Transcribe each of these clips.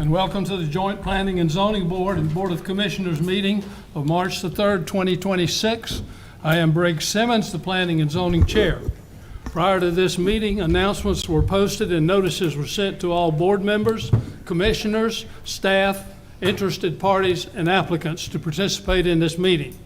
and welcome to the Joint Planning and Zoning Board and Board of Commissioners meeting of March the 3rd, 2026. I am Briggs Simmons, the Planning and Zoning Chair. Prior to this meeting, announcements were posted and notices were sent to all board members, commissioners, staff, interested parties, and applicants to participate in this meeting.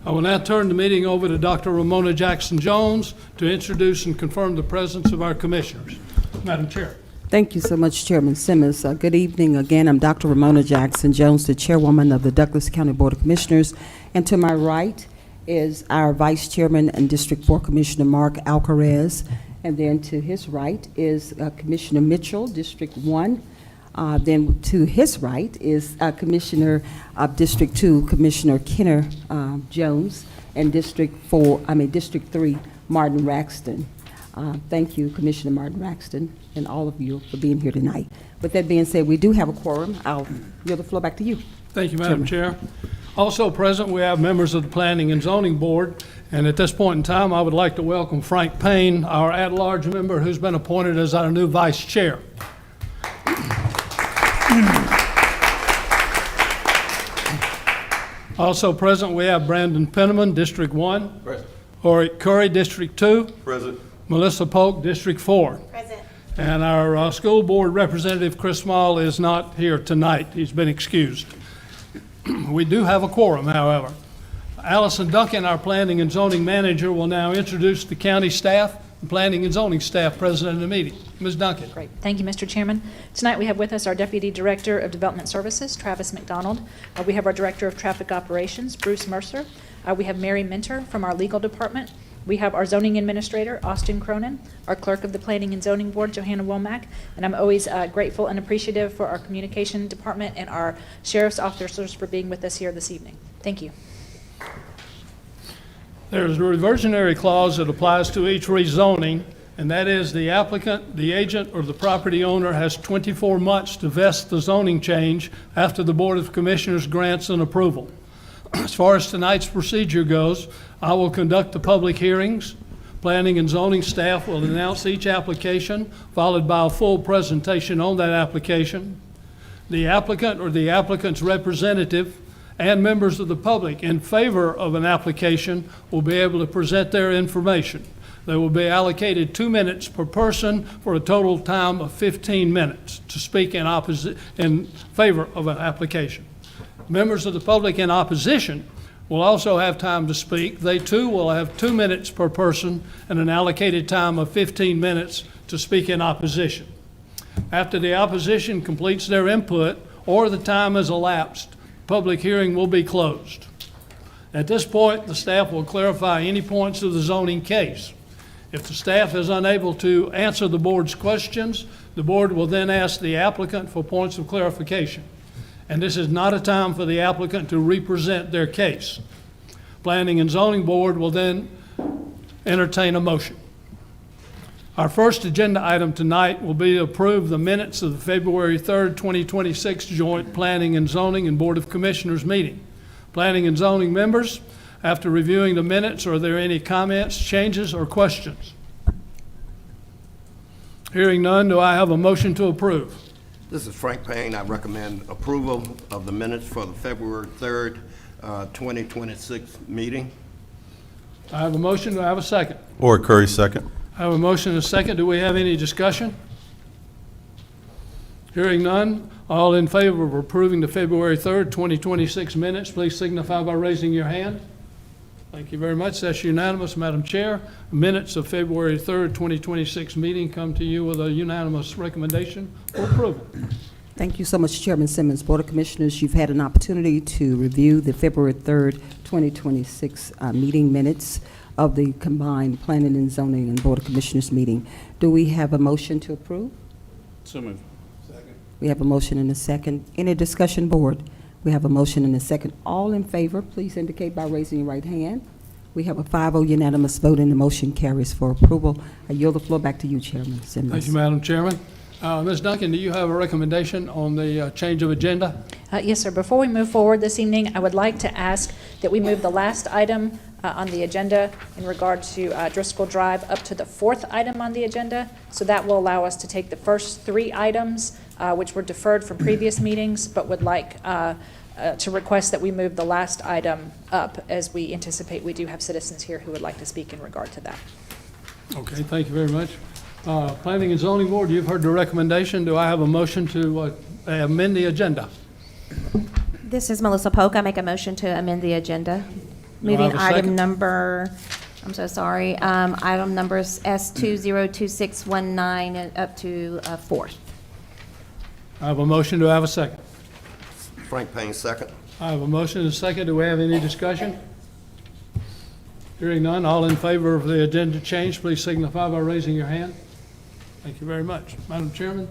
I will now turn the meeting over to Dr. Ramona Jackson-Jones to introduce and confirm the presence of our commissioners. Madam Chair. Thank you so much, Chairman Simmons. Good evening again. I'm Dr. Ramona Jackson-Jones, the Chairwoman of the Douglas County Board of Commissioners. And to my right is our Vice Chairman and District 4 Commissioner Mark Alcarez. And then to his right is Commissioner Mitchell, District 1. Then to his right is Commissioner of District 2, Commissioner Kenner Jones, and District 3, Martin Raxton. Thank you, Commissioner Martin Raxton, and all of you for being here tonight. With that being said, we do have a quorum. I'll yield the floor back to you. Thank you, Madam Chair. Also present, we have members of the Planning and Zoning Board, and at this point in time, I would like to welcome Frank Payne, our at-large member who's been appointed as our new Vice Chair. Also present, we have Brandon Penniman, District 1. Present. Oric Curry, District 2. Present. Melissa Polk, District 4. Present. And our school board representative, Chris Small, is not here tonight. He's been excused. We do have a quorum, however. Allison Duncan, our planning and zoning manager, will now introduce the county staff and planning and zoning staff present in the meeting. Ms. Duncan. Great. Thank you, Mr. Chairman. Tonight we have with us our Deputy Director of Development Services, Travis McDonald. We have our Director of Traffic Operations, Bruce Mercer. We have Mary Minter from our Legal Department. We have our Zoning Administrator, Austin Cronin, our Clerk of the Planning and Zoning Board, Johanna Womack, and I'm always grateful and appreciative for our Communication Department and our Sheriff's officers for being with us here this evening. Thank you. There's a reversionary clause that applies to each rezoning, and that is the applicant, the agent, or the property owner has 24 months to vest the zoning change after the Board of Commissioners grants an approval. As far as tonight's procedure goes, I will conduct the public hearings. Planning and zoning staff will announce each application, followed by a full presentation on that application. The applicant or the applicant's representative and members of the public in favor of an application will be able to present their information. They will be allocated 2 minutes per person for a total time of 15 minutes to speak in favor of an application. Members of the public in opposition will also have time to speak. They too will have 2 minutes per person and an allocated time of 15 minutes to speak in opposition. After the opposition completes their input or the time has elapsed, public hearing will be closed. At this point, the staff will clarify any points of the zoning case. If the staff is unable to answer the board's questions, the board will then ask the applicant for points of clarification. And this is not a time for the applicant to represent their case. Planning and Zoning Board will then entertain a motion. Our first agenda item tonight will be to approve the minutes of the February 3rd, 2026 Joint Planning and Zoning and Board of Commissioners meeting. Planning and Zoning members, after reviewing the minutes, are there any comments, changes, or questions? Hearing none, do I have a motion to approve? This is Frank Payne. I recommend approval of the minutes for the February 3rd, 2026 meeting. I have a motion. Do I have a second? Oric Curry, second. I have a motion and a second. Do we have any discussion? Hearing none, all in favor of approving the February 3rd, 2026 minutes, please signify by raising your hand. Thank you very much. That's unanimous, Madam Chair. Minutes of February 3rd, 2026 meeting come to you with a unanimous recommendation for approval. Thank you so much, Chairman Simmons. Board of Commissioners, you've had an opportunity to review the February 3rd, 2026 meeting minutes of the combined Planning and Zoning and Board of Commissioners meeting. Do we have a motion to approve? So moved. Second. We have a motion and a second. Any discussion, board? We have a motion and a second. All in favor, please indicate by raising your right hand. We have a 5-0 unanimous vote and the motion carries for approval. I yield the floor back to you, Chairman Simmons. Thank you, Madam Chairman. Ms. Duncan, do you have a recommendation on the change of agenda? Yes, sir. Before we move forward this evening, I would like to ask that we move the last item on the agenda in regard to Driscoll Drive up to the 4th item on the agenda. So that will allow us to take the first 3 items which were deferred from previous meetings, but would like to request that we move the last item up, as we anticipate we do have citizens here who would like to speak in regard to that. Okay, thank you very much. Planning and Zoning Board, you've heard the recommendation. Do I have a motion to amend the agenda? This is Melissa Polk. I make a motion to amend the agenda. Do I have Moving a second? item number, I'm so sorry, item numbers S202619 and up to 4th. I have a motion. Do I have a second? Frank Payne, second. I have a motion and a second. Do we have any discussion? Hearing none, all in favor of the agenda change, please signify by raising your hand. Thank you very much. Madam Chairman,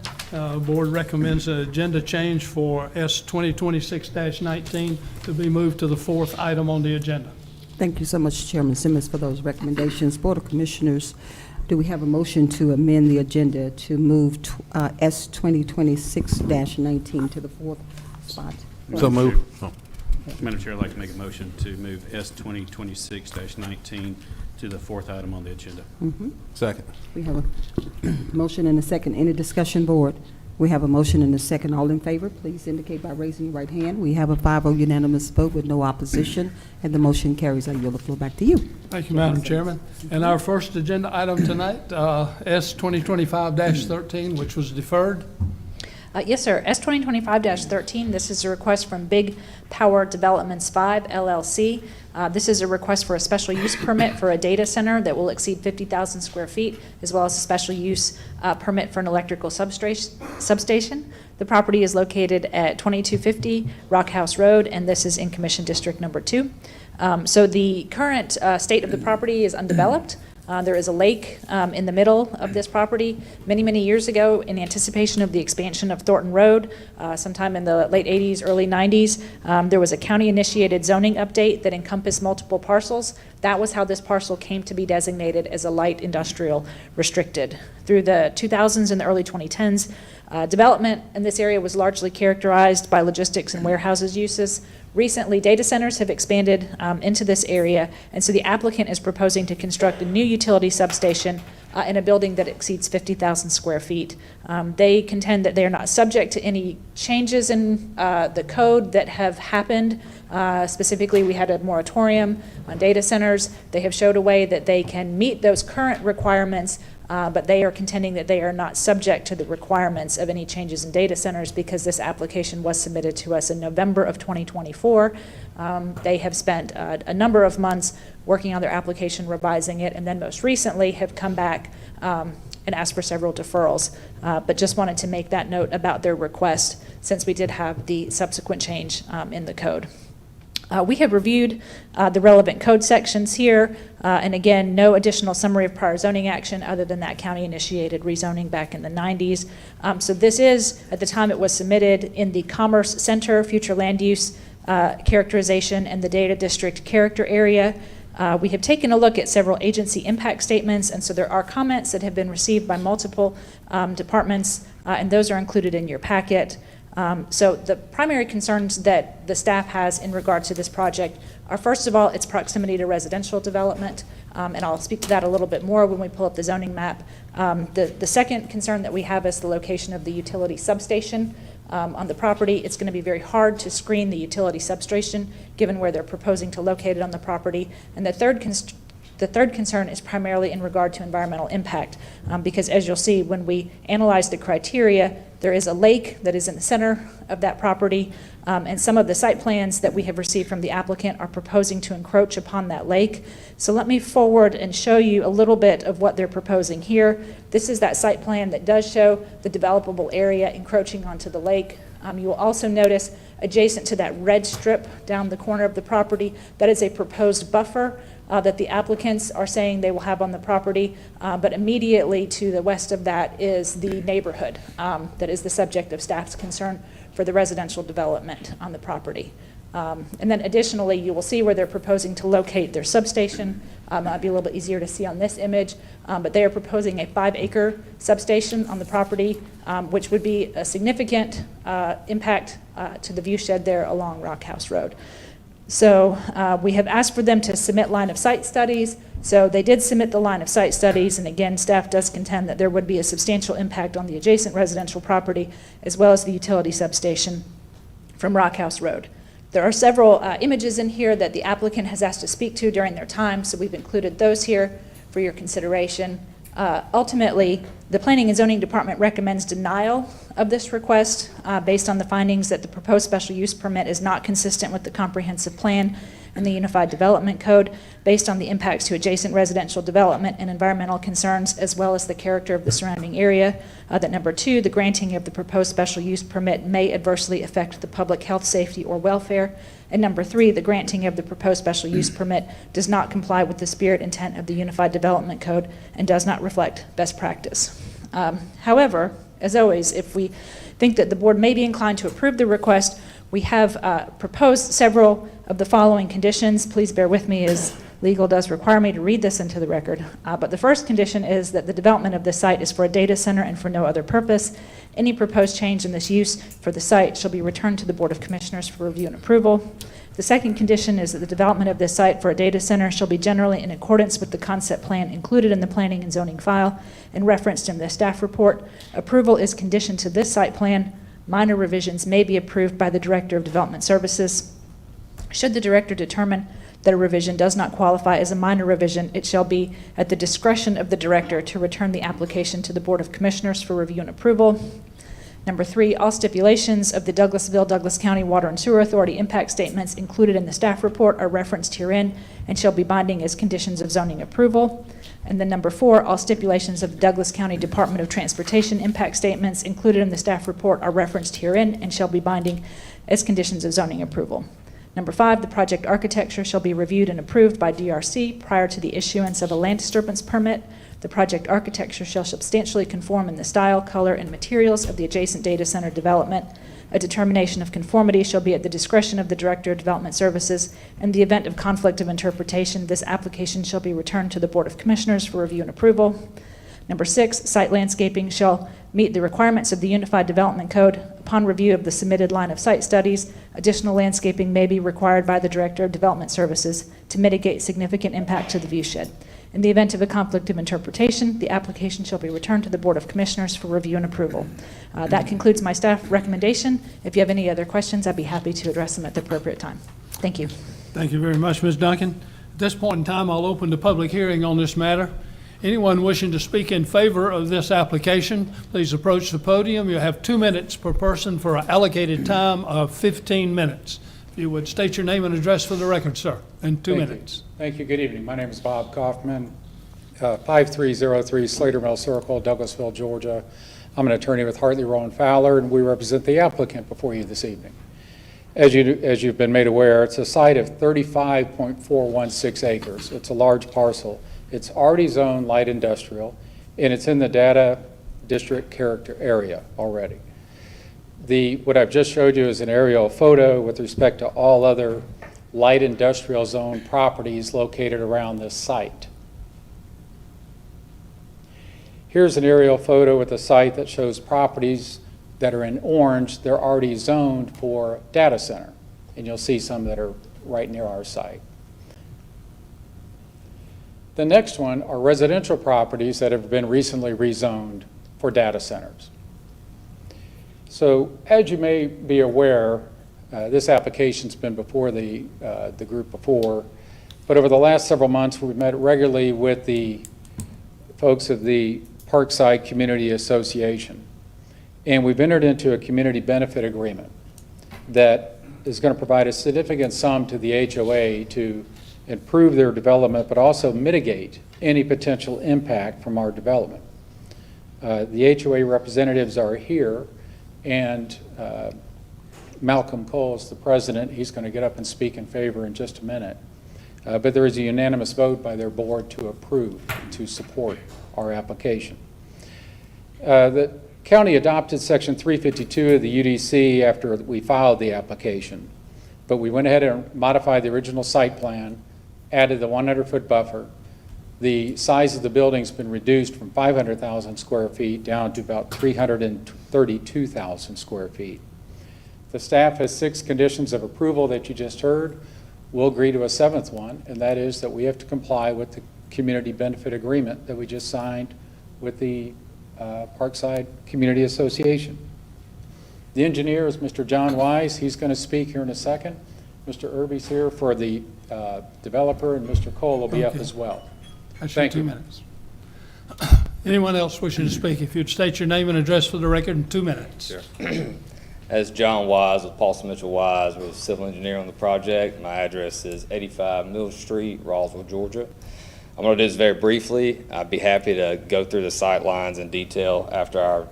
Board recommends an agenda change for S 2026-19 to be moved to the 4th item on the agenda. Thank you so much, Chairman Simmons, for those recommendations. Board of Commissioners, do we have a motion to amend the agenda to move S 2026-19 to the 4th spot? So move. Madam Chair, I'd like to make a motion to move S 2026-19 to the 4th item on the agenda. Second. We have a motion and a second. Any discussion, Board? We have a motion and a second. All in favor, please indicate by raising your right hand. We have a 5-0 unanimous vote with no opposition, and the motion carries. I yield the floor back to you. Thank you, Madam Chairman. And our first agenda item tonight, S 2025-13, which was deferred. Yes, sir. S 2025-13, this is a request from Big Power Developments 5 LLC. This is a request for a special use permit for a data center that will exceed 50,000 square feet, as well as a special use permit for an electrical substation. The property is located at 2250 Rock House Road, and this is in Commission District Number 2. So the current state of the property is undeveloped. There is a lake in the middle of this property. Many, many years ago, in anticipation of the expansion of Thornton Road, sometime in the late 80s, early 90s, there was a county-initiated zoning update that encompassed multiple parcels. That was how this parcel came to be designated as a light industrial restricted. Through the 2000s and the early 2010s, development in this area was largely characterized by logistics and warehouses uses. Recently, data centers have expanded into this area, and so the applicant is proposing to construct a new utility substation in a building that exceeds 50,000 square feet. They contend that they are not subject to any changes in the code that have happened. Specifically, we had a moratorium on data centers. They have showed a way that they can meet those current requirements, but they are contending that they are not subject to the requirements of any changes in data centers because this application was submitted to us in November of 2024. They have spent a number of months working on their application, revising it, and then most recently have come back and asked for several deferrals. But just wanted to make that note about their request since we did have the subsequent change in the code. We have reviewed the relevant code sections here, and again, no additional summary of prior zoning action other than that county-initiated rezoning back in the 90s. So this is, at the time it was submitted, in the Commerce Center future land use characterization and the data district character area. We have taken a look at several agency impact statements, and so there are comments that have been received by multiple departments, and those are included in your packet. So the primary concerns that the staff has in regard to this project are, first of all, its proximity to residential development, and I'll speak to that a little bit more when we pull up the zoning map. The second concern that we have is the location of the utility substation on the property. It's going to be very hard to screen the utility substation given where they're proposing to locate it on the property. And the third concern is primarily in regard to environmental impact, because as you'll see, when we analyze the criteria, there is a lake that is in the center of that property, and some of the site plans that we have received from the applicant are proposing to encroach upon that lake. So let me forward and show you a little bit of what they're proposing here. This is that site plan that does show the developable area encroaching onto the lake. You will also notice adjacent to that red strip down the corner of the property, that is a proposed buffer that the applicants are saying they will have on the property, but immediately to the west of that is the neighborhood that is the subject of staff's concern for the residential development on the property. And then additionally, you will see where they're proposing to locate their substation. Might be a little bit easier to see on this image, but they are proposing a 5-acre substation on the property, which would be a significant impact to the view shed there along Rock House Road. So we have asked for them to submit line of sight studies. So they did submit the line of sight studies, and again, staff does contend that there would be a substantial impact on the adjacent residential property as well as the utility substation from Rock House Road. There are several images in here that the applicant has asked to speak to during their time, so we've included those here for your consideration. Ultimately, the Planning and Zoning Department recommends denial of this request based on the findings that the proposed special use permit is not consistent with the comprehensive plan and the Unified Development Code based on the impacts to adjacent residential development and environmental concerns, as well as the character of the surrounding area. That number 2, the granting of the proposed special use permit may adversely affect the public health, safety, or welfare. And number 3, the granting of the proposed special use permit does not comply with the spirit intent of the Unified Development Code and does not reflect best practice. However, as always, if we think that the board may be inclined to approve the request, we have proposed several of the following conditions. Please bear with me as legal does require me to read this into the record. But the first condition is that the development of the site is for a data center and for no other purpose. Any proposed change in this use for the site shall be returned to the Board of Commissioners for review and approval. The second condition is that the development of this site for a data center shall be generally in accordance with the concept plan included in the planning and zoning file and referenced in the staff report. Approval is conditioned to this site plan. Minor revisions may be approved by the Director of Development Services. Should the Director determine that a revision does not qualify as a minor revision, it shall be at the discretion of the Director to return the application to the Board of Commissioners for review and approval. Number 3, all stipulations of the Douglas County Water and Sewer Authority impact statements included in the staff report are referenced herein and shall be binding as conditions of zoning approval. And then number 4, all stipulations of the Douglas County Department of Transportation impact statements included in the staff report are referenced herein and shall be binding as conditions of zoning approval. Number 5, the project architecture shall be reviewed and approved by DRC prior to the issuance of a land disturbance permit. The project architecture shall substantially conform in the style, color, and materials of the adjacent data center development. A determination of conformity shall be at the discretion of the Director of Development Services. In the event of conflict of interpretation, this application shall be returned to the Board of Commissioners for review and approval. Number 6, site landscaping shall meet the requirements of the Unified Development Code. Upon review of the submitted line of sight studies, additional landscaping may be required by the Director of Development Services to mitigate significant impact to the viewshed. In the event of a conflict of interpretation, the application shall be returned to the Board of Commissioners for review and approval. That concludes my staff recommendation. If you have any other questions, I'd be happy to address them at the appropriate time. Thank you. Thank you very much, Ms. Duncan. At this point in time, I'll open the public hearing on this matter. Anyone wishing to speak in favor of this application, please approach the podium. You'll have 2 minutes per person for an allocated time of 15 minutes. If you would state your name and address for the record, sir, in 2 minutes. Thank you. Good evening. My name is Bob Kaufman, 5303 Slater Mill Circle, Douglasville, Georgia. I'm an attorney with Hartley, Rowan Fowler, and we represent the applicant before you this evening. As you've been made aware, it's a site of 35.416 acres. It's a large parcel. It's already zoned light industrial, and it's in the data district character area already. What I've just showed you is an aerial photo with respect to all other light industrial zone properties located around this site. Here's an aerial photo with a site that shows properties that are in orange. They're already zoned for data center, and you'll see some that are right near our site. The next one are residential properties that have been recently rezoned for data centers. So as you may be aware, this application's been before the group before, but over the last several months we've met regularly with the folks of the Parkside Community Association, and we've entered into a community benefit agreement that is going to provide a significant sum to the HOA to improve their development, but also mitigate any potential impact from our development. The HOA representatives are here, and Malcolm Cole is the president. He's going to get up and speak in favor in just a minute. But there is a unanimous vote by their board to approve, to support our application. The county adopted Section 352 of the UDC after we filed the application, but we went ahead and modified the original site plan, added the 100-foot buffer. The size of the building's been reduced from 500,000 square feet down to about 332,000 square feet. The staff has 6 conditions of approval that you just heard. we'll agree to a seventh one, and that is that we have to comply with the community benefit agreement that we just signed with the Parkside Community Association. The engineer is Mr. John Wise. He's going to speak here in a second. Mr. Irby's here for the developer, and Mr. Cole will be up Okay. as well. That's your Thank 2 you. minutes. Anyone else wishing to speak? If you'd state your name and address for the record in 2 minutes. As John Wise with Paulson Mitchell Wise, with civil engineer on the project. My address is 85 Mill Street, Roswell, Georgia. I'm going to do this very briefly. I'd be happy to go through the site lines in detail after our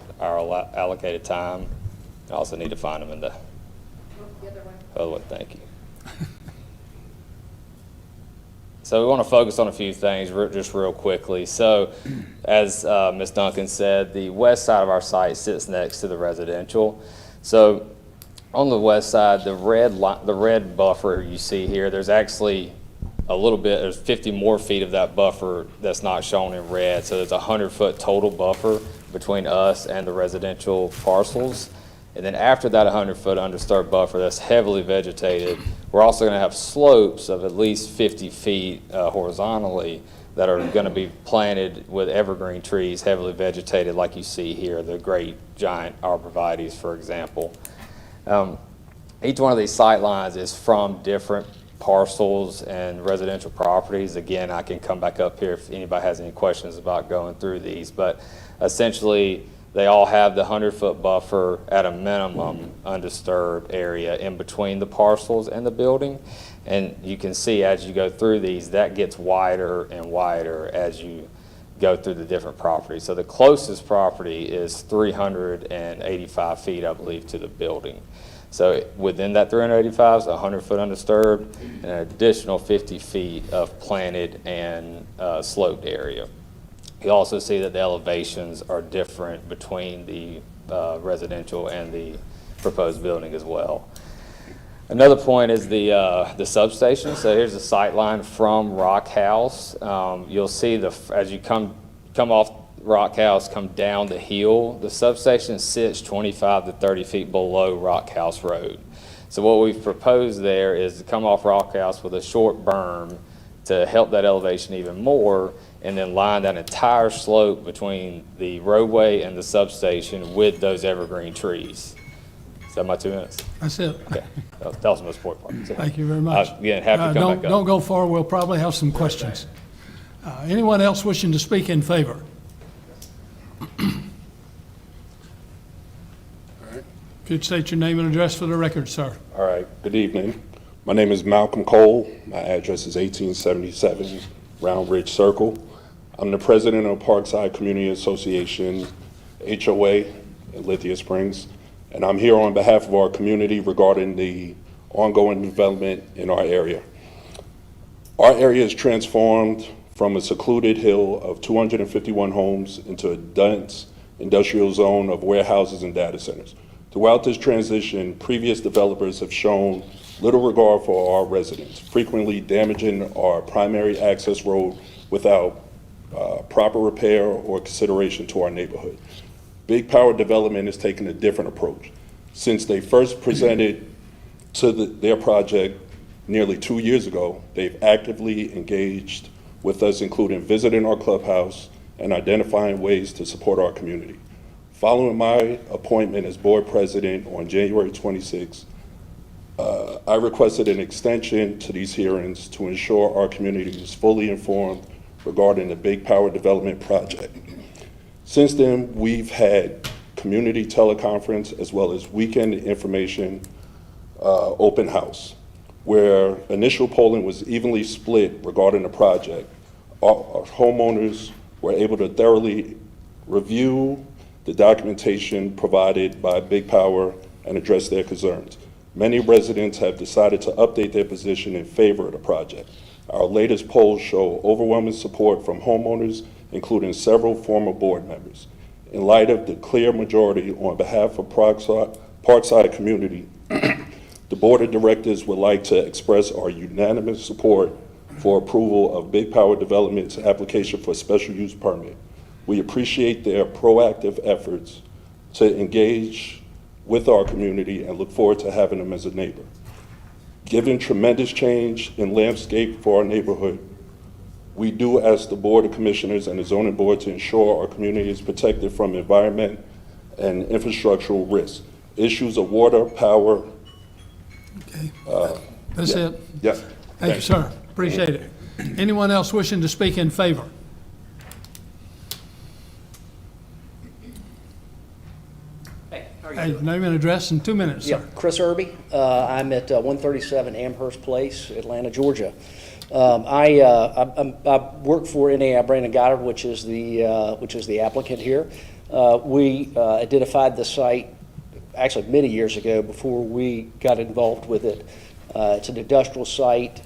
allocated time. I also need to find them in the other way. Thank you. So we want to focus on a few things just real quickly. So as Ms. Duncan said, the west side of our site sits next to the residential. So on the west side, the red buffer you see here, there's actually a little bit, there's 50 more feet of that buffer that's not shown in red. So there's a 100-foot total buffer between us and the residential parcels. And then after that 100-foot undisturbed buffer that's heavily vegetated, we're also going to have slopes of at least 50 feet horizontally that are going to be planted with evergreen trees, heavily vegetated like you see here, the great giant arborvitaes, for example. Each one of these sight lines is from different parcels and residential properties. Again, I can come back up here if anybody has any questions about going through these, but essentially they all have the 100-foot buffer at a minimum undisturbed area in between the parcels and the building. And you can see as you go through these, that gets wider and wider as you go through the different properties. So the closest property is 385 feet, I believe, to the building. So within that 385 is a 100-foot undisturbed and an additional 50 feet of planted and sloped area. You also see that the elevations are different between the residential and the proposed building as well. Another point is the substation. So here's the sight line from Rock House. You'll see as you come off Rock House, come down the hill, the substation sits 25 to 30 feet below Rock House Road. So what we've proposed there is to come off Rock House with a short berm to help that elevation even more, and then line that entire slope between the roadway and the substation with those evergreen trees. Is that my 2 minutes? That's it. Okay, that was the most important part. So, Thank you very much. Again, happy to come back up. Don't go far, we'll probably have some questions. Anyone else wishing to speak in favor? If you'd state your name and address for the record, sir. All right, good evening. My name is Malcolm Cole. My address is 1877 Round Ridge Circle. I'm the president of Parkside Community Association, HOA in Lithia Springs, and I'm here on behalf of our community regarding the ongoing development in our area. Our area is transformed from a secluded hill of 251 homes into a dense industrial zone of warehouses and data centers. Throughout this transition, previous developers have shown little regard for our residents, frequently damaging our primary access road without proper repair or consideration to our neighborhood. Big Power Development has taken a different approach. Since they first presented to their project nearly 2 years ago, they've actively engaged with us, including visiting our clubhouse and identifying ways to support our community. Following my appointment as board president on January 26, I requested an extension to these hearings to ensure our community is fully informed regarding the Big Power Development project. Since then, we've had community teleconference as well as weekend information open house, where initial polling was evenly split regarding the project. Our homeowners were able to thoroughly review the documentation provided by Big Power and address their concerns. Many residents have decided to update their position in favor of the project. Our latest polls show overwhelming support from homeowners, including several former board members. In light of the clear majority on behalf of Parkside community, the board of directors would like to express our unanimous support for approval of Big Power Development's application for a special use permit. We appreciate their proactive efforts to engage with our community and look forward to having them as a neighbor. given tremendous change in landscape for our neighborhood. We do ask the Board of Commissioners and the Zoning Board to ensure our community is protected from environment and infrastructural risks. Issues of water, power. Okay. That's Yeah. it? Yeah. Thank you, sir. Appreciate it. Anyone else wishing to speak in favor? Hey, name and address in 2 minutes, sir. Yeah, Chris Irby. I'm at 137 Amherst Place, Atlanta, Georgia. I work for NAI Brandon Goddard, which is the applicant here. We identified the site actually many years ago before we got involved with it. It's an industrial site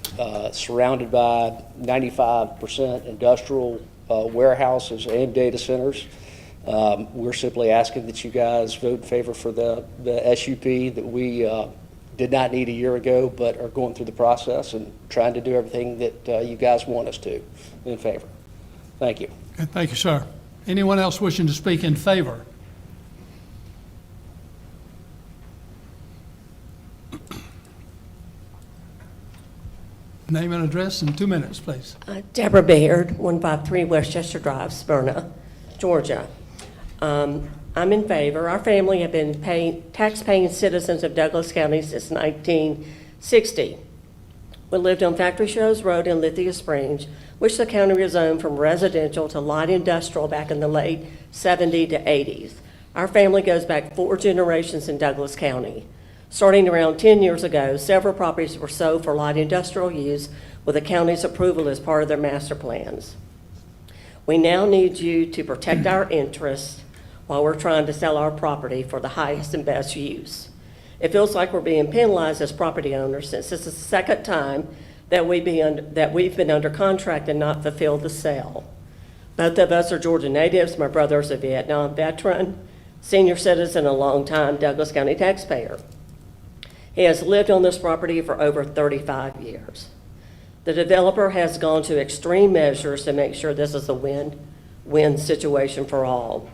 surrounded by 95% industrial warehouses and data centers. We're simply asking that you guys vote in favor for the SUP that we did not need a year ago, but are going through the process and trying to do everything that you guys want us to in favor. Thank you. Okay, thank you, sir. Anyone else wishing to speak in favor? Name and address in 2 minutes, please. Deborah Baird, 153 Westchester Drive, Smyrna, Georgia. I'm in favor. Our family have been tax-paying citizens of Douglas County since 1960. We lived on Factory Shows Road in Lithia Springs, which the county rezoned from residential to light industrial back in the late 70s to 80s. Our family goes back 4 generations in Douglas County. Starting around 10 years ago, several properties were sold for light industrial use with the county's approval as part of their master plans. We now need you to protect our interests while we're trying to sell our property for the highest and best use. It feels like we're being penalized as property owners since this is the second time that we've been under contract and not fulfilled the sale. Both of us are Georgia natives. My brother is a Vietnam veteran, senior citizen, a longtime Douglas County taxpayer. He has lived on this property for over 35 years. The developer has gone to extreme measures to make sure this is a win-win situation for all.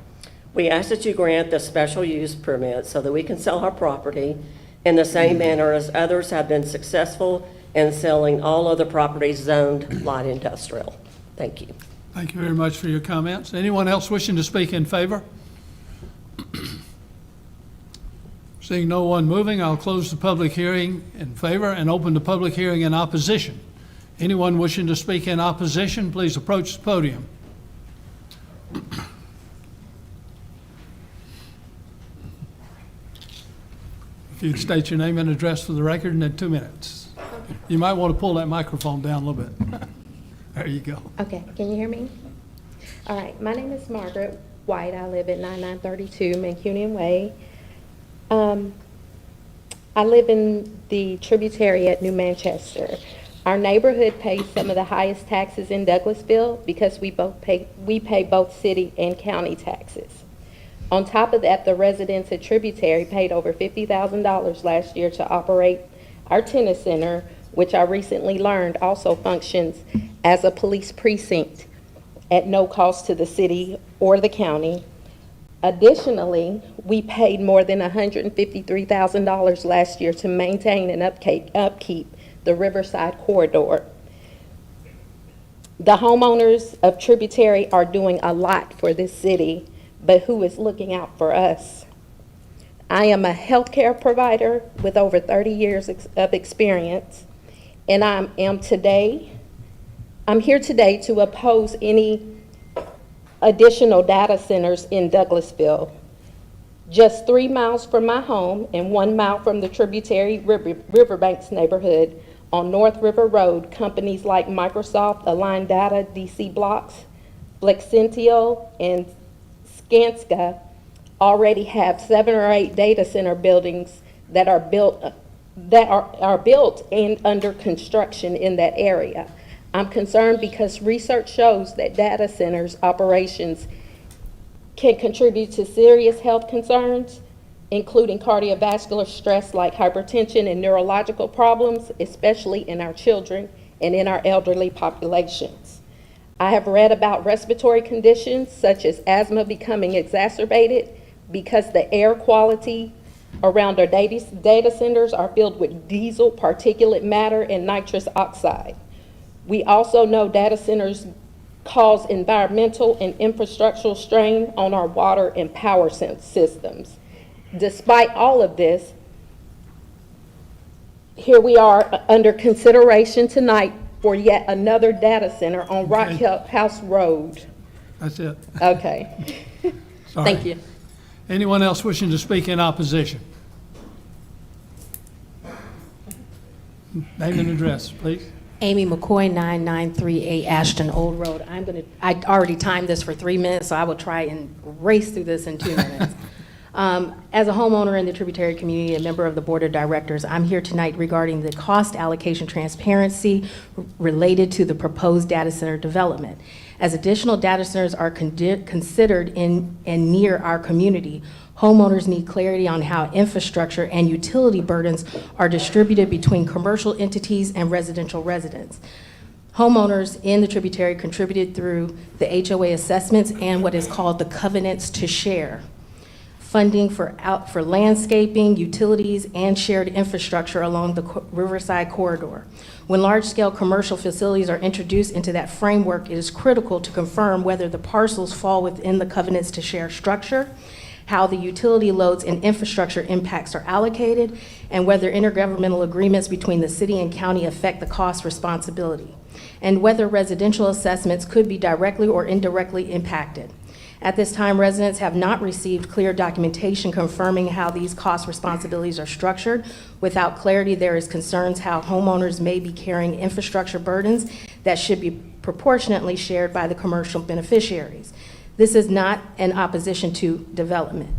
We ask that you grant the special use permit so that we can sell our property in the same manner as others have been successful in selling all other properties zoned light industrial. Thank you. Thank you very much for your comments. Anyone else wishing to speak in favor? Seeing no one moving, I'll close the public hearing in favor and open the public hearing in opposition. Anyone wishing to speak in opposition, please approach the podium. If you'd state your name and address for the record in 2 minutes. You might want to pull that microphone down a little bit. There you go. Okay, can you hear me? All right, my name is Margaret White. I live at 9932 Mancunian Way. I live in the tributary at New Manchester. Our neighborhood pays some of the highest taxes in Douglasville because we pay both city and county taxes. On top of that, the residents at Tributary paid over $50,000 last year to operate our tennis center, which I recently learned also functions as a police precinct at no cost to the city or the county. Additionally, we paid more than $153,000 last year to maintain and upkeep the Riverside Corridor. The homeowners of Tributary are doing a lot for this city, but who is looking out for us? I am a healthcare provider with over 30 years of experience, and I'm here today to oppose any additional data centers in Douglasville. Just 3 miles from my home and 1 mile from the Tributary Riverbanks neighborhood on North River Road, companies like Microsoft, Align Data, DC Blocks, Flexentio, and Skanska already have 7 or 8 data center buildings that are built and under construction in that area. I'm concerned because research shows that data centers operations can contribute to serious health concerns, including cardiovascular stress like hypertension and neurological problems, especially in our children and in our elderly populations. I have read about respiratory conditions such as asthma becoming exacerbated because the air quality around our data centers are filled with diesel, particulate matter, and nitrous oxide. We also know data centers cause environmental and infrastructural strain on our water and power systems. Despite all of this, here we are under consideration tonight for yet another data center on Rock House Road. That's it. Okay. Sorry. Thank you. Anyone else wishing to speak in opposition? Name and address, please. Amy McCoy, 993A Ashton Old Road. I already timed this for 3 minutes, so I will try and race through this in 2 minutes. As a homeowner in the tributary community, a member of the board of directors, I'm here tonight regarding the cost allocation transparency related to the proposed data center development. As additional data centers are considered in and near our community, homeowners need clarity on how infrastructure and utility burdens are distributed between commercial entities and residential residents. Homeowners in the tributary contributed through the HOA assessments and what is called the covenants to share. Funding for landscaping, utilities, and shared infrastructure along the Riverside corridor. When large-scale commercial facilities are introduced into that framework, it is critical to confirm whether the parcels fall within the covenants to share structure, how the utility loads and infrastructure impacts are allocated, and whether intergovernmental agreements between the city and county affect the cost responsibility, and whether residential assessments could be directly or indirectly impacted. At this time, residents have not received clear documentation confirming how these cost responsibilities are structured. Without clarity, there is concerns how homeowners may be carrying infrastructure burdens that should be proportionately shared by the commercial beneficiaries. This is not an opposition to development.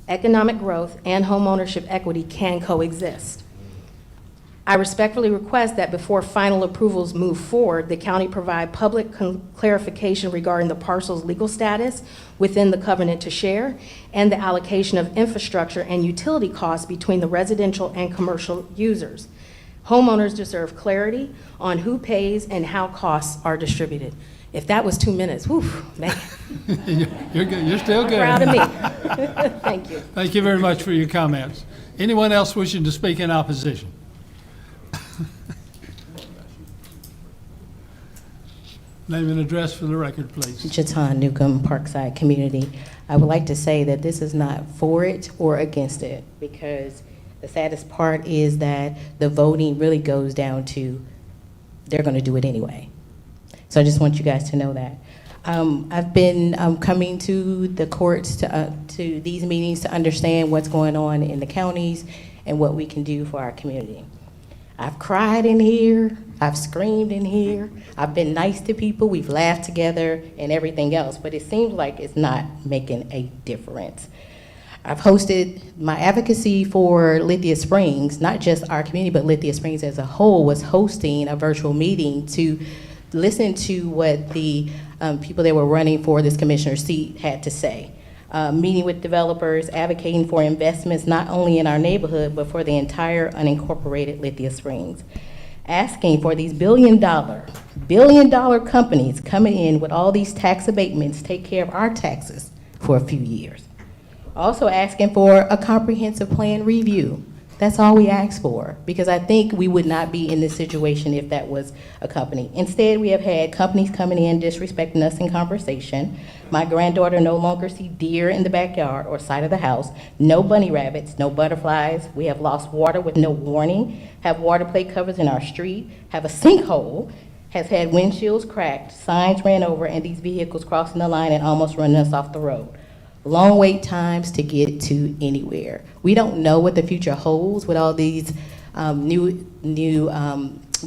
Economic growth and homeownership equity can coexist. I respectfully request that before final approvals move forward, the county provide public clarification regarding the parcel's legal status within the covenant to share and the allocation of infrastructure and utility costs between the residential and commercial users. Homeowners deserve clarity on who pays and how costs are distributed. If that was 2 minutes, whew, man. You're good. You're still good. Proud of me. Thank you. Thank you very much for your comments. Anyone else wishing to speak in opposition? Name and address for the record, please. Jatan Newcomb, Parkside Community. I would like to say that this is not for it or against it, because the saddest part is that the voting really goes down to they're going to do it anyway. So I just want you guys to know that. I've been coming to the courts, to these meetings, to understand what's going on in the counties and what we can do for our community. I've cried in here, I've screamed in here, I've been nice to people, we've laughed together and everything else, but it seems like it's not making a difference. I've hosted my advocacy for Lithia Springs, not just our community, but Lithia Springs as a whole was hosting a virtual meeting to listen to what the people that were running for this commissioner's seat had to say. Meeting with developers, advocating for investments not only in our neighborhood, but for the entire unincorporated Lithia Springs. Asking for these billion dollar companies coming in with all these tax abatements, take care of our taxes for a few years. Also asking for a comprehensive plan review. That's all we asked for, because I think we would not be in this situation if that was a company. Instead, we have had companies coming in disrespecting us in conversation. My granddaughter no longer see deer in the backyard or side of the house, no bunny rabbits, no butterflies. We have lost water with no warning, have water plate covers in our street, have a sinkhole, has had windshields cracked, signs ran over, and these vehicles crossing the line and almost running us off the road. Long wait times to get to anywhere. We don't know what the future holds with all these new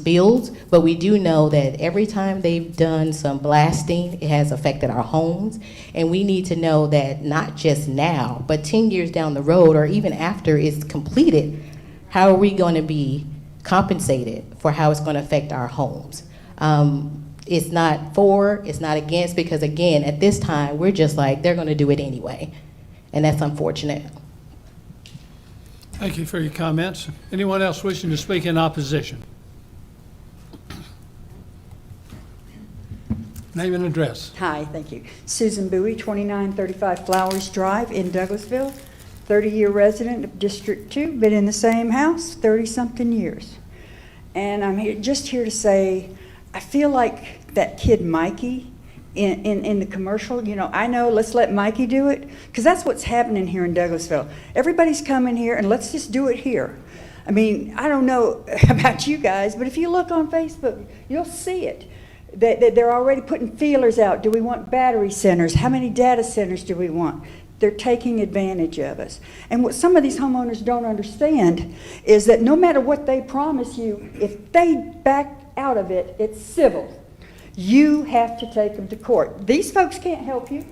builds, but we do know that every time they've done some blasting, it has affected our homes, and we need to know that not just now, but 10 years down the road, or even after it's completed, how are we going to be compensated for how it's going to affect our homes? It's not for, it's not against, because again, at this time, we're just like, they're going to do it anyway. And that's unfortunate. Thank you for your comments. Anyone else wishing to speak in opposition? Name and address. Hi, thank you. Susan Bowie, 2935 Flowers Drive in Douglasville. 30-year resident of District 2, been in the same house 30-something years. And I'm just here to say, I feel like that kid Mikey in the commercial, you know, I know, let's let Mikey do it, because that's what's happening here in Douglasville. Everybody's coming here, and let's just do it here. I mean, I don't know about you guys, but if you look on Facebook, you'll see it. They're already putting feelers out. Do we want battery centers? How many data centers do we want? They're taking advantage of us. And what some of these homeowners don't understand is that no matter what they promise you, if they back out of it, it's civil. You have to take them to court. These folks can't help you.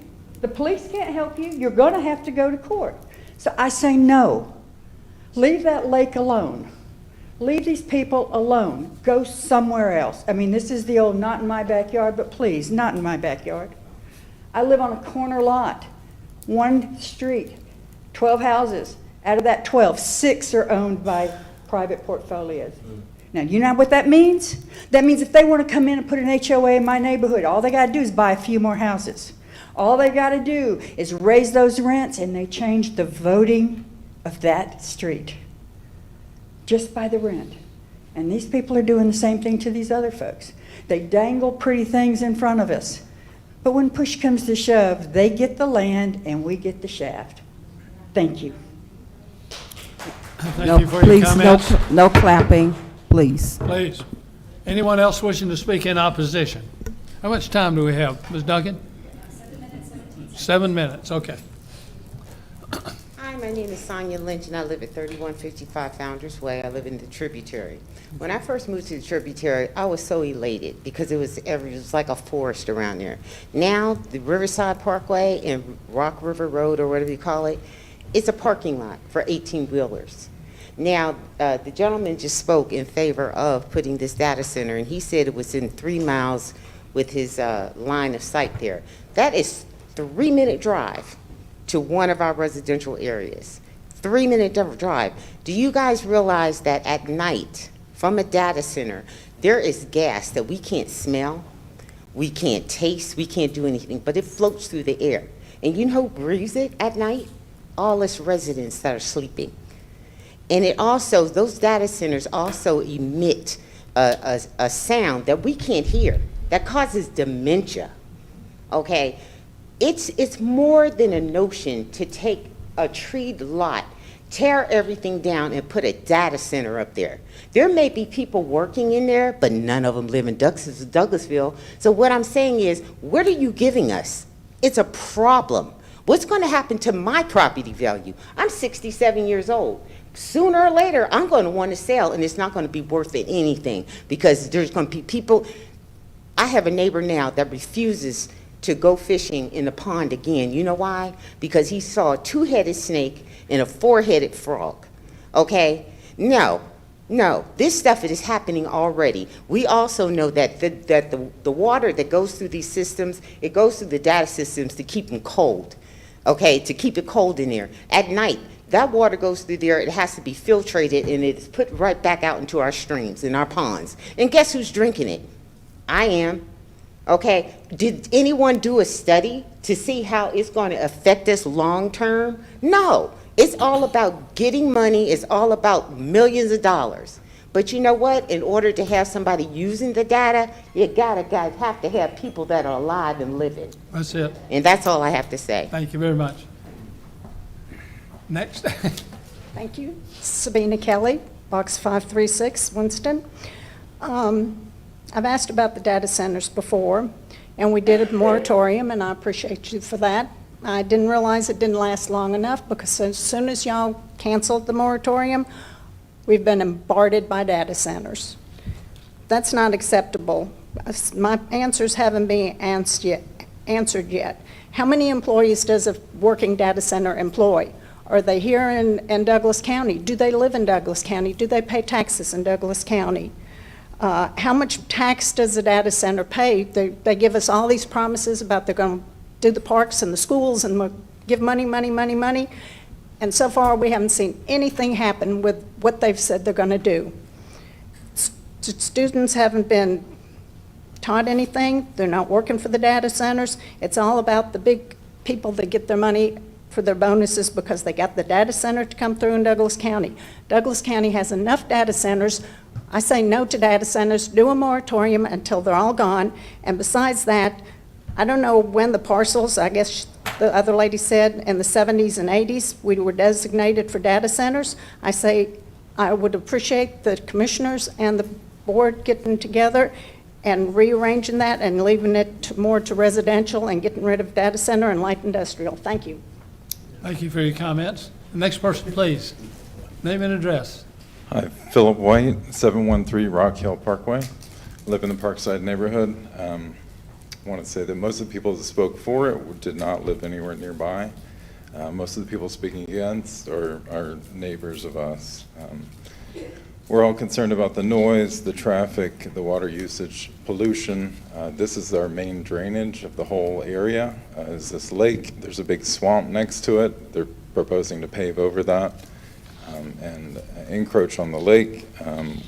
The police can't help you. You're going to have to go to court. So I say no. Leave that lake alone. Leave these people alone. Go somewhere else. I mean, this is the old not in my backyard, but please, not in my backyard. I live on a corner lot, one street, 12 houses. Out of that 12, 6 are owned by private portfolios. Now, you know what that means? That means if they want to come in and put an HOA in my neighborhood, all they got to do is buy a few more houses. All they got to do is raise those rents, and they change the voting of that street just by the rent. And these people are doing the same thing to these other folks. They dangle pretty things in front of us. But when push comes to shove, they get the land and we get the shaft. Thank you. Thank you for your comments. No clapping, please. Please. Anyone else wishing to speak in opposition? How much time do we have, Ms. Duncan? 7 minutes, 17. 7 minutes, okay. Hi, my name is Sonia Lynch, and I live at 3155 Founders Way. I live in the Tributary. When I first moved to the Tributary, I was so elated because it was like a forest around there. Now, the Riverside Parkway and Rock River Road, or whatever you call it, it's a parking lot for 18-wheelers. Now, the gentleman just spoke in favor of putting this data center, and he said it was in 3 miles with his line of sight there. That is 3-minute drive to one of our residential areas. 3-minute drive. Do you guys realize that at night, from a data center, there is gas that we can't smell, we can't taste, we can't do anything, but it floats through the air. And you know who breathes it at night? All us residents that are sleeping. And it also, those data centers also emit a sound that we can't hear, that causes dementia, okay? It's more than a notion to take a treed lot, tear everything down, and put a data center up there. There may be people working in there, but none of them live in Douglasville. So what I'm saying is, what are you giving us? It's a problem. What's going to happen to my property value? I'm 67 years old. Sooner or later, I'm going to want to sell, and it's not going to be worth it anything because there's going to be people. I have a neighbor now that refuses to go fishing in the pond again. You know why? Because he saw a 2-headed snake and a 4-headed frog. Okay? No, this stuff is happening already. We also know that the water that goes through these systems, it goes through the data systems to keep them cold. Okay, to keep it cold in there. At night, that water goes through there, it has to be filtrated, and it's put right back out into our streams and our ponds. And guess who's drinking it? I am. Okay, did anyone do a study to see how it's going to affect us long term? No, it's all about getting money, it's all about millions of dollars. But you know what? In order to have somebody using the data, you have to have people that are alive and living. That's it. And that's all I have to say. Thank you very much. Next. Thank you. Sabina Kelly, Box 536, Winston. I've asked about the data centers before, and we did a moratorium, and I appreciate you for that. I didn't realize it didn't last long enough because as soon as y'all canceled the moratorium, we've been bombarded by data centers. That's not acceptable. My answers haven't been answered yet. How many employees does a working data center employ? Are they here in Douglas County? Do they live in Douglas County? Do they pay taxes in Douglas County? How much tax does the data center pay? They give us all these promises about they're going to do the parks and the schools and give money. And so far, we haven't seen anything happen with what they've said they're going to do. Students haven't been taught anything. They're not working for the data centers. It's all about the big people that get their money for their bonuses because they got the data center to come through in Douglas County. Douglas County has enough data centers. I say no to data centers, do a moratorium until they're all gone. And besides that, I don't know when the parcels, I guess the other lady said in the 70s and 80s, we were designated for data centers. I say I would appreciate the commissioners and the board getting together and rearranging that and leaving it more to residential and getting rid of data center and light industrial. Thank you. Thank you for your comments. Next person, please. Name and address. Hi, Philip White, 713 Rock Hill Parkway. Live in the Parkside neighborhood. I want to say that most of the people that spoke for it did not live anywhere nearby. Most of the people speaking against are neighbors of us. We're all concerned about the noise, the traffic, the water usage, pollution. This is our main drainage of the whole area, is this lake. There's a big swamp next to it. They're proposing to pave over that and encroach on the lake.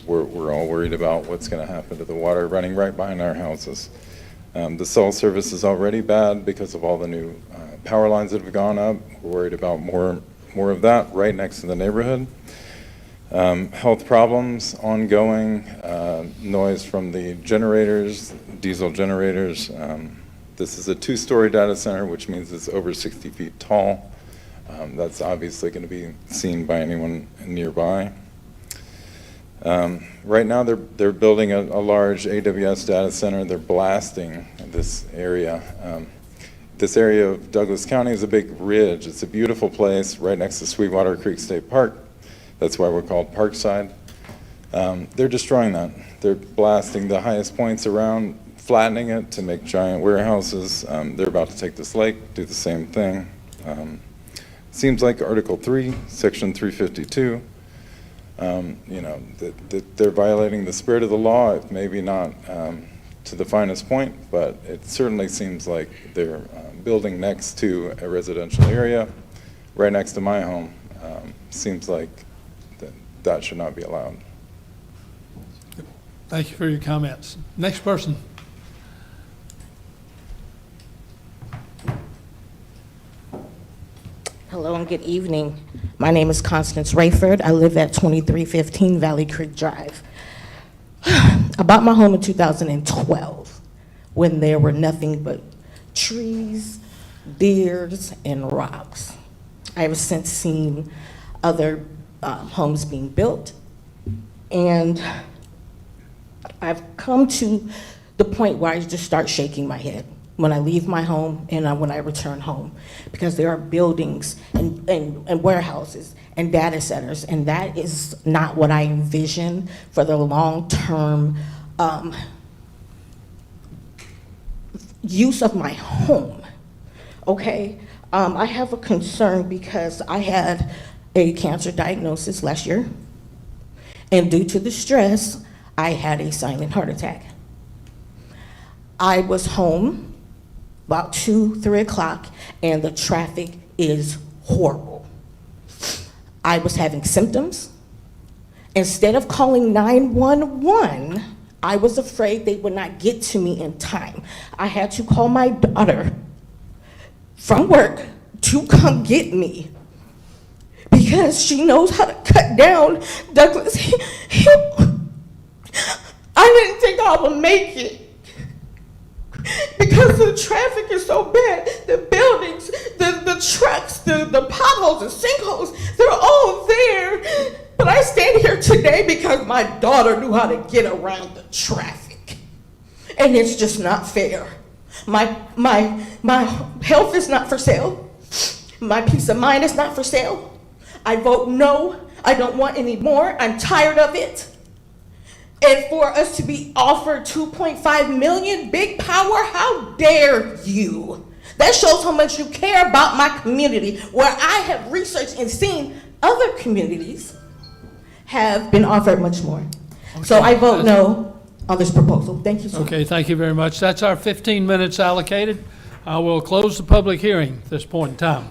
We're all worried about what's going to happen to the water running right behind our houses. The cell service is already bad because of all the new power lines that have gone up. We're worried about more of that right next to the neighborhood. Health problems, ongoing, noise from the generators, diesel generators. This is a 2-story data center, which means it's over 60 feet tall. That's obviously going to be seen by anyone nearby. Right now they're building a large AWS data center. They're blasting this area. This area of Douglas County is a big ridge. It's a beautiful place right next to Sweetwater Creek State Park. That's why we're called Parkside. They're destroying that. They're blasting the highest points around, flattening it to make giant warehouses. They're about to take this lake, do the same thing. Seems like Article 3, Section 352, that they're violating the spirit of the law, if maybe not to the finest point, but it certainly seems like they're building next to a residential area, right next to my home. Seems like that should not be allowed. Thank you for your comments. Next person. Hello and good evening. My name is Constance Rayford. I live at 2315 Valley Creek Drive. I bought my home in 2012 when there were nothing but trees, deers, and rocks. I have since seen other homes being built, and I've come to the point where I just start shaking my head when I leave my home and when I return home, because there are buildings and warehouses and data centers, and that is not what I envision for the long-term use of my home, okay? I have a concern because I had a cancer diagnosis last year, and due to the stress, I had a silent heart attack. I was home about 2, 3 o'clock, and the traffic is horrible. I was having symptoms. Instead of calling 911, I was afraid they would not get to me in time. I had to call my daughter from work to come get me because she knows how to cut down Douglas Hill. I didn't think I would make it because the traffic is so bad. The buildings, the trucks, the potholes, the sinkholes, they're all there. But I stand here today because my daughter knew how to get around the traffic. And it's just not fair. My health is not for sale. My peace of mind is not for sale. I vote no. I don't want any more. I'm tired of it. And for us to be offered $2.5 million, big power, how dare you? That shows how much you care about my community, where I have researched and seen other communities have been offered much more. Okay. So I vote no on this proposal. Thank you so much. Okay, thank you very much. That's our 15 minutes allocated. I will close the public hearing at this point in time.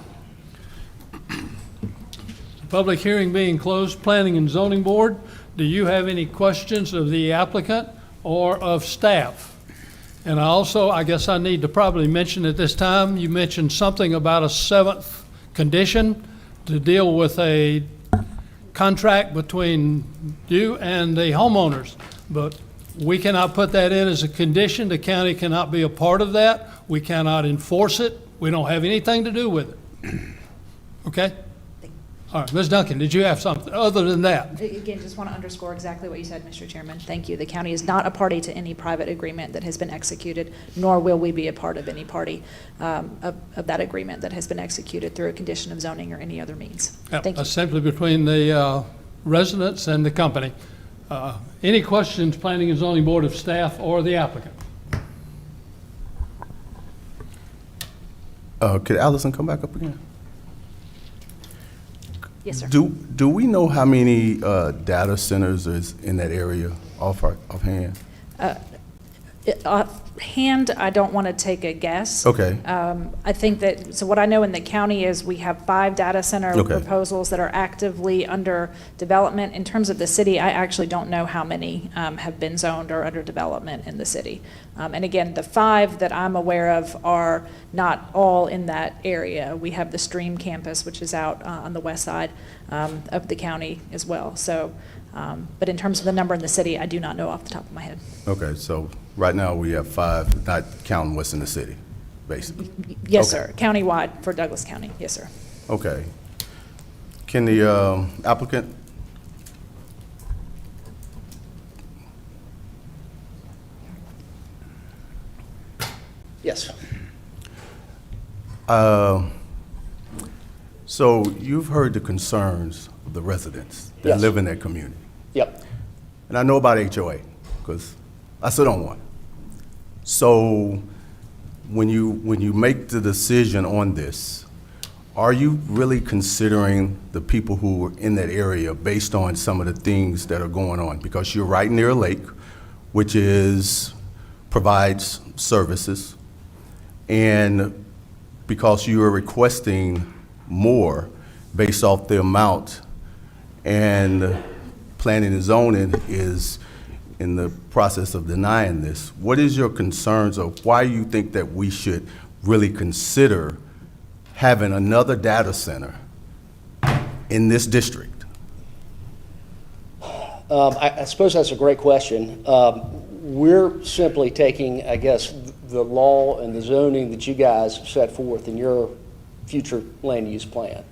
The public hearing being closed, Planning and Zoning Board, do you have any questions of the applicant or of staff? And I guess I need to probably mention at this time, you mentioned something about a 7th condition to deal with a contract between you and the homeowners. But we cannot put that in as a condition. The county cannot be a part of that. We cannot enforce it. We don't have anything to do with it. Okay? All right, Ms. Duncan, did you have something other than that? Again, just want to underscore exactly what you said, Mr. Chairman. Thank you. The county is not a party to any private agreement that has been executed, nor will we be a part of any party of that agreement that has been executed through a condition of zoning or any other means. Thank you. That's simply between the residents and the company. Any questions, Planning and Zoning Board of Staff or the applicant? Could Allison come back up again? Yes, sir. Do we know how many data centers is in that area offhand? Offhand, I don't want to take a guess. Okay. I think that, so what I know in the county is we have 5 data center proposals that are actively under development. In terms of the city, I actually don't know how many have been zoned or under development in the city. And again, the 5 that I'm aware of are not all in that area. We have the Stream campus, which is out on the west side of the county as well. So, but in terms of the number in the city, I do not know off the top of my head. Okay, so right now we have 5, not counting what's in the city, basically. Yes, sir. Countywide for Douglas County. Yes, sir. Okay. Can the applicant? Yes. So you've heard the concerns of the residents that Yes. live in that community. Yep. And I know about HOA, because I sit on one. So when you make the decision on this, are you really considering the people who are in that area based on some of the things that are going on? Because you're right near a lake, which provides services, and because you are requesting more based off the amount, and planning and zoning is in the process of denying this, what is your concerns of why you think that we should really consider having another data center in this district? I suppose that's a great question. We're simply taking, I guess, the law and the zoning that you guys set forth in your future land use plan,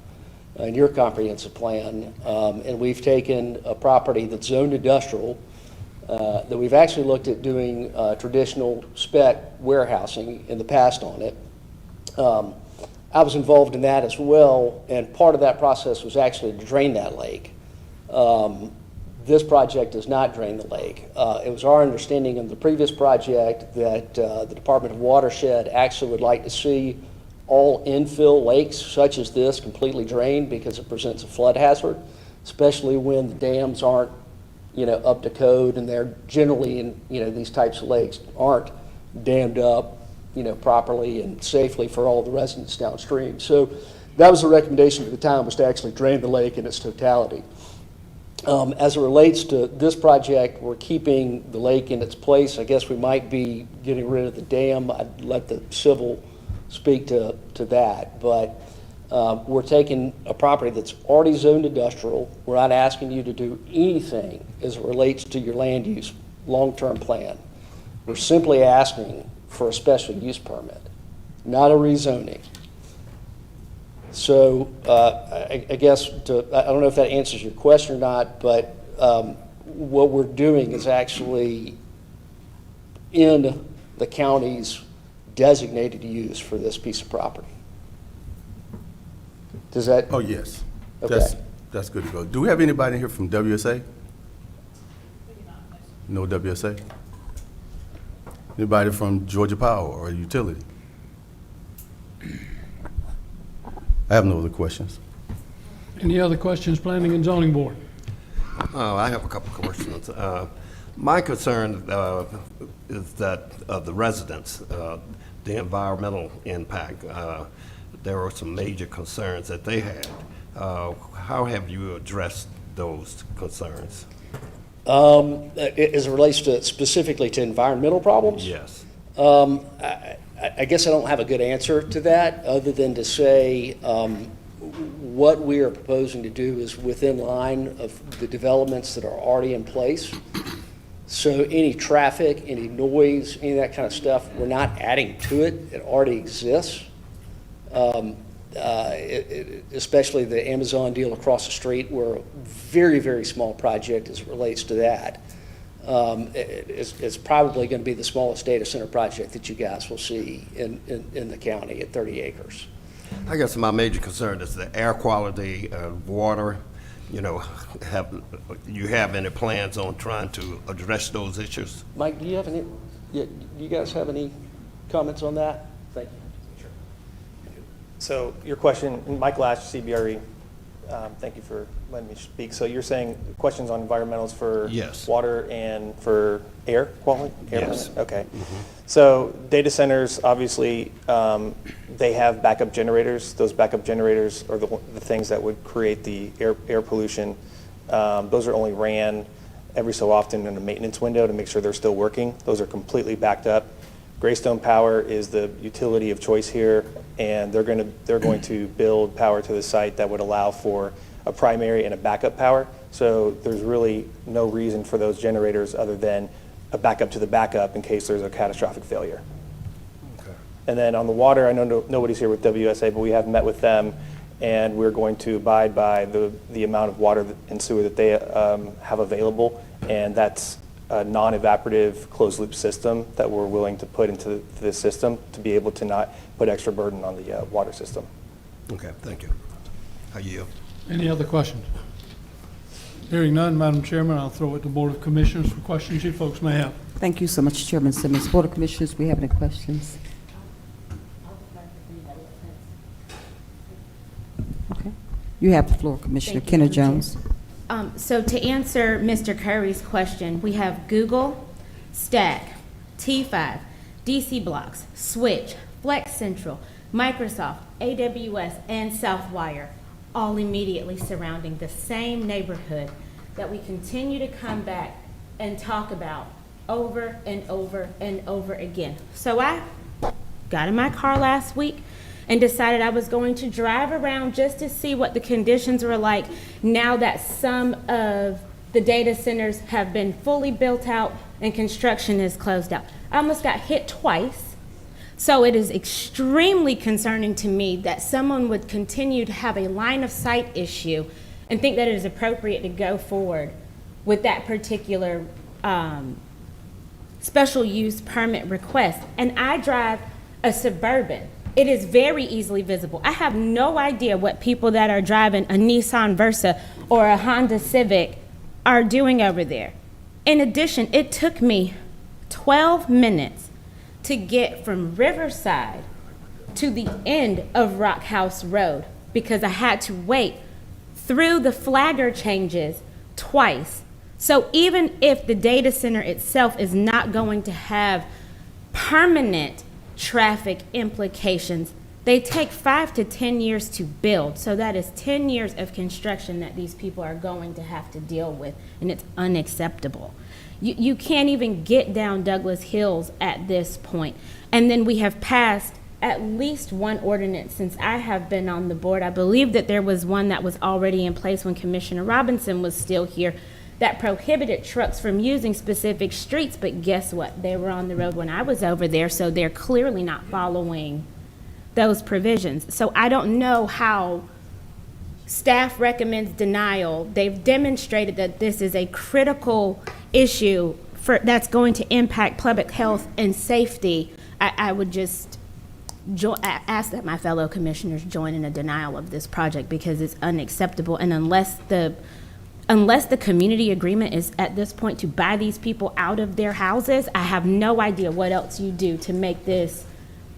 in your comprehensive plan, and we've taken a property that's zoned industrial, that we've actually looked at doing traditional spec warehousing in the past on it. I was involved in that as well, and part of that process was actually to drain that lake. This project does not drain the lake. It was our understanding in the previous project that the Department of Watershed actually would like to see all infill lakes such as this completely drained because it presents a flood hazard, especially when the dams aren't, up to code, and they're generally in, these types of lakes aren't dammed up, properly and safely for all the residents downstream. So that was the recommendation at the time, was to actually drain the lake in its totality. As it relates to this project, we're keeping the lake in its place. I guess we might be getting rid of the dam. I'd let the civil speak to that. But we're taking a property that's already zoned industrial. We're not asking you to do anything as it relates to your land use long-term plan. We're simply asking for a special use permit, not a rezoning. So I guess I don't know if that answers your question or not, but what we're doing is actually in the county's designated use for this piece of property. Does that? Oh, yes. Okay. That's good to go. Do we have anybody here from WSA? No WSA? Anybody from Georgia Power or Utility? I have no other questions. Any other questions, Planning and Zoning Board? I have a couple of questions. My concern is that of the residents, the environmental impact. There were some major concerns that they had. How have you addressed those concerns? As it relates to specifically to environmental problems? Yes. I guess I don't have a good answer to that, other than to say what we are proposing to do is within line of the developments that are already in place. So any traffic, any noise, any of that kind of stuff, we're not adding to it. It already exists. Especially the Amazon deal across the street, we're a very, very small project as it relates to that. It's probably going to be the smallest data center project that you guys will see in the county at 30 acres. I guess my major concern is the air quality, water. You know, have any plans on trying to address those issues? Mike, do you have any? Do you guys have any comments on that? Thank you. So your question, Mike Lash, CBRE. Thank you for letting me speak. So you're saying questions on environmentals for Yes. water and for air quality? Yes. Okay. So data centers, obviously, they have backup generators. Those backup generators are the things that would create the air pollution. Those are only ran every so often in a maintenance window to make sure they're still working. Those are completely backed up. Greystone Power is the utility of choice here, and they're going to build power to the site that would allow for a primary and a backup power. So there's really no reason for those generators other than a backup to the backup in case there's a catastrophic failure. Okay. And then on the water, I know nobody's here with WSA, but we have met with them, and we're going to abide by the amount of water and sewer that they have available, and that's a non-evaporative closed-loop system that we're willing to put into this system to be able to not put extra burden on the water system. Okay, thank you. How you? Any other questions? Hearing none, Madam Chairman, I'll throw it to the Board of Commissioners for questions you folks may have. Thank you so much, Chairman Simmons. Board of Commissioners, we have any questions? Okay. You have the floor, Commissioner Thank you, Kenner Madam Jones. So to answer Mr. Curry's question, we have Google, Stack, T5, DC Blocks, Switch, Flex Central, Microsoft, AWS, and Southwire, all immediately surrounding the same neighborhood that we continue to come back and talk about over and over and over again. So I got in my car last week and decided I was going to drive around just to see what the conditions were like now that some of the data centers have been fully built out and construction is closed out. I almost got hit twice. So it is extremely concerning to me that someone would continue to have a line of sight issue and think that it is appropriate to go forward with that particular special use permit request. And I drive a Suburban. It is very easily visible. I have no idea what people that are driving a Nissan Versa or a Honda Civic are doing over there. In addition, it took me 12 minutes to get from Riverside to the end of Rock House Road because I had to wait through the flagger changes twice. So even if the data center itself is not going to have permanent traffic implications, they take 5 to 10 years to build. So that is 10 years of construction that these people are going to have to deal with, and it's unacceptable. You can't even get down Douglas Hills at this point. And then we have passed at least one ordinance since I have been on the board. I believe that there was one that was already in place when Commissioner Robinson was still here that prohibited trucks from using specific streets, but guess what? They were on the road when I was over there, so they're clearly not following those provisions. So I don't know how staff recommends denial. They've demonstrated that this is a critical issue that's going to impact public health and safety. I would just ask that my fellow commissioners join in a denial of this project because it's unacceptable. And unless the community agreement is at this point to buy these people out of their houses, I have no idea what else you do to make this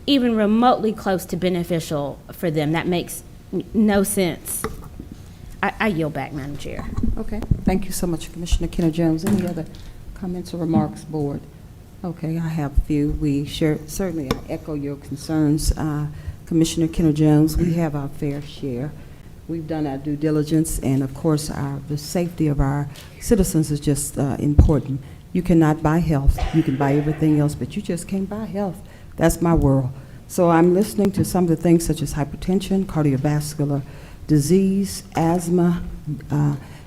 even remotely close to beneficial for them. That makes no sense. I yield back, Madam Chair. Okay, thank you so much, Commissioner Kenner Jones. Any other comments or remarks, Board? Okay, I have a few. We certainly echo your concerns, Commissioner Kenner Jones. We have our fair share. We've done our due diligence, and of course, the safety of our citizens is just important. You cannot buy health. You can buy everything else, but you just can't buy health. That's my world. So I'm listening to some of the things such as hypertension, cardiovascular disease, asthma,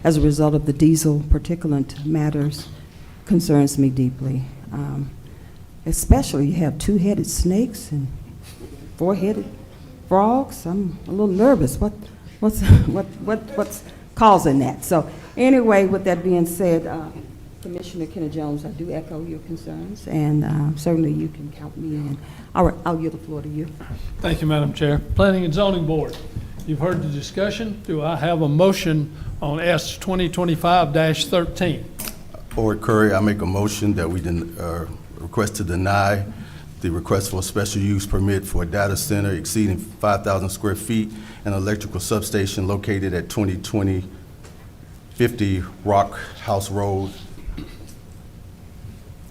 as a result of the diesel particulate matters concerns me deeply. Especially you have two-headed snakes and four-headed frogs. I'm a little nervous. What's causing that? So anyway, with that being said, Commissioner Kenneth Jones, I do echo your concerns, and certainly you can count me in. All right, I'll yield the floor to you. Thank you, Madam Chair. Planning and Zoning Board, you've heard the discussion. Do I have a motion on S 2025-13? Board Curry, I make a motion that we request to deny the request for a special use permit for a data center exceeding 5,000 square feet and electrical substation located at 2050 Rock House Road.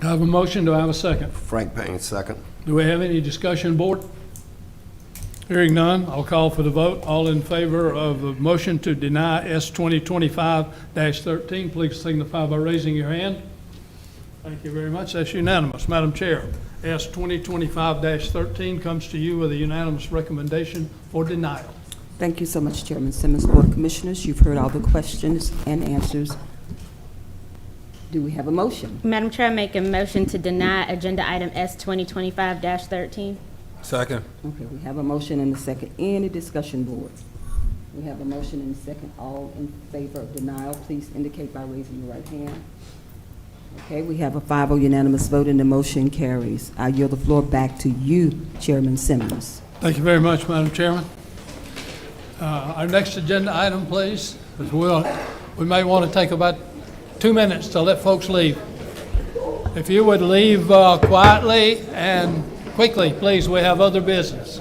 I have a motion. Do I have a second? Frank Payne, second. Do we have any discussion, Board? Hearing none, I'll call for the vote. All in favor of the motion to deny S 2025-13, please signify by raising your hand. Thank you very much. That's unanimous. Madam Chair, S 2025-13 comes to you with a unanimous recommendation for denial. Thank you so much, Chairman Simmons. Board of Commissioners, you've heard all the questions and answers. Do we have a motion? Madam Chair, I make a motion to deny agenda item S 2025-13. Second. Okay, we have a motion and a second. Any discussion, Board? We have a motion and a second. All in favor of denial, please indicate by raising your right hand. Okay, we have a 5-0 unanimous vote and the motion carries. I yield the floor back to you, Chairman Simmons. Thank you very much, Madam Chairman. Our next agenda item, please, is we may want to take about 2 minutes to let folks leave. If you would leave quietly and quickly, please, we have other business.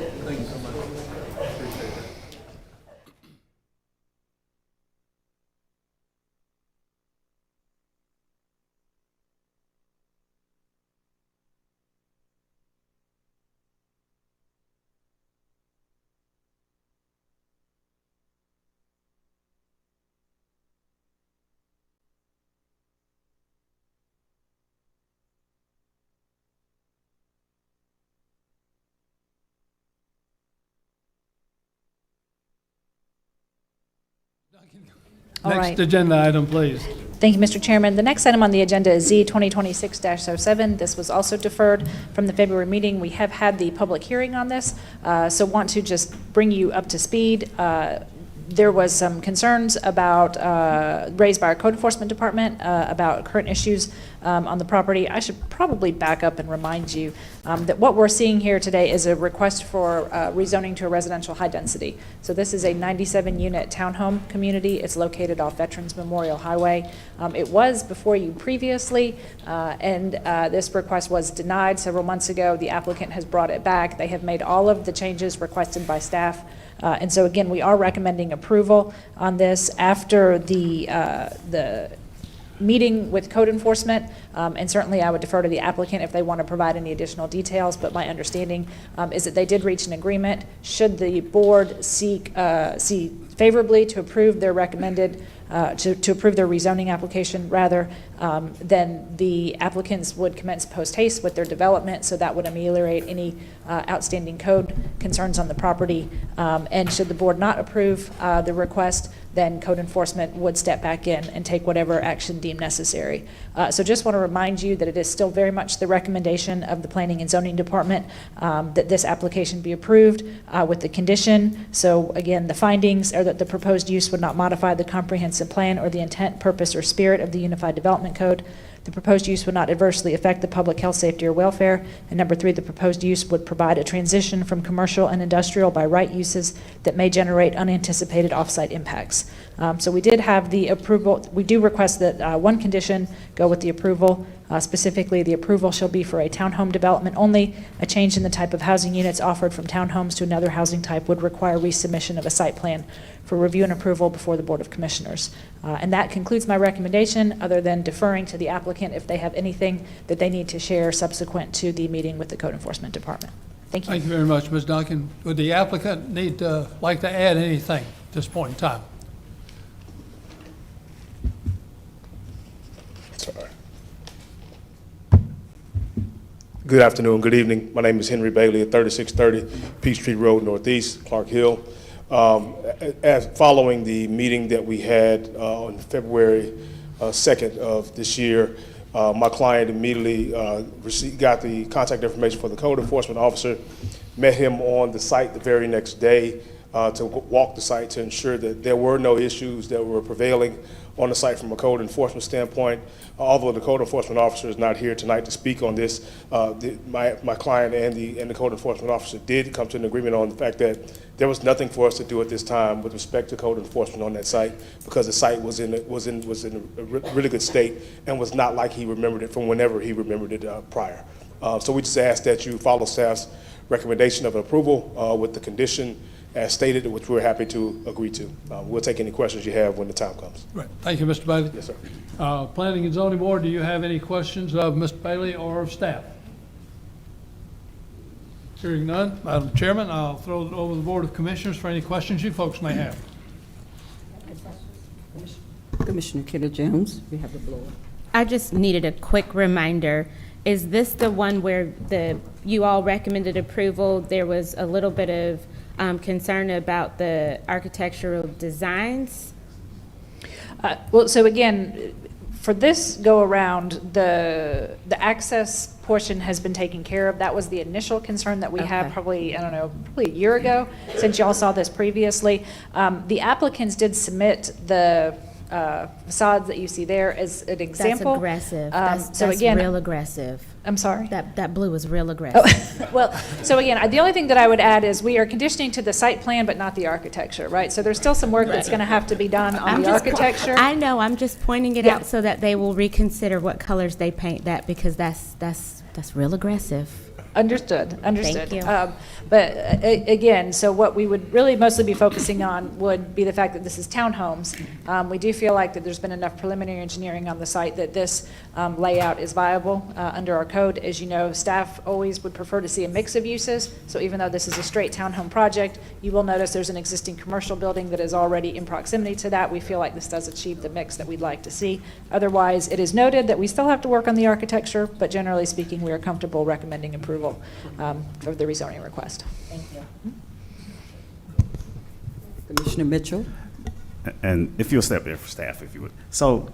All Next right. agenda item, please. Thank you, Mr. Chairman. The next item on the agenda is Z 2026-07. This was also deferred from the February meeting. We have had the public hearing on this, so want to just bring you up to speed. There was some concerns about, raised by our code enforcement department about current issues on the property. I should probably back up and remind you that what we're seeing here today is a request for rezoning to a residential high density. So this is a 97-unit townhome community. It's located off Veterans Memorial Highway. It was before you previously, and this request was denied several months ago. The applicant has brought it back. They have made all of the changes requested by staff. And so again, we are recommending approval on this after the meeting with code enforcement, and certainly I would defer to the applicant if they want to provide any additional details, but my understanding is that they did reach an agreement. Should the board see favorably to approve their recommended, to approve their rezoning application rather, then the applicants would commence post haste with their development, so that would ameliorate any outstanding code concerns on the property. And should the board not approve the request, then code enforcement would step back in and take whatever action deemed necessary. So just want to remind you that it is still very much the recommendation of the Planning and Zoning Department that this application be approved with the condition. So again, the findings are that the proposed use would not modify the comprehensive plan or the intent, purpose, or spirit of the Unified Development Code. The proposed use would not adversely affect the public health, safety, or welfare. And number 3, the proposed use would provide a transition from commercial and industrial by right uses that may generate unanticipated offsite impacts. So we did have the approval. We do request that one condition go with the approval. Specifically, the approval shall be for a townhome development only. A change in the type of housing units offered from townhomes to another housing type would require resubmission of a site plan for review and approval before the Board of Commissioners. And that concludes my recommendation, other than deferring to the applicant if they have anything that they need to share subsequent to the meeting with the Code Enforcement Department. Thank you. Thank you very much, Ms. Duncan. Would the applicant like to add anything at this point in time? Sorry. Good afternoon, good evening. My name is Henry Bailey at 3630 Peachtree Road Northeast, Clark Hill. As following the meeting that we had on February 2nd of this year, my client immediately got the contact information for the code enforcement officer, met him on the site the very next day to walk the site to ensure that there were no issues that were prevailing on the site from a code enforcement standpoint. Although the code enforcement officer is not here tonight to speak on this, my client and the code enforcement officer did come to an agreement on the fact that there was nothing for us to do at this time with respect to code enforcement on that site, because the site was in a really good state and was not like he remembered it from whenever he remembered it prior. So we just ask that you follow staff's recommendation of approval with the condition as stated, which we're happy to agree to. We'll take any questions you have when the time comes. Right. Thank you, Mr. Bailey. Yes, sir. Planning and Zoning Board, do you have any questions of Mr. Bailey or of staff? Hearing none, Madam Chairman, I'll throw it over to the Board of Commissioners for any questions you folks may have. Commissioner Kidder Jones, we have the floor. I just needed a quick reminder. Is this the one where you all recommended approval? There was a little bit of concern about the architectural designs? Well, so again, for this go-around, the access portion has been taken care of. That was the initial concern that we had probably, I don't know, probably a year ago, since y'all saw this previously. The applicants did submit the facades that you see there as an example. That's aggressive. So that's again, real aggressive. I'm sorry? That blue is real aggressive. Well, so again, the only thing that I would add is we are conditioning to the site plan, but not the architecture, right? So there's still some work that's going to have to be done on the architecture. I know, I'm just pointing it out so that they will reconsider what colors they paint that, because that's real aggressive. Understood. Thank you. But again, so what we would really mostly be focusing on would be the fact that this is townhomes. We do feel like that there's been enough preliminary engineering on the site that this layout is viable under our code. As you know, staff always would prefer to see a mix of uses. So even though this is a straight townhome project, you will notice there's an existing commercial building that is already in proximity to that. We feel like this does achieve the mix that we'd like to see. Otherwise, it is noted that we still have to work on the architecture, but generally speaking, we are comfortable recommending approval of the rezoning request. Thank you. Commissioner Mitchell. And if you'll step there for staff, if you would. So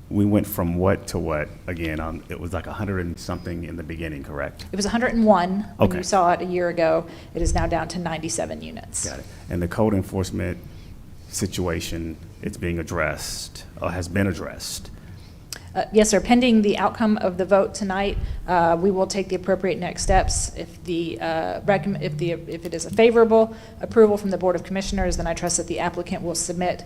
we went from what to what? Again, it was like 100 and something in the beginning, correct? It was 101 when Okay. you saw it a year ago. It is now down to 97 units. Got it. And the code enforcement situation, it's being addressed, or has been addressed. Yes, sir. Pending the outcome of the vote tonight, we will take the appropriate next steps. If if it is a favorable approval from the Board of Commissioners, then I trust that the applicant will submit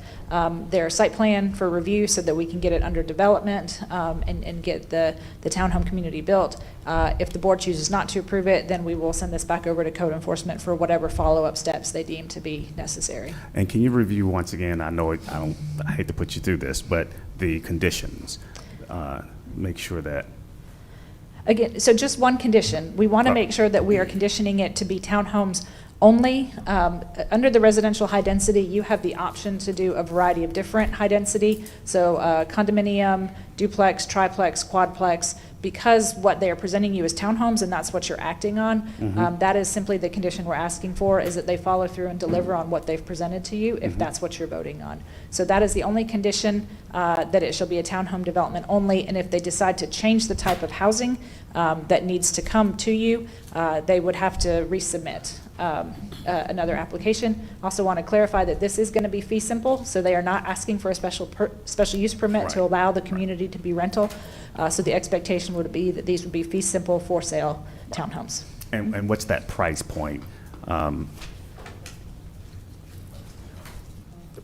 their site plan for review so that we can get it under development and get the townhome community built. If the board chooses not to approve it, then we will send this back over to code enforcement for whatever follow-up steps they deem to be necessary. And can you review once again, I hate to put you through this, but the conditions, make sure that. Again, so just one condition. We want to make sure that we are conditioning it to be townhomes only. Under the residential high density, you have the option to do a variety of different high density. So condominium, duplex, triplex, quadplex. Because what they are presenting you is townhomes and that's what you're acting on, that is simply the condition we're asking for, is that they follow through and deliver on what they've presented to you if that's what you're voting on. So that is the only condition, that it shall be a townhome development only. And if they decide to change the type of housing that needs to come to you, they would have to resubmit another application. Also want to clarify that this is going to be fee simple, so they are not asking for a special use permit to allow the community to be rental. So the expectation would be that these would be fee simple for sale townhomes. And what's that price point? The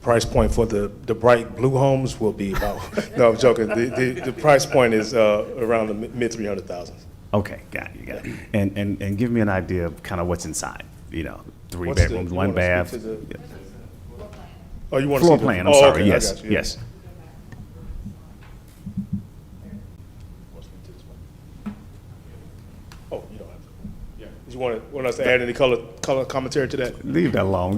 price point for the bright blue homes will be about, no, I'm joking. The price point is around the mid 300,000. Okay, got it. And give me an idea of kind of what's inside, 3 What's bedrooms, 1 bath. Oh, you want to Floor see plan, the, I'm oh, sorry, okay, I yes, got you. yes. Oh, you don't have to. Yeah. You want us to add any color commentary to that? Leave that alone,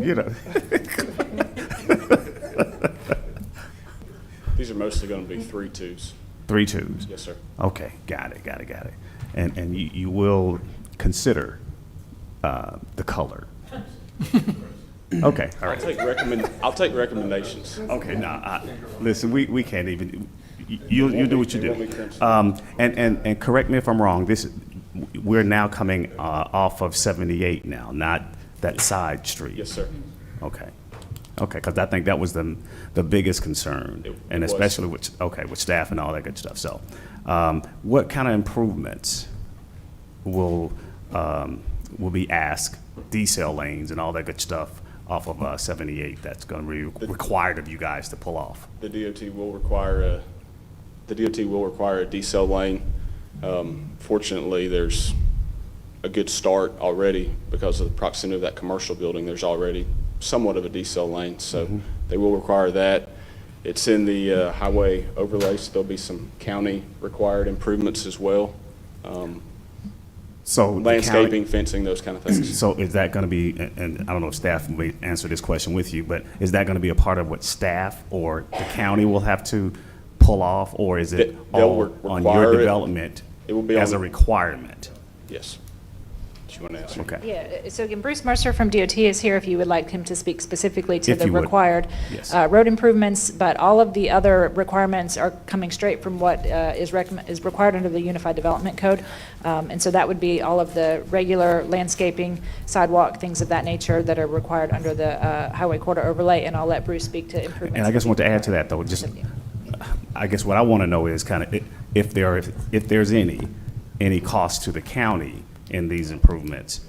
These are mostly going to be 3-2s. 3-2s? Yes, sir. Okay, got it. And you will consider the color. Okay, all right. I'll take recommendations. Okay, now, listen, we can't even, you do what you do. And correct me if I'm wrong, we're now coming off of 78 now, not that side street. Yes, sir. Okay, because I think that was the biggest concern, and was. especially with staff and all that good stuff. So, what kind of improvements will be asked, decel lanes and all that good stuff off of 78 that's going to be required of you guys to pull off? The DOT will require a decel lane. Fortunately, there's a good start already because of the proximity of that commercial building. There's already somewhat of a decel lane, so they will require that. It's in the highway overlay, so there'll be some county required improvements as well. So landscaping, fencing, those kind of things. So is that going to be, and I don't know if staff may answer this question with you, but is that going to be a part of what staff or the county will have to pull off, or is it all on your development It will be as a requirement? Yes. Do you want to answer? Okay. Yeah, so again, Bruce Mercer from DOT is here if you would like him to speak specifically to If the you would. required Yes. road improvements, but all of the other requirements are coming straight from what is required under the Unified Development Code. And so that would be all of the regular landscaping, sidewalk, things of that nature that are required under the highway corridor overlay, and I'll let Bruce speak to improvements. And I just want to add to that, though, just, I guess what I want to know is kind of if there's any cost to the county in these improvements.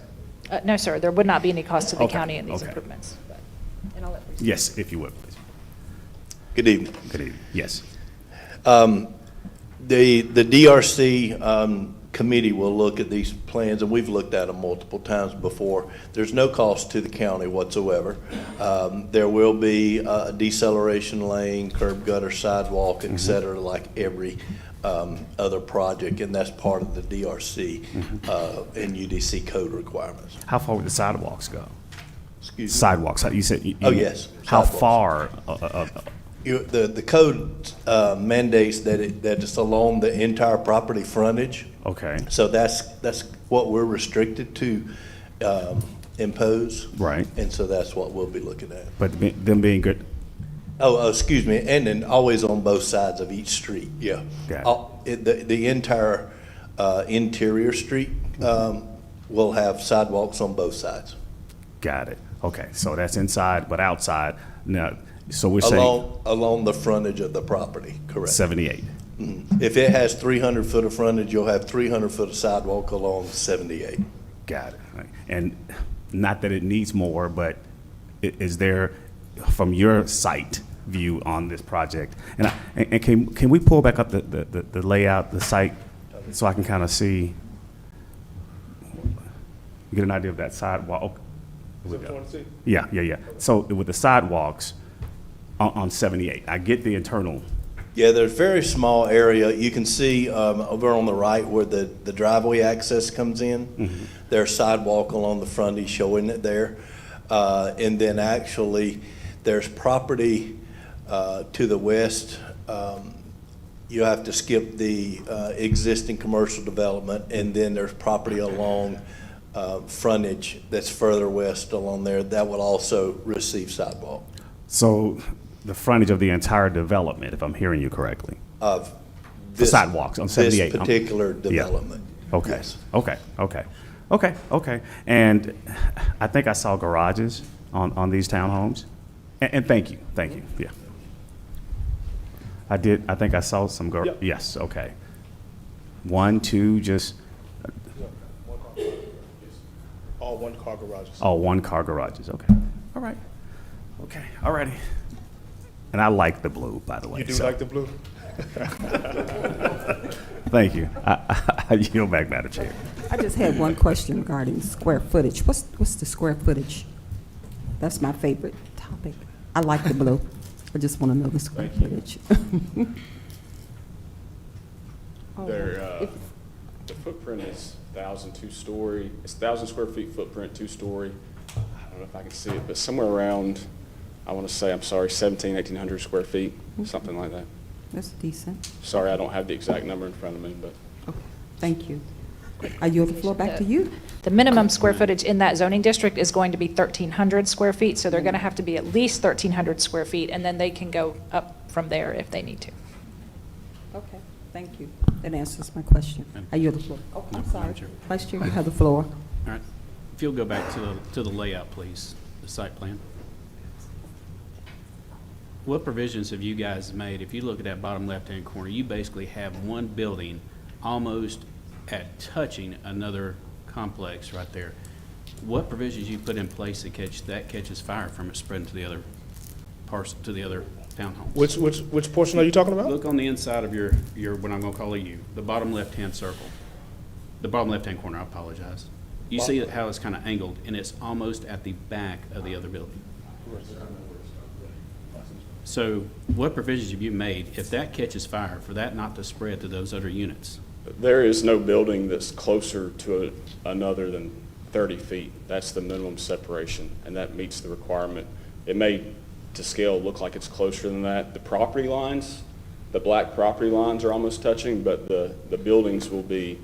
No, sir, there would not be any cost to the Okay, county in these okay. improvements. But- and I'll let Bruce- Yes, if you would, please. Good evening. Good evening, yes. The DRC committee will look at these plans, and we've looked at them multiple times before. There's no cost to the county whatsoever. There will be a deceleration lane, curb gutter, sidewalk, et cetera, like every other project, and that's part of the DRC and UDC code requirements. How far would the sidewalks go? Excuse me? Sidewalks, you said. Oh, yes. How Sidewalks. far? The code mandates that it's along the entire property frontage. Okay. So that's what we're restricted to impose. Right. And so that's what we'll be looking at. But them being good, Oh, excuse me, and then always on both sides of each street, yeah. Got it. The entire interior street will have sidewalks on both sides. got it. Okay, so that's inside, but outside, now, so we're saying Along the frontage of the property, correct. 78. If it has 300 foot of frontage, you'll have 300 foot of sidewalk along 78. Got it. Right. And not that it needs more, but is there, from your site view on this project, and can we pull back up the layout, the site, so I can kind of see, get an idea of that sidewalk? Is that what you want to see? Yeah. So with the sidewalks on 78, I get the internal. Yeah, there's a very small area. You can see over on the right where the driveway access comes in. There's sidewalk along the front, he's showing it there. And then actually, there's property to the west. You have to skip the existing commercial development, and then there's property along frontage that's further west along there that will also receive sidewalk. So the frontage of the entire development, if I'm hearing you correctly? Of The sidewalks on 78. This particular development. Yeah. Okay. Yes. Okay. And I think I saw garages on these townhomes. And thank you. Yeah. I did. I think I saw some. Yep. Yes. Okay. 1, 2, just. All one-car garages. Oh, 1-car garages. Okay. All right. Okay. All righty. And I like the blue, by the way. You do like the blue? Thank you. I yield back, Madam Chair. I just had one question regarding square footage. What's the square footage? That's my favorite topic. I like the blue. I just want to know the square footage. The footprint is 1,000 two-story. It's 1,000 square feet footprint, two-story. I don't know if I can see it, but somewhere around, I want to say, 1,700 square feet, something like that. That's decent. Sorry, I don't have the exact number in front of me, but. Okay. Thank you. I yield the floor back to you. The minimum square footage in that zoning district is going to be 1,300 square feet, so they're going to have to be at least 1,300 square feet, and then they can go up from there if they need to. Okay, thank you. That answers my question. I yield the floor. Oh, I'm sorry. Vice Chair, you have the floor. All right. If you'll go back to the layout, please, the site plan. What provisions have you guys made? If you look at that bottom left-hand corner, you basically have one building almost at touching another complex right there. What provisions you put in place that catches fire from it spreading to the other parts, to the other townhomes? Which portion are you talking about? Look on the inside of your what I'm gonna call a U, the bottom left-hand circle. The bottom left-hand corner, I apologize. You see how it's kind of angled, and it's almost at the back of the other building. So what provisions have you made, if that catches fire, for that not to spread to those other units? There is no building that's closer to another than 30 feet. That's the minimum separation, and that meets the requirement. It may, to scale, look like it's closer than that. The property lines, the black property lines are almost touching, but the buildings will be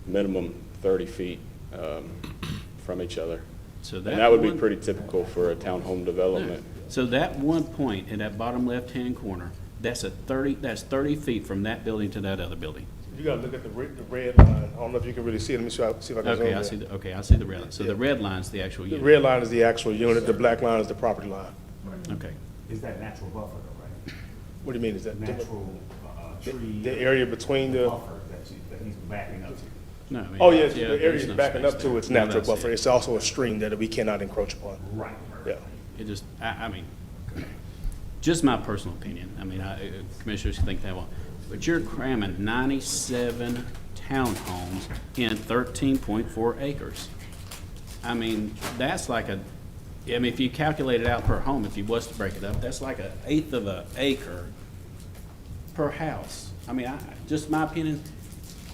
minimum 30 feet from each other. So and that would be pretty typical for a townhome development. So that one point in that bottom left-hand corner, that's 30 feet from that building to that other building. You gotta look at the red line. I don't know if you can really see it. Let me see if I can zoom Okay, in. I see the red line. So the red line's the actual The unit. red line is the actual unit, the black line is the property line. Okay. Is that natural buffer though, right? What do you mean, is that? Natural tree. The area between the. Buffer that he's backing up to. No, I mean, Oh, yes, yeah, the area there's is no backing space up to there. its No, natural that's buffer. it. It's also a stream that we cannot encroach upon. Right. Yeah. It just, I mean, just my personal opinion. I mean, commissioners can think that way. But you're cramming 97 townhomes in 13.4 acres. I mean, that's like if you calculate it out per home, if you was to break it up, that's like 1/8 of an acre per house. I mean, just my opinion,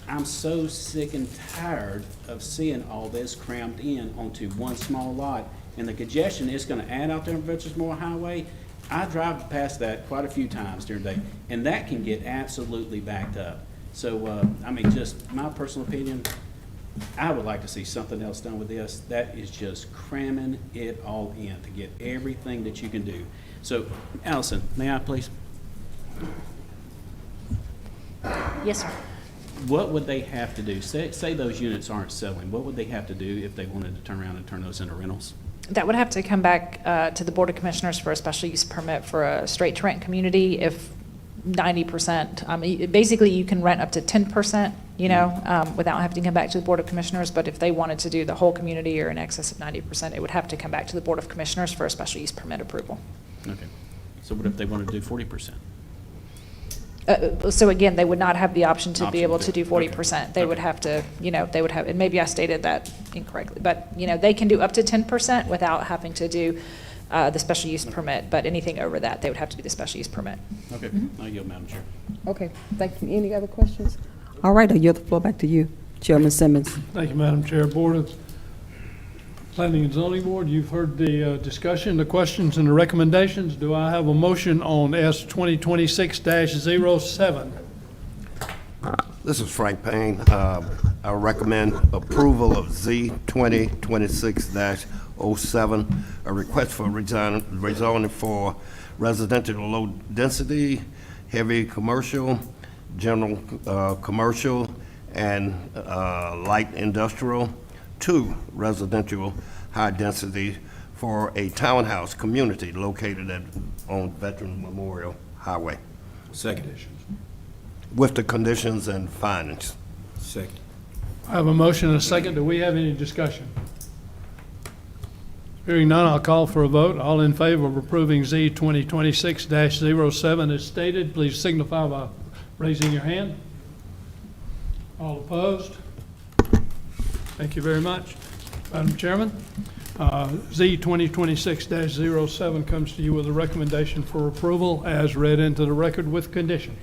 I'm so sick and tired of seeing all this crammed in onto one small lot. And the congestion is gonna add out there on Veterans Memorial Highway. I drive past that quite a few times during the day, and that can get absolutely backed up. So, I mean, just my personal opinion, I would like to see something else done with this. That is just cramming it all in to get everything that you can do. So, Allison, may I please? Yes, sir. What would they have to do? Say those units aren't selling. What would they have to do if they wanted to turn around and turn those into rentals? That would have to come back to the Board of Commissioners for a special use permit for a straight-to-rent community if 90%, I mean, basically you can rent up to 10%, without having to come back to the Board of Commissioners, but if they wanted to do the whole community or in excess of 90%, it would have to come back to the Board of Commissioners for a special use permit approval. Okay. So what if they wanted to do 40%? So again, they would not have the option to be able to do Okay. 40%. They would have to, they would have, and maybe I stated that incorrectly, but, they can do up to 10% without having to do the special use permit, but anything over that, they would have to do the special use permit. Okay, I yield, Madam Chair. Okay, thank you. Any other questions? All right, I yield the floor back to you, Chairman Simmons. Thank you, Madam Chair. Board of Planning and Zoning Board, you've heard the discussion, the questions, and the recommendations. Do I have a motion on S 2026-07? This is Frank Payne. I recommend approval of Z 2026-07, a request for rezoning for residential low density, heavy commercial, general commercial, and light industrial to residential high density for a townhouse community located on Veteran Memorial Highway. Second. With the conditions and findings. Second. I have a motion and a second. Do we have any discussion? Hearing none, I'll call for a vote. All in favor of approving Z 2026-07 as stated, please signify by raising your hand. All opposed? Thank you very much. Madam Chairman, Z 2026-07 comes to you with a recommendation for approval as read into the record with conditions.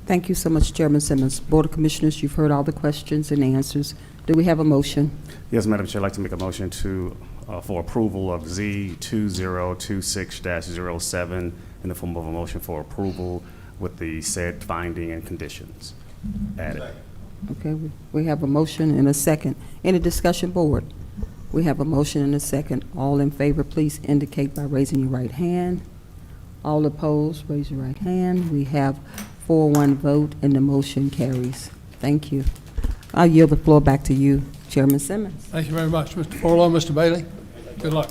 Thank you so much, Chairman Simmons. Board of Commissioners, you've heard all the questions and answers. Do we have a motion? Yes, Madam Chair, I'd like to make a motion for approval of Z 2026-07 in the form of a motion for approval with the said finding and conditions added. Okay, we have a motion and a second. Any discussion, board? We have a motion and a second. All in favor, please indicate by raising your right hand. All opposed, raise your right hand. We have 4-1 vote, and the motion carries. Thank you. I'll yield the floor back to you, Chairman Simmons. Thank you very much, Mr. Forlow. Mr. Bailey, good luck.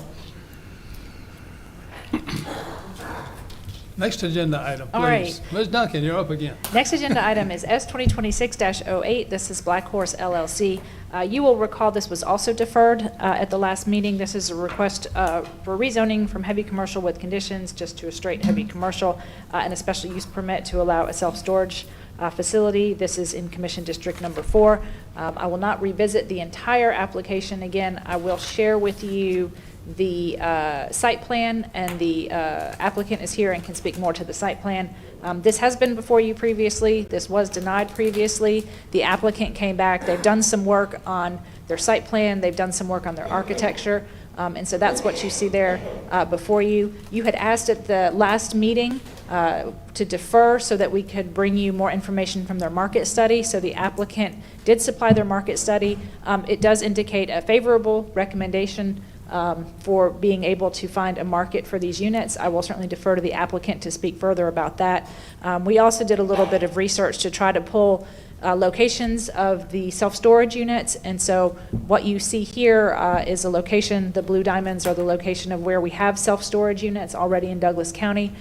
Next agenda item, All please. right. Ms. Duncan, you're up again. Next agenda item is S 2026-08. This is Black Horse LLC. You will recall this was also deferred at the last meeting. This is a request for rezoning from heavy commercial with conditions just to a straight heavy commercial and a special use permit to allow a self-storage facility. This is in Commission District Number 4. I will not revisit the entire application again. I will share with you the site plan, and the applicant is here and can speak more to the site plan. This has been before you previously. This was denied previously. The applicant came back. They've done some work on their site plan. They've done some work on their architecture. And so that's what you see there before you. You had asked at the last meeting to defer so that we could bring you more information from their market study. So the applicant did supply their market study. It does indicate a favorable recommendation for being able to find a market for these units. I will certainly defer to the applicant to speak further about that. We also did a little bit of research to try to pull locations of the self-storage units, and so what you see here is a location, the blue diamonds are the location of where we have self-storage units already in Douglas County.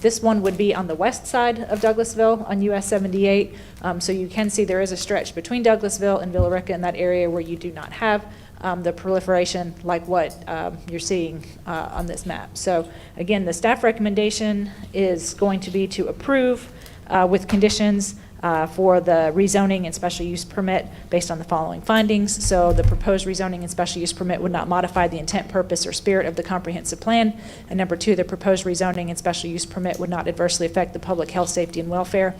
This one would be on the west side of Douglasville on US 78, so you can see there is a stretch between Douglasville and Villa Rica in that area where you do not have the proliferation like what you're seeing on this map. So again, the staff recommendation is going to be to approve with conditions for the rezoning and special use permit based on the following findings. So the proposed rezoning and special use permit would not modify the intent, purpose, or spirit of the comprehensive plan. And number 2, the proposed rezoning and special use permit would not adversely affect the public health, safety, and welfare.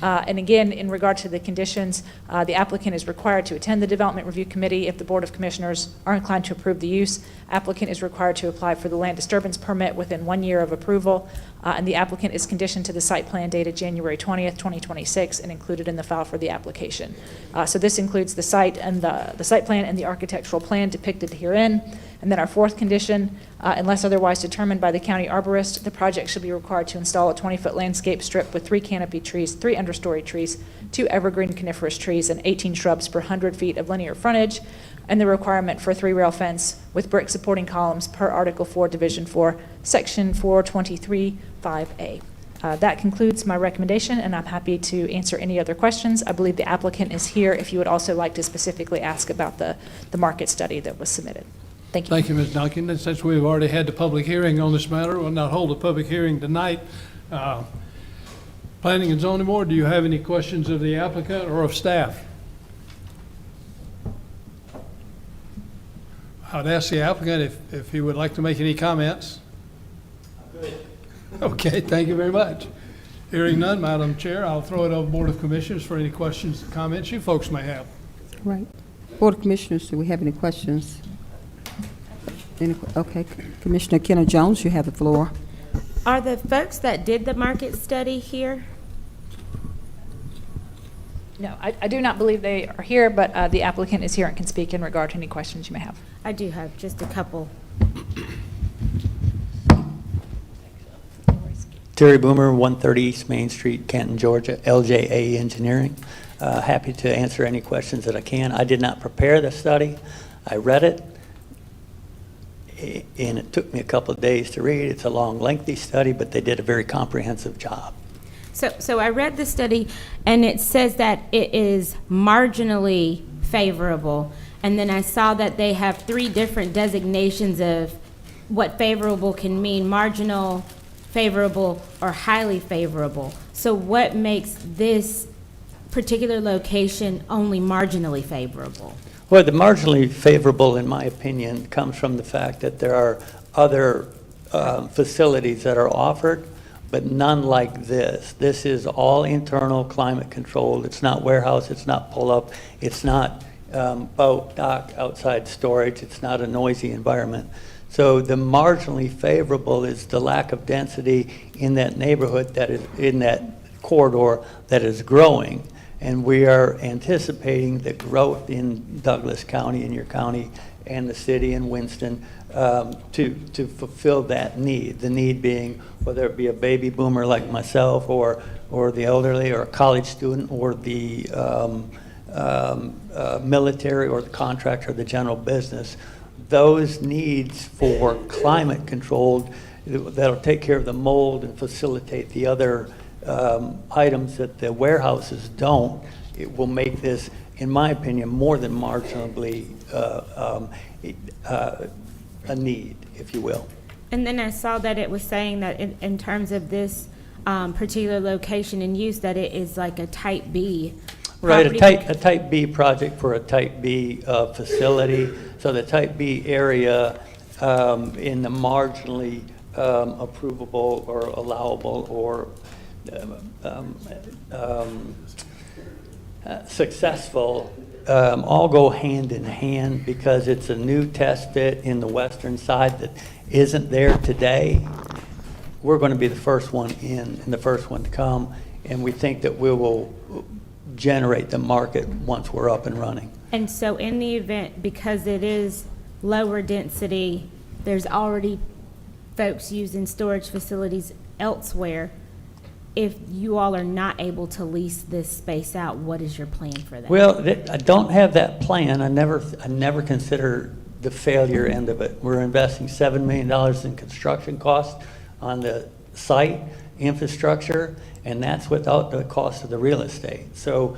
And again, in regard to the conditions, the applicant is required to attend the Development Review Committee if the Board of Commissioners are inclined to approve the use. Applicant is required to apply for the land disturbance permit within 1 year of approval. And the applicant is conditioned to the site plan dated January 20th, 2026, and included in the file for the application. So this includes the site and the site plan and the architectural plan depicted herein. And then our 4th condition, unless otherwise determined by the county arborist, the project should be required to install a 20-foot landscape strip with 3 canopy trees, 3 understory trees, 2 evergreen coniferous trees, and 18 shrubs per 100 feet of linear frontage, and the requirement for a 3-rail fence with brick supporting columns per Article 4, Division 4, Section 423(5)(a). That concludes my recommendation, and I'm happy to answer any other questions. I believe the applicant is here if you would also like to specifically ask about the market study that was submitted. Thank you. Thank you, Ms. Duncan. And since we've already had the public hearing on this matter, we'll not hold a public hearing tonight. Planning and Zoning Board, do you have any questions of the applicant or of staff? I'd ask the applicant if he would like to make any comments. Okay, thank you very much. Hearing none, Madam Chair, I'll throw it over Board of Commissioners for any questions and comments you folks may have. Right. Board of Commissioners, do we have any questions? Okay, Commissioner Kenna Jones, you have the floor. Are the folks that did the market study here? No, I do not believe they are here, but the applicant is here and can speak in regard to any questions you may have. I do have just a couple. Terry Boomer, 130 East Main Street, Canton, Georgia, LJA Engineering. Happy to answer any questions that I can. I did not prepare the study. I read it, and it took me a couple of days to read. It's a long, lengthy study, but they did a very comprehensive job. So I read the study, and it says that it is marginally favorable. And then I saw that they have 3 different designations of what favorable can mean: marginal, favorable, or highly favorable. So what makes this particular location only marginally favorable? Well, the marginally favorable, in my opinion, comes from the fact that there are other facilities that are offered, but none like this. This is all internal, climate controlled. It's not warehouse, it's not pull-up, it's not boat dock outside storage, it's not a noisy environment. So the marginally favorable is the lack of density in that neighborhood, that is in that corridor that is growing. And we are anticipating the growth in Douglas County, in your county, and the city in Winston to fulfill that need. The need being whether it be a baby boomer like myself or the elderly or a college student or the military or the contractor, the general business. Those needs for climate controlled that'll take care of the mold and facilitate the other items that the warehouses don't. It will make this, in my opinion, more than marginally a need, if you will. And then I saw that it was saying that in terms of this particular location and use, that it is like a type B. Right, property. a type B project for a type B facility. So the type B area in the marginally approvable or allowable or successful all go hand in hand because it's a new test pit in the western side that isn't there today. We're going to be the first one in and the first one to come, and we think that we will generate the market once we're up and running. And so in the event, because it is lower density, there's already folks using storage facilities elsewhere. If you all are not able to lease this space out, what is your plan for that? Well, I don't have that plan. I never consider the failure end of it. We're investing $7 million in construction costs on the site infrastructure, and that's without the cost of the real estate. So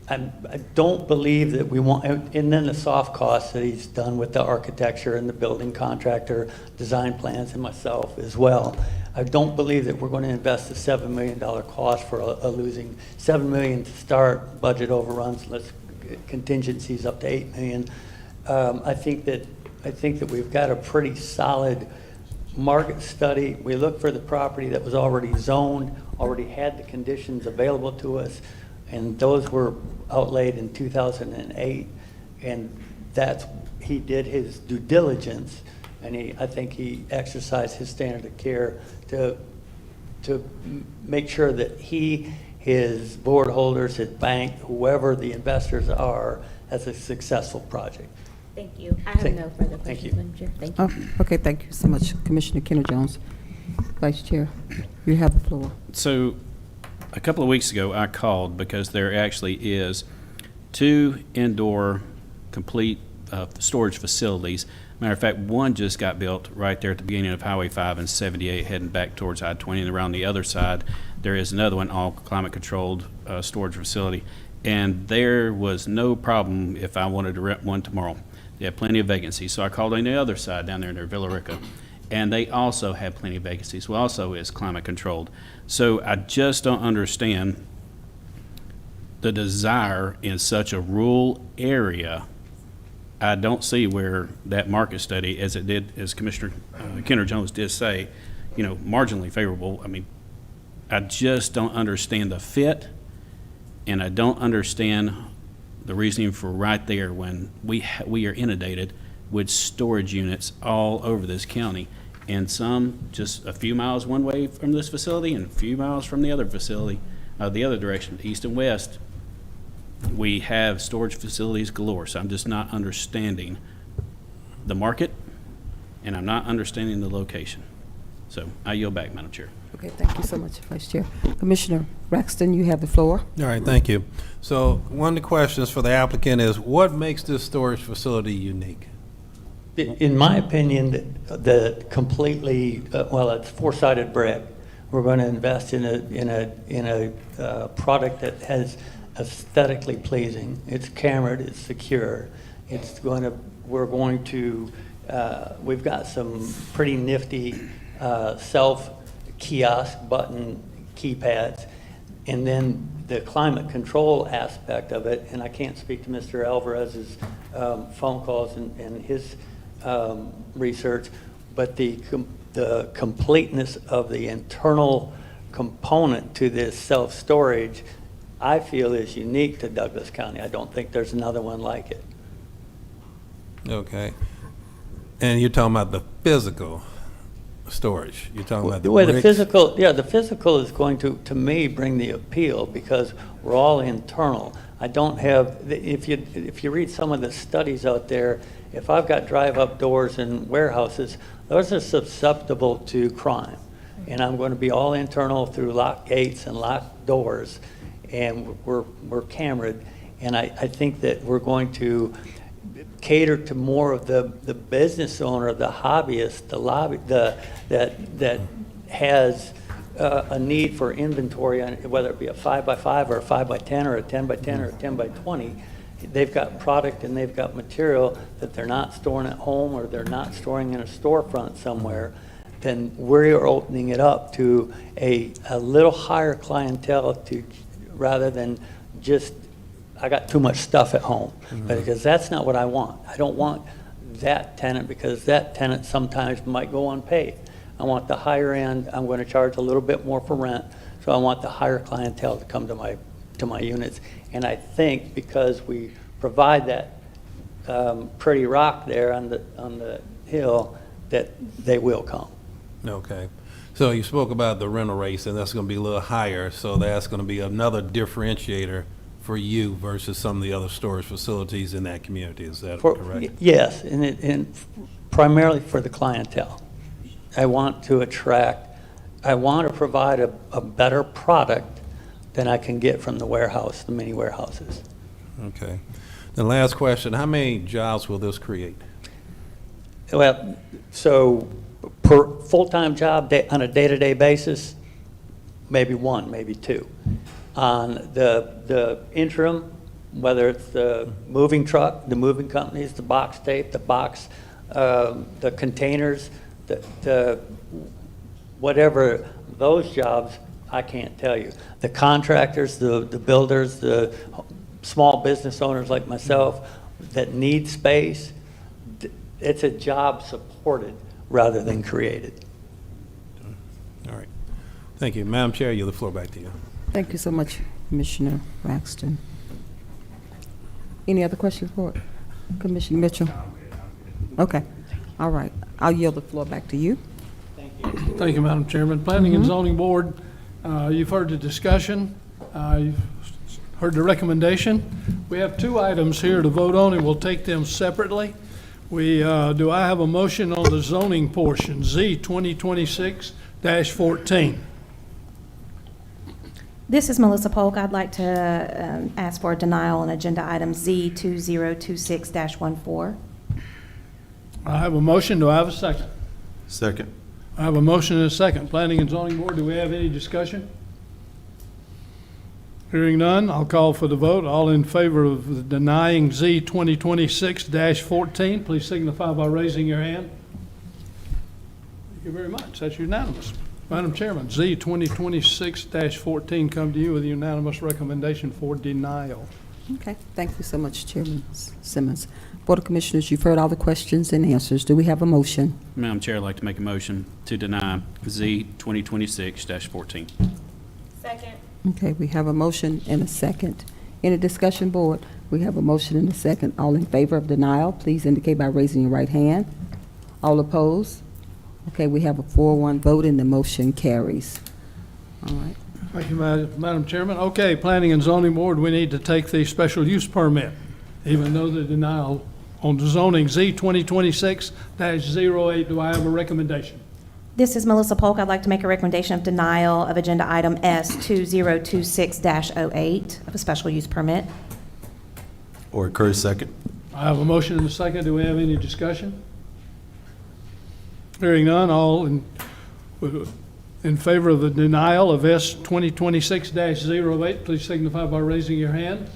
I don't believe that we want, and then the soft costs that he's done with the architecture and the building contractor, design plans, and myself as well. I don't believe that we're going to invest the $7 million cost for a losing $7 million to start, budget overruns, contingencies up to $8 million. I think that we've got a pretty solid market study. We looked for the property that was already zoned, already had the conditions available to us, and those were outlaid in 2008. And he did his due diligence, and I think he exercised his standard of care to make sure that his board holders, his bank, whoever the investors are, has a successful project. Thank you. I have no further questions, Thank you. Madam Chair. Thank you. Oh, okay, thank you so much. Commissioner Kenner Jones, Vice Chair, you have the floor. So a couple of weeks ago, I called because there actually is 2 indoor complete storage facilities. Matter of fact, one just got built right there at the beginning of Highway 5 and 78 heading back towards I-20, and around the other side, there is another one, all climate-controlled storage facility. And there was no problem if I wanted to rent one tomorrow. They have plenty of vacancies. So I called on the other side down there near Villa Rica, and they also have plenty of vacancies. Well, also is climate-controlled. So I just don't understand the desire in such a rural area. I don't see where that market study, as it did, as Commissioner Kenner Jones did say, marginally favorable. I mean, I just don't understand the fit, and I don't understand the reasoning for right there when we are inundated with storage units all over this county, and some just a few miles one way from this facility and a few miles from the other facility, the other direction, east and west. We have storage facilities galore, so I'm just not understanding the market, and I'm not understanding the location. So I yield back, Madam Chair. Okay, thank you so much, Vice Chair. Commissioner Braxton, you have the floor. All right, thank you. So one of the questions for the applicant is, what makes this storage facility unique? In my opinion, the completely, it's four-sided brick. We're going to invest in a product that has aesthetically pleasing. It's cambered, it's secure. We've got some pretty nifty self-kiosk button keypads, and then the climate control aspect of it, and I can't speak to Mr. Alvarez's phone calls and his research, but the completeness of the internal component to this self-storage, I feel, is unique to Douglas County. I don't think there's another one like it. Okay. And you're talking about the physical storage? You're talking about the Well, the bricks? physical, yeah, the physical is going to me, bring the appeal because we're all internal. I don't have, if you read some of the studies out there, if I've got drive-up doors in warehouses, those are susceptible to crime. And I'm going to be all internal through locked gates and locked doors, and we're cameraed. And I think that we're going to cater to more of the business owner, the hobbyist, that has a need for inventory, whether it be a 5x5 or a 5x10 or a 10x10 or a 10x20. They've got product and they've got material that they're not storing at home or they're not storing in a storefront somewhere. Then we're opening it up to a little higher clientele rather than just, I got too much stuff at home. Because that's not what I want. I don't want that tenant because that tenant sometimes might go unpaid. I want the higher end, I'm going to charge a little bit more for rent, so I want the higher clientele to come to my units. And I think because we provide that pretty rock there on the hill, that they will come. Okay. So you spoke about the rental rates, and that's going to be a little higher, so that's going to be another differentiator for you versus some of the other storage facilities in that community. Is that correct? Yes, and primarily for the clientele. I want to provide a better product than I can get from the warehouse, the mini warehouses. Okay. The last question, how many jobs will this create? Well, so per full-time job on a day-to-day basis, maybe one, maybe two. On the interim, whether it's the moving truck, the moving companies, the box tape, the containers, the whatever those jobs, I can't tell you. The contractors, the builders, the small business owners like myself that need space, it's a job supported rather than created. All right. Thank you. Madam Chair, I yield the floor back to you. Thank you so much, Commissioner Braxton. Any other questions for Commissioner Mitchell? Okay. All right. I'll yield the floor back to you. Thank you, Madam Chairman. Planning and Zoning Board, you've heard the discussion. You've heard the recommendation. We have two items here to vote on, and we'll take them separately. Do I have a motion on the zoning portion, Z 2026-14? This is Melissa Polk. I'd like to ask for a denial on agenda item Z 2026-14. I have a motion. Do I have a second? Second. I have a motion and a second. Planning and Zoning Board, do we have any discussion? Hearing none, I'll call for the vote. All in favor of denying Z 2026-14, please signify by raising your hand. Thank you very much. That's unanimous. Madam Chairman, Z 2026-14 come to you with a unanimous recommendation for denial. Okay. Thank you so much, Chairman Simmons. Board of Commissioners, you've heard all the questions and answers. Do we have a motion? Madam Chair, I'd like to make a motion to deny Z 2026-14. Second. Okay, we have a motion and a second. Any discussion, Board? We have a motion and a second. All in favor of denial, please indicate by raising your right hand. All opposed? Okay, we have a 4-1 vote and the motion carries. All right. Thank you, Madam Chairman. Okay, Planning and Zoning Board, we need to take the special use permit, even though the denial on the zoning Z 2026-08. Do I have a recommendation? This is Melissa Polk. I'd like to make a recommendation of denial of agenda item S 2026-08 of a special use permit. Or Curry, second. I have a motion and a second. Do we have any discussion? Hearing none, all in favor of the denial of S 2026-08, please signify by raising your hand.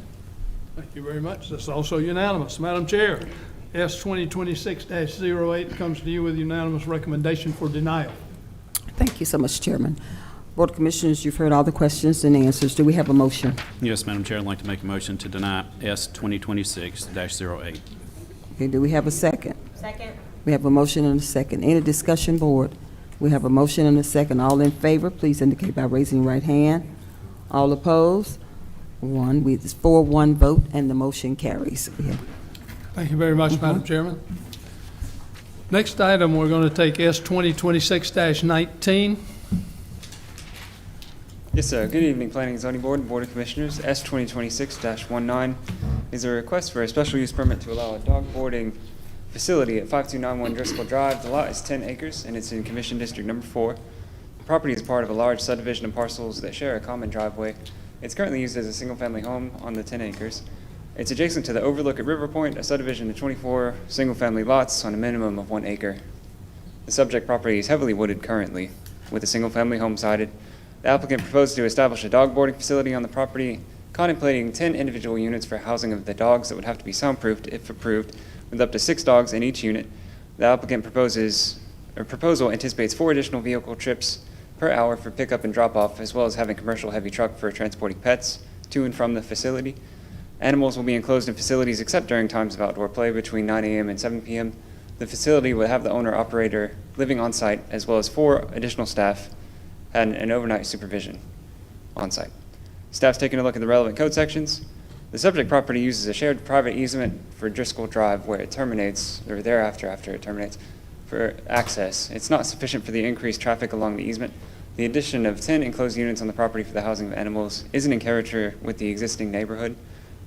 Thank you very much. That's also unanimous. Madam Chair, S 2026-08 comes to you with unanimous recommendation for denial. Thank you so much, Chairman. Board of Commissioners, you've heard all the questions and answers. Do we have a motion? Yes, Madam Chair, I'd like to make a motion to deny S 2026-08. Okay, do we have a second? Second. We have a motion and a second. Any discussion, Board? We have a motion and a second. All in favor, please indicate by raising your right hand. All opposed? One. It's 4-1 vote, and the motion carries. Thank you very much, Madam Chairman. Next item, we're going to take S 2026-19. Yes, sir. Good evening, Planning and Zoning Board and Board of Commissioners. S 2026-19 is a request for a special use permit to allow a dog boarding facility at 5291 Driscoll Drive. The lot is 10 acres and it's in Commission District Number 4. The property is part of a large subdivision of parcels that share a common driveway. It's currently used as a single-family home on the 10 acres. It's adjacent to the overlook at River Point, a subdivision of 24 single-family lots on a minimum of 1 acre. The subject property is heavily wooded currently, with a single-family home sited. The applicant proposed to establish a dog boarding facility on the property, contemplating 10 individual units for housing of the dogs that would have to be soundproofed if approved, with up to 6 dogs in each unit. The applicant proposal anticipates 4 additional vehicle trips per hour for pickup and drop-off, as well as having commercial heavy truck for transporting pets to and from the facility. Animals will be enclosed in facilities except during times of outdoor play between 9 a.m. and 7 p.m. The facility will have the owner-operator living on site, as well as 4 additional staff and an overnight supervision on site. Staff's taking a look at the relevant code sections. The subject property uses a shared private easement for Driscoll Drive where it terminates, or thereafter after it terminates, for access. It's not sufficient for the increased traffic along the easement. The addition of 10 enclosed units on the property for the housing of animals isn't in character with the existing neighborhood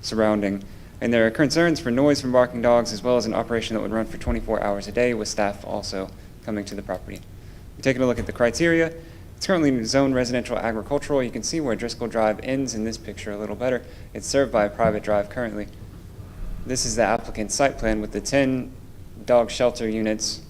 surrounding, and there are concerns for noise from barking dogs, as well as an operation that would run for 24 hours a day with staff also coming to the property. We're taking a look at the criteria. It's currently zoned residential agricultural. You can see where Driscoll Drive ends in this picture a little better. It's served by a private drive currently. This is the applicant's site plan with the 10 dog shelter units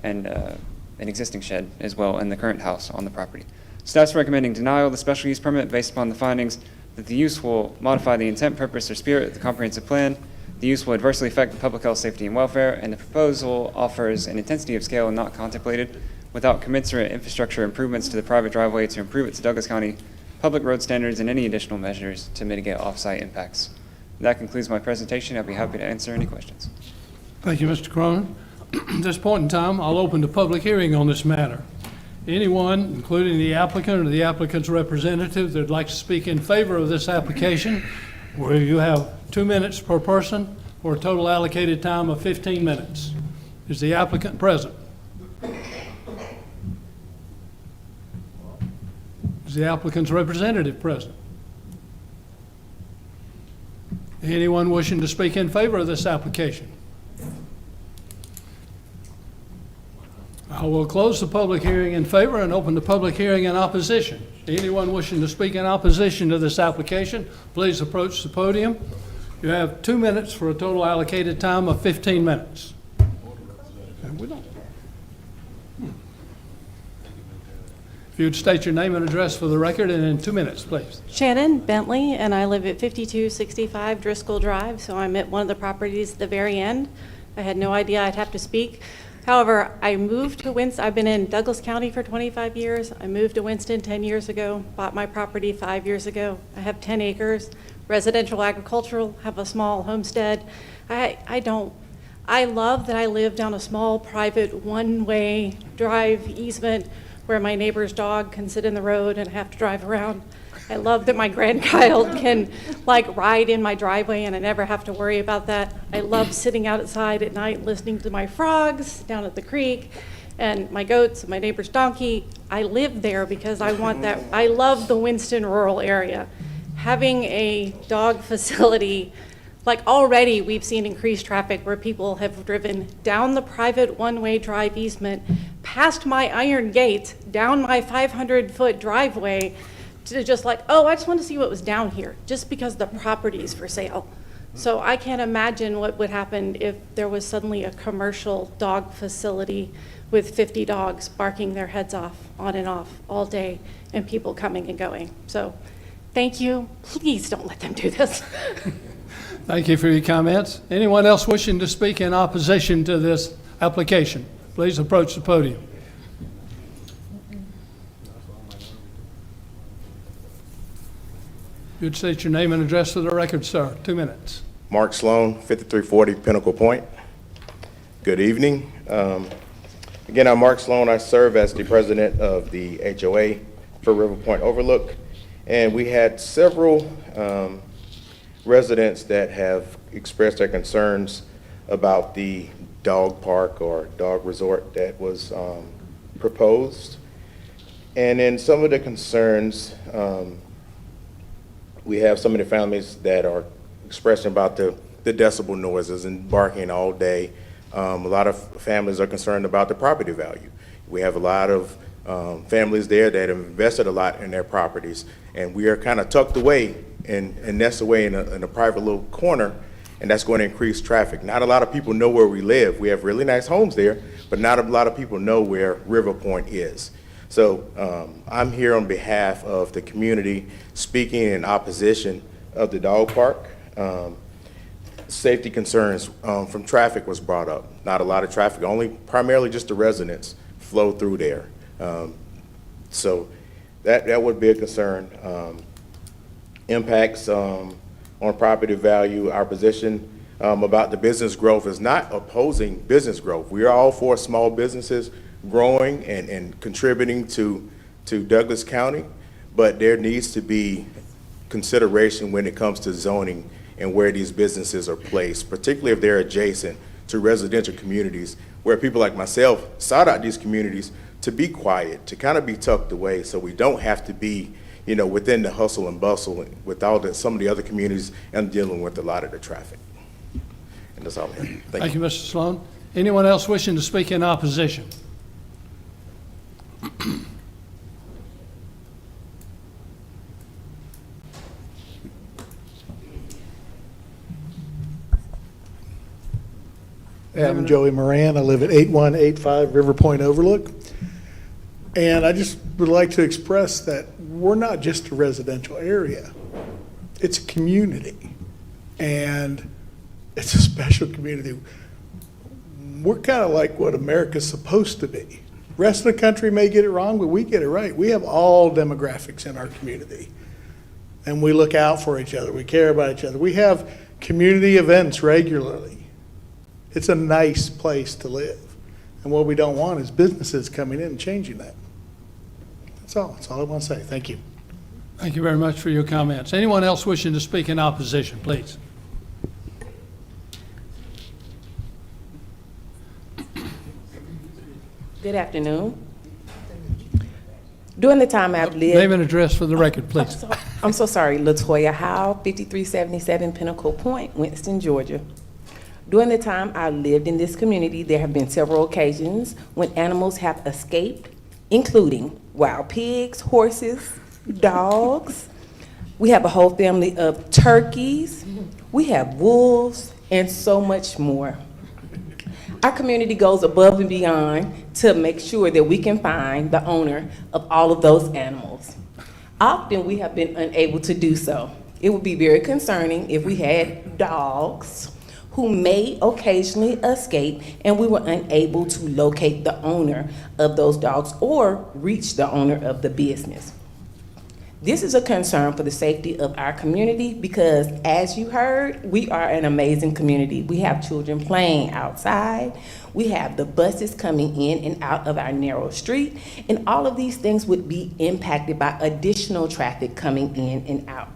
and an existing shed as well, and the current house on the property. Staff's recommending denial of the special use permit based upon the findings that the use will modify the intent, purpose, or spirit of the comprehensive plan. The use will adversely affect the public health, safety, and welfare, and the proposal offers an intensity of scale not contemplated without commensurate infrastructure improvements to the private driveway to improve its Douglas County public road standards and any additional measures to mitigate off-site impacts. That concludes my presentation. I'll be happy to answer any questions. Thank you, Mr. Cronin. At this point in time, I'll open the public hearing on this matter. Anyone, including the applicant or the applicant's representative, that would like to speak in favor of this application, where you have 2 minutes per person for a total allocated time of 15 minutes. Is the applicant present? Is the applicant's representative present? Anyone wishing to speak in favor of this application? I will close the public hearing in favor and open the public hearing in opposition. Anyone wishing to speak in opposition to this application, please approach the podium. You have 2 minutes for a total allocated time of 15 minutes. And we don't. If you'd state your name and address for the record, and in 2 minutes, please. Shannon Bentley, and I live at 5265 Driscoll Drive, so I'm at one of the properties at the very end. I had no idea I'd have to speak. However, I moved to Winston. I've been in Douglas County for 25 years. I moved to Winston 10 years ago, bought my property 5 years ago. I have 10 acres, residential agricultural, have a small homestead. I love that I live down a small private one-way drive easement where my neighbor's dog can sit in the road and have to drive around. I love that my grandchild can ride in my driveway and I never have to worry about that. I love sitting outside at night listening to my frogs down at the creek and my goats and my neighbor's donkey. I live there because I want that. I love the Winston rural area. Having a dog facility, already we've seen increased traffic where people have driven down the private one-way drive easement, past my iron gate, down my 500-foot driveway, to just oh, I just want to see what was down here, just because the property is for sale. So I can't imagine what would happen if there was suddenly a commercial dog facility with 50 dogs barking their heads off, on and off, all day, and people coming and going. So thank you. Please don't let them do this. Thank you for your comments. Anyone else wishing to speak in opposition to this application, please approach the podium. You'd state your name and address for the record, sir. 2 minutes. Mark Sloan, 5340 Pinnacle Point. Good evening. Again, I'm Mark Sloan. I serve as the president of the HOA for River Point Overlook. And we had several residents that have expressed their concerns about the dog park or dog resort that was proposed. And then some of the concerns, we have some of the families that are expressing about the decibel noises and barking all day. A lot of families are concerned about the property value. We have a lot of families there that have invested a lot in their properties, and we are kind of tucked away and nested away in a private little corner, and that's going to increase traffic. Not a lot of people know where we live. We have really nice homes there, but not a lot of people know where River Point is. So I'm here on behalf of the community speaking in opposition of the dog park. Safety concerns from traffic was brought up. Not a lot of traffic, only primarily just the residents flow through there. So that would be a concern. Impacts on property value. Our position about the business growth is not opposing business growth. We are all for small businesses growing and contributing to Douglas County, but there needs to be consideration when it comes to zoning and where these businesses are placed, particularly if they're adjacent to residential communities where people like myself sought out these communities to be quiet, to kind of be tucked away so we don't have to be, you know, within the hustle and bustle with some of the other communities and dealing with a lot of the traffic. And that's all I have. Thank you, Mr. Sloan. Anyone else wishing to speak in opposition? I'm Joey Moran. I live at 8185 River Point Overlook. And I just would like to express that we're not just a residential area. It's a community. And it's a special community. We're kind of like what America's supposed to be. The rest of the country may get it wrong, but we get it right. We have all demographics in our community. And we look out for each other. We care about each other. We have community events regularly. It's a nice place to live. And what we don't want is businesses coming in and changing that. That's all I want to say. Thank you. Thank you very much for your comments. Anyone else wishing to speak in opposition, please? Good afternoon. During the time I've lived... Name and address for the record, please. I'm so sorry. LaToya Howe, 5377 Pinnacle Point, Winston, Georgia. During the time I lived in this community, there have been several occasions when animals have escaped, including wild pigs, horses, dogs. We have a whole family of turkeys. We have wolves and so much more. Our community goes above and beyond to make sure that we can find the owner of all of those animals. Often we have been unable to do so. It would be very concerning if we had dogs who may occasionally escape and we were unable to locate the owner of those dogs or reach the owner of the business. This is a concern for the safety of our community because, as you heard, we are an amazing community. We have children playing outside. We have the buses coming in and out of our narrow street, and all of these things would be impacted by additional traffic coming in and out.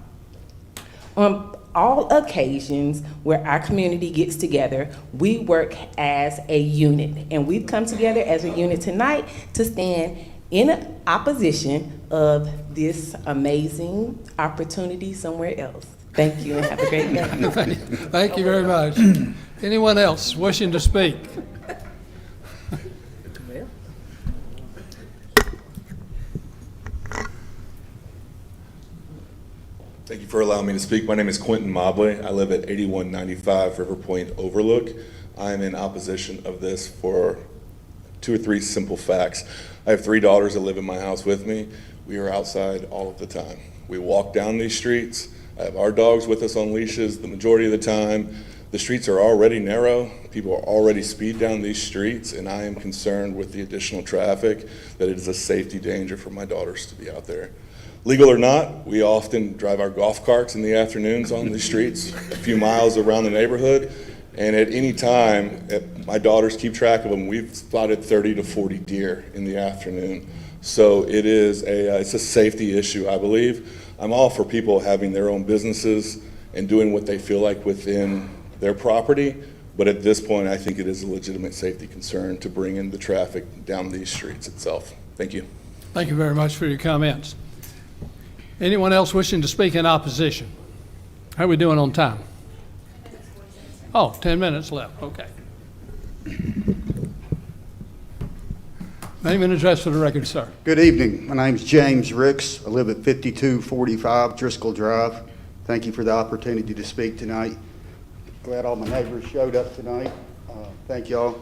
On all occasions where our community gets together, we work as a unit, and we've come together as a unit tonight to stand in opposition of this amazing opportunity somewhere else. Thank you and have a great day. Thank you very much. Anyone else wishing to speak? Thank you for allowing me to speak. My name is Quentin Mobley. I live at 8195 River Point Overlook. I am in opposition of this for 2 or 3 simple facts. I have 3 daughters that live in my house with me. We are outside all of the time. We walk down these streets. I have our dogs with us on leashes the majority of the time. The streets are already narrow. People are already speed down these streets, and I am concerned with the additional traffic that it is a safety danger for my daughters to be out there. Legal or not, we often drive our golf carts in the afternoons on the streets, a few miles around the neighborhood, and at any time, my daughters keep track of them, we've spotted 30 to 40 deer in the afternoon. So it's a safety issue, I believe. I'm all for people having their own businesses and doing what they feel like within their property, But at this point, I think it is a legitimate safety concern to bring in the traffic down these streets itself. Thank you. Thank you very much for your comments. Anyone else wishing to speak in opposition? How are we doing on time? Oh, 10 minutes left, okay. Name and address for the record, sir. Good evening. My name's James Ricks. I live at 5245 Driscoll Drive. Thank you for the opportunity to speak tonight. Glad all my neighbors showed up tonight. Thank y'all.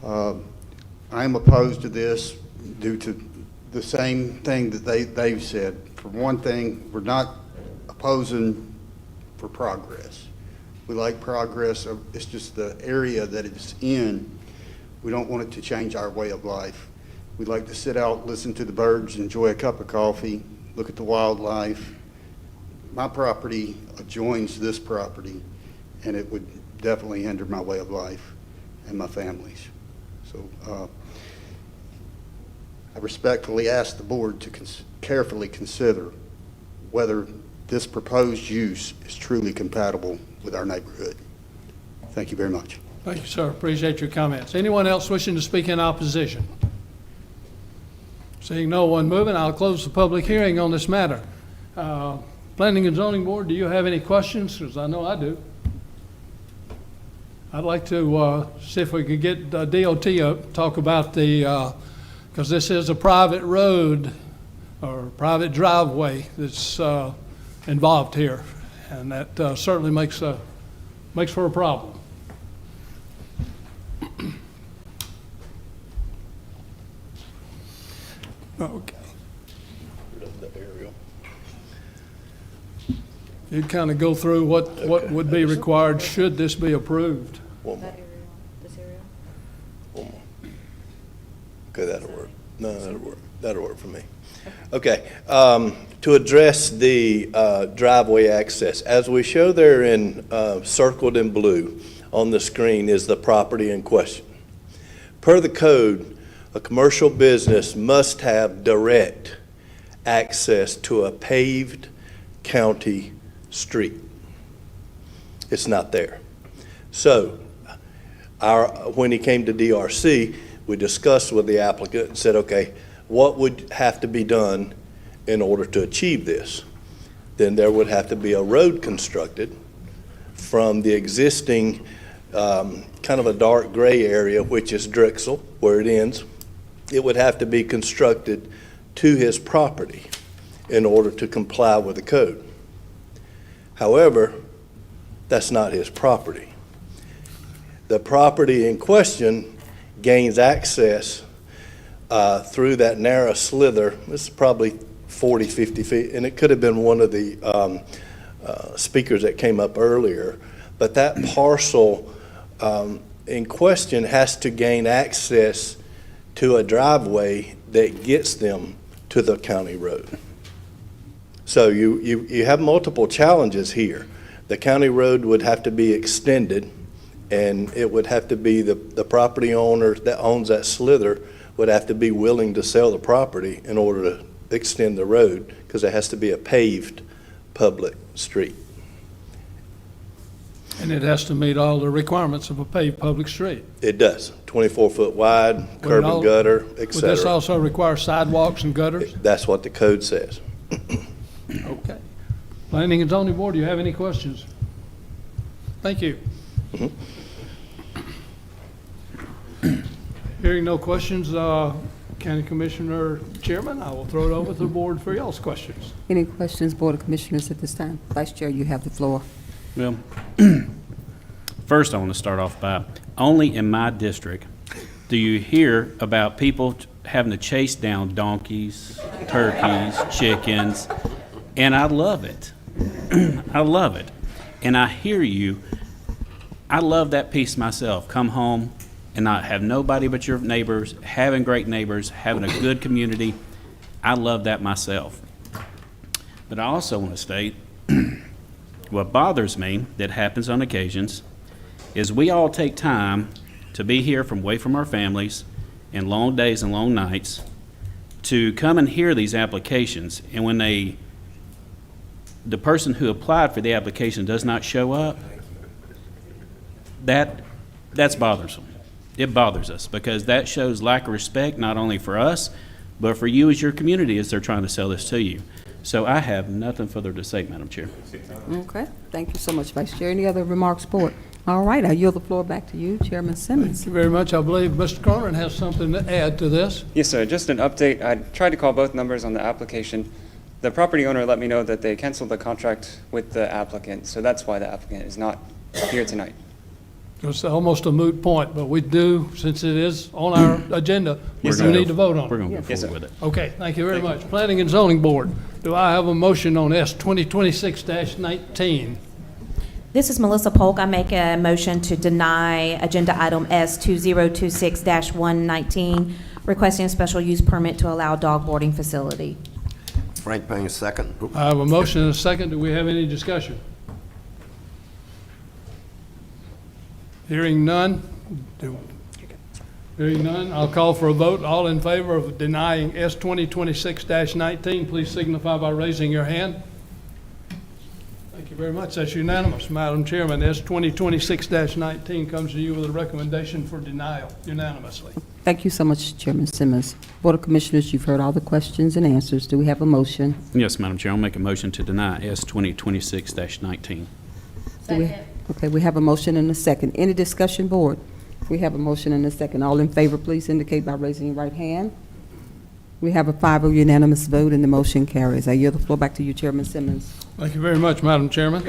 I am opposed to this due to the same thing that they've said. For one thing, we're not opposing for progress. We like progress. It's just the area that it's in. We don't want it to change our way of life. We'd like to sit out, listen to the birds, enjoy a cup of coffee, look at the wildlife. My property adjoins this property, and it would definitely hinder my way of life and my family's. So I respectfully ask the board to carefully consider whether this proposed use is truly compatible with our neighborhood. Thank you very much. Thank you, sir. Appreciate your comments. Anyone else wishing to speak in opposition? Seeing no one moving, I'll close the public hearing on this matter. Planning and Zoning Board, do you have any questions? Because I know I do. I'd like to see if we could get DOT up, talk about the, because this is a private road or private driveway that's involved here, and that certainly makes for a problem. Okay. You'd kind of go through what would be required should this be approved. One more. One more. Okay, that'll work. No, that'll work. That'll work for me. Okay, to address the driveway access, as we show there in circled in blue on the screen is the property in question. Per the code, a commercial business must have direct access to a paved county street. It's not there. So when he came to DRC, we discussed with the applicant and said, okay, what would have to be done in order to achieve this? Then there would have to be a road constructed from the existing kind of a dark gray area, which is Drexel, where it ends. It would have to be constructed to his property in order to comply with the code. However, that's not his property. The property in question gains access through that narrow slither. This is probably 40, 50 feet, and it could have been one of the speakers that came up earlier, but that parcel in question has to gain access to a driveway that gets them to the county road. So you have multiple challenges here. The county road would have to be extended, and it would have to be the property owner that owns that slither would have to be willing to sell the property in order to extend the road, because it has to be a paved public street. And it has to meet all the requirements of a paved public street. It does. 24-foot wide, curb and gutter, et cetera. Would this also require sidewalks and gutters? That's what the code says. Okay. Planning and Zoning Board, do you have any questions? Thank you. Hearing no questions, County Commissioner Chairman, I will throw it over to the board for y'all's questions. Any questions, Board of Commissioners, at this time? Vice Chair, you have the floor. Well, first I want to start off by, only in my district do you hear about people having to chase down donkeys, turkeys, chickens, and I love it. I love it. And I hear you. I love that piece myself. Come home and not have nobody but your neighbors, having great neighbors, having a good community. I love that myself. But I also want to state what bothers me that happens on occasions is we all take time to be here from away from our families and long days and long nights to come and hear these applications, and when the person who applied for the application does not show up, that That's bothersome. It bothers us because that shows lack of respect, not only for us, but for you as your community as they're trying to sell this to you. So I have nothing further to say, Madam Chair. Okay, thank you so much, Vice Chair. Any other remarks, Board? All right, I yield the floor back to you, Chairman Simmons. Thank you very much. I believe Mr. Cronin has something to add to this. Yes, sir. Just an update. I tried to call both numbers on the application. The property owner let me know that they canceled the contract with the applicant, so that's why the applicant is not here tonight. It's almost a moot point, but we do, since it is on our agenda, we Yes, do sir. need to vote on it. We're going to go Yes, forward sir. with it. Okay, thank you very much. Planning and Zoning Board, do I have a motion on S 2026-19? This is Melissa Polk. I make a motion to deny agenda item S 2026-119, requesting a special use permit to allow dog boarding facility. Frank Payne, second. I have a motion and a second. Do we have any discussion? Hearing none. Hearing none, I'll call for a vote. All in favor of denying S 2026-19, please signify by raising your hand. Thank you very much. That's unanimous, Madam Chairman. S 2026-19 comes to you with a recommendation for denial unanimously. Thank you so much, Chairman Simmons. Board of Commissioners, you've heard all the questions and answers. Do we have a motion? Yes, Madam Chair, I'll make a motion to deny S 2026-19. Okay, we have a motion and a second. Any discussion, Board? We have a motion and a second. All in favor, please indicate by raising your right hand. We have a 5-0 unanimous vote, and the motion carries. I yield the floor back to you, Chairman Simmons. Thank you very much, Madam Chairman.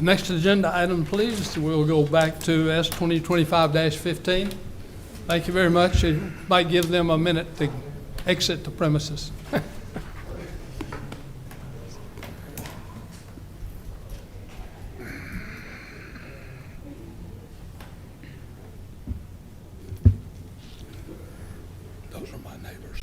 Next agenda item, please. We'll go back to S 2025-15. Thank you very much. It might give them a minute to exit the premises. Those are my neighbors.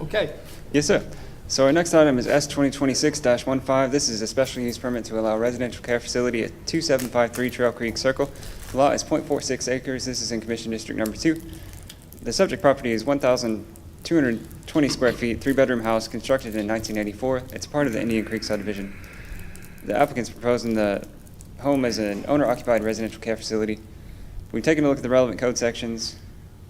Okay. Yes, sir. So our next item is S 2026-15. This is a special use permit to allow residential care facility at 2753 Trail Creek Circle. The lot is .46 acres. This is in Commission District Number 2. The subject property is 1,220 square feet, 3-bedroom house constructed in 1984. It's part of the Indian Creek subdivision. The applicant's proposing the home as an owner-occupied residential care facility. We've taken a look at the relevant code sections.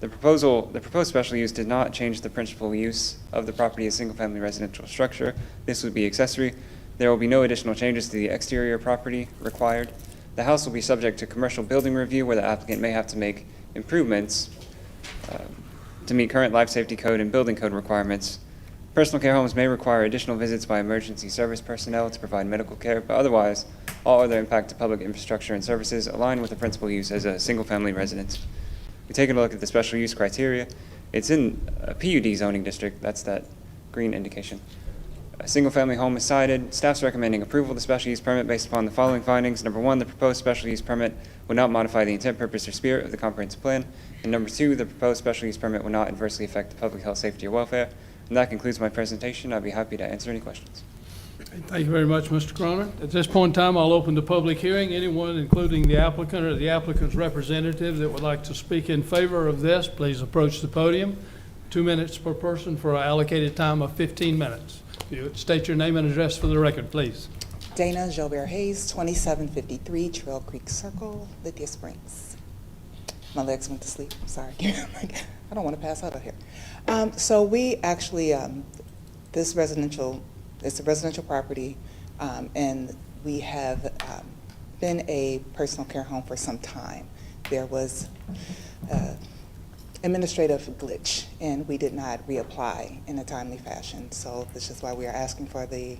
The proposed special use did not change the principal use of the property as single-family residential structure. This would be accessory. There will be no additional changes to the exterior property required. The house will be subject to commercial building review where the applicant may have to make improvements to meet current life safety code and building code requirements. Personal care homes may require additional visits by emergency service personnel to provide medical care, but otherwise, all other impact to public infrastructure and services align with the principal use as a single-family residence. We've taken a look at the special use criteria. It's in a PUD zoning district. That's that green indication. A single-family home is cited. Staff's recommending approval of the special use permit based upon the following findings. Number 1, the proposed special use permit will not modify the intent, purpose, or spirit of the comprehensive plan. And number 2, the proposed special use permit will not adversely affect the public health, safety, or welfare. And that concludes my presentation. I'd be happy to answer any questions. Thank you very much, Mr. Cronin. At this point in time, I'll open the public hearing. Anyone, including the applicant or the applicant's representative that would like to speak in favor of this, please approach the podium. 2 minutes per person for an allocated time of 15 minutes. You would state your name and address for the record, please. Dana Jobert Hayes, 2753 Trail Creek Circle, Lithia Springs. My legs went to sleep. Sorry. I don't want to pass out here. So we actually, it's a residential property, and we have been a personal care home for some time. There was administrative glitch, and we did not reapply in a timely fashion. So this is why we are asking for we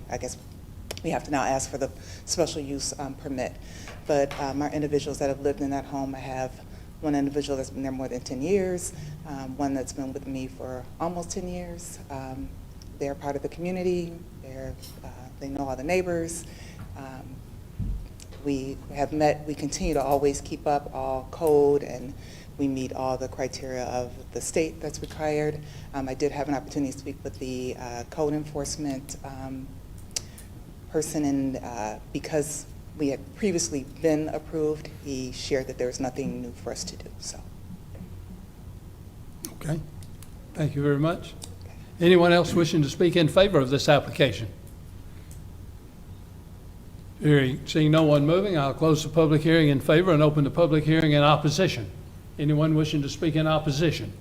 have to now ask for the special use permit. But our individuals that have lived in that home, I have one individual that's been there more than 10 years, one that's been with me for almost 10 years. They're part of the community. They know all the neighbors. We have met, we continue to always keep up all code, and we meet all the criteria of the state that's required. I did have an opportunity to speak with the code enforcement person, and because we had previously been approved, he shared that there was nothing new for us to do. So. Okay. Thank you very much. Anyone else wishing to speak in favor of this application? Seeing no one moving, I'll close the public hearing in favor and open the public hearing in opposition. Anyone wishing to speak in opposition?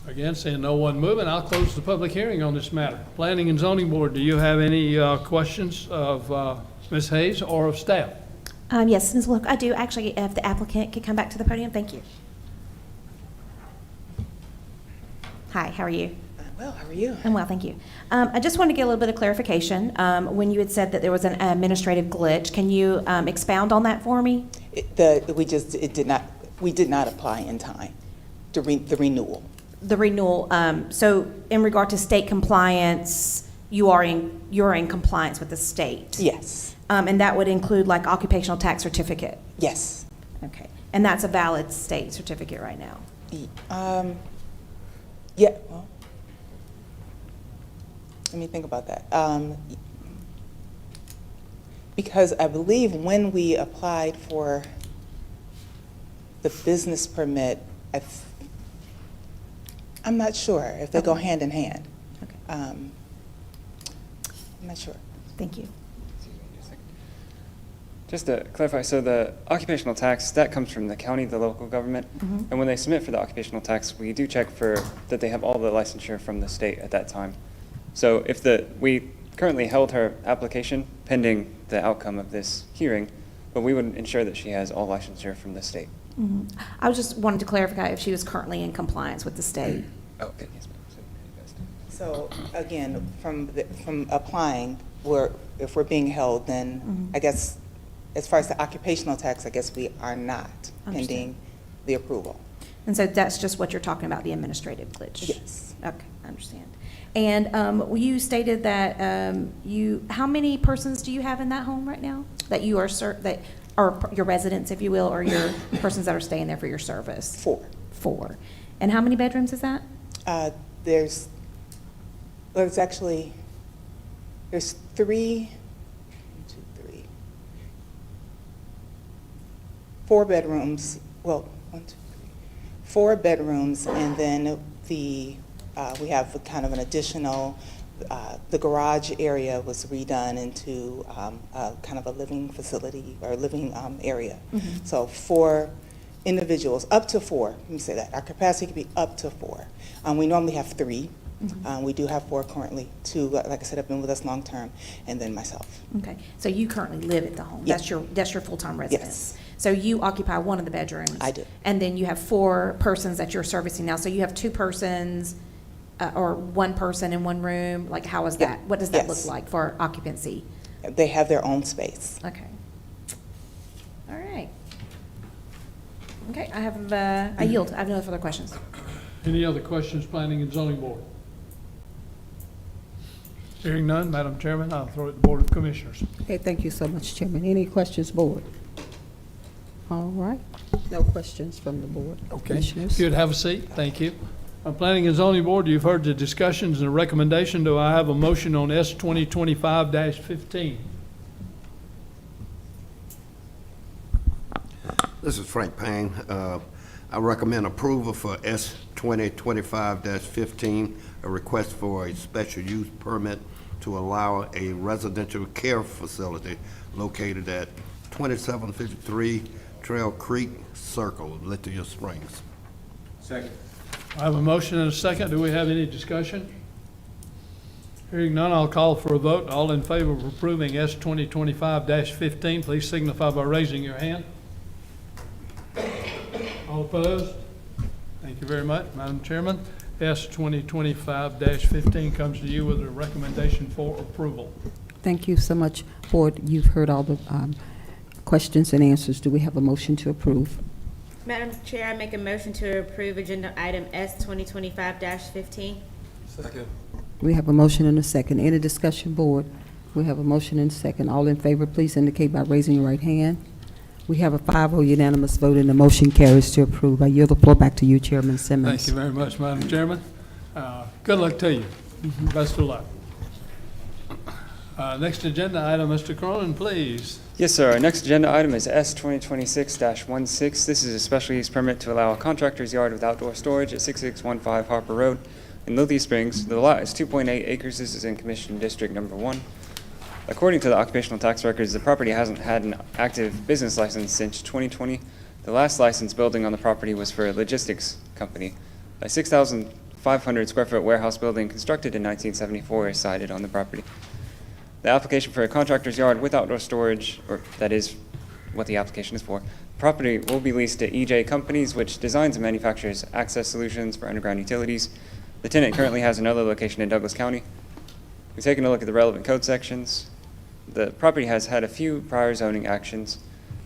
Again, seeing no one moving, I'll close the public hearing on this matter. Planning and Zoning Board, do you have any questions of Ms. Hayes or of staff? Yes, Ms. Wilk, I do. Actually, if the applicant could come back to the podium, thank you. Hi, how are you? Well, how are you? I'm well, thank you. I just wanted to get a little bit of clarification. When you had said that there was an administrative glitch, can you expound on that for me? We did not apply in time, the renewal. The renewal, so in regard to state compliance, you're in compliance with the state? Yes. And that would include like occupational tax certificate? Yes. Okay. And that's a valid state certificate right now? Yeah, well, let me think about that. Because I believe when we applied for the business permit, I'm not sure if they go hand in hand. Okay. I'm not sure. Thank you. Just to clarify, so the occupational tax, that comes from the county, the local government. Mhm. And when they submit for the occupational tax, we do check for that they have all the licensure from the state at that time. So if we currently held her application pending the outcome of this hearing, but we would ensure that she has all licensure from the state. Mhm. I was just wanted to clarify if she was currently in compliance with the state. Oh, okay, yes, ma'am. So again, from applying, if we're being held, then I guess, as far as the occupational tax, I guess we are not pending the approval. And so that's just what you're talking about, the administrative glitch? Yes. Okay, I understand. And you stated that how many persons do you have in that home right now? That you are, that are your residents, if you will, or your persons that are staying there for your service? 4. 4. And how many bedrooms is that? There's 3, 4 bedrooms, well, 4 bedrooms, and then we have kind of an additional, the garage area was redone into kind of a living facility or living area. Mhm. So 4 individuals, up to 4, let me say that. Our capacity could be up to 4. We normally have 3. We do have 4 currently. 2, like I said, have been with us long-term, and then myself. Okay, so you currently live at the home? Yes. That's your full-time residence? Yes. So you occupy one of the bedrooms? I do. And then you have 4 persons that you're servicing now, so you have 2 persons or 1 person in 1 room? Like, how is that? What does that look Yes. like for occupancy? They have their own space. Okay. All right. Okay, I yield. I have no further questions. Any other questions, Planning and Zoning Board? Hearing none, Madam Chairman, I'll throw it to the Board of Commissioners. Okay, thank you so much, Chairman. Any questions, Board? All right, no questions from the Board. Commissioners? Good, have a seat, thank you. Planning and Zoning Board, you've heard the discussions and the recommendation. Do I have a motion on S 2025-15? This is Frank Payne. I recommend approval for S 2025-15, a request for a special use permit to allow a residential care facility located at 2753 Trail Creek Circle, Lithia Springs. Second. I have a motion and a second. Do we have any discussion? Hearing none, I'll call for a vote. All in favor of approving S 2025-15, please signify by raising your hand. All opposed? Thank you very much, Madam Chairman. S 2025-15 comes to you with a recommendation for approval. Thank you so much, Board. You've heard all the questions and answers. Do we have a motion to approve? Madam Chair, I make a motion to approve agenda item S 2025-15. Second. We have a motion and a second. Any discussion, Board? We have a motion and a second. All in favor, please indicate by raising your right hand. We have a 5-0 unanimous vote, and the motion carries to approve. I yield the floor back to you, Chairman Simmons. Thank you very much, Madam Chairman. Good luck to you. Best of luck. Next agenda item, Mr. Cronin, please. Yes, sir. Our next agenda item is S 2026-16. This is a special use permit to allow a contractor's yard with outdoor storage at 6615 Harper Road. in Lithia Springs. The lot is 2.8 acres. This is in Commission District Number 1. According to the occupational tax records, the property hasn't had an active business license since 2020. The last licensed building on the property was for a logistics company. A 6,500 square foot warehouse building constructed in 1974 is sited on the property. The application for a contractor's yard with outdoor storage, or that is what the application is for, property will be leased to EJ Companies, which designs and manufactures access solutions for underground utilities. The tenant currently has another location in Douglas County. We've taken a look at the relevant code sections. The property has had a few prior zoning actions.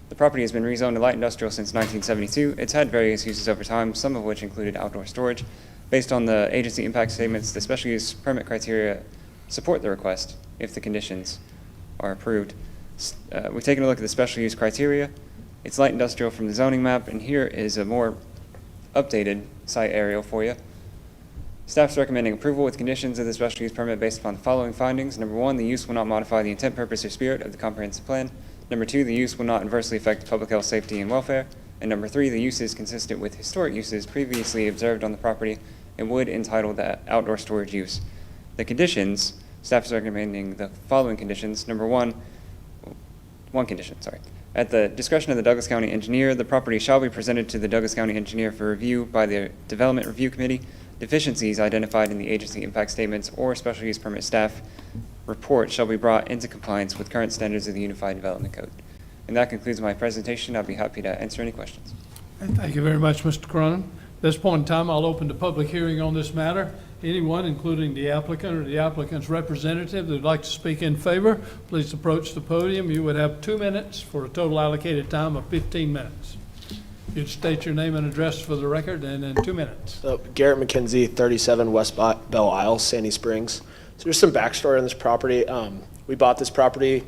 The property has been rezoned to light industrial since 1972. It's had various uses over time, some of which included outdoor storage. Based on the agency impact statements, the special use permit criteria support the request if the conditions are approved. We've taken a look at the special use criteria. It's light industrial from the zoning map, and here is a more updated site aerial for you. Staff's recommending approval with conditions of the special use permit based upon the following findings. Number 1, the use will not modify the intent, purpose, or spirit of the comprehensive plan. Number 2, the use will not adversely affect public health, safety, and welfare. And number 3, the use is consistent with historic uses previously observed on the property and would entitle the outdoor storage use. The conditions, staff is recommending the following conditions. Number 1, one condition, sorry. At the discretion of the Douglas County Engineer, the property shall be presented to the Douglas County Engineer for review by the Development Review Committee. Deficiencies identified in the agency impact statements or special use permit staff report shall be brought into compliance with current standards of the Unified Development Code. And that concludes my presentation. I'll be happy to answer any questions. Thank you very much, Mr. Cronin. At this point in time, I'll open the public hearing on this matter. Anyone, including the applicant or the applicant's representative that would like to speak in favor, please approach the podium. You would have 2 minutes for a total allocated time of 15 minutes. You'd state your name and address for the record, and in 2 minutes. Garrett McKenzie, 37 West Bell Isle, Sandy Springs. So there's some backstory on this property. We bought this property,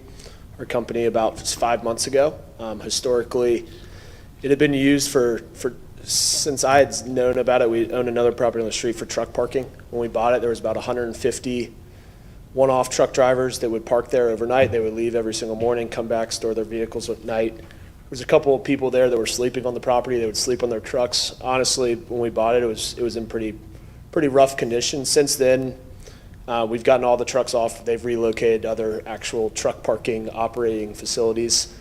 our company, about 5 months ago. Historically, it had been used since I had known about it. We owned another property on the street for truck parking. When we bought it, there was about 150 one-off truck drivers that would park there overnight. They would leave every single morning, come back, store their vehicles at night. There was a couple of people there that were sleeping on the property. They would sleep on their trucks. Honestly, when we bought it, it was in pretty rough condition. Since then, we've gotten all the trucks off. They've relocated to other actual truck parking operating facilities.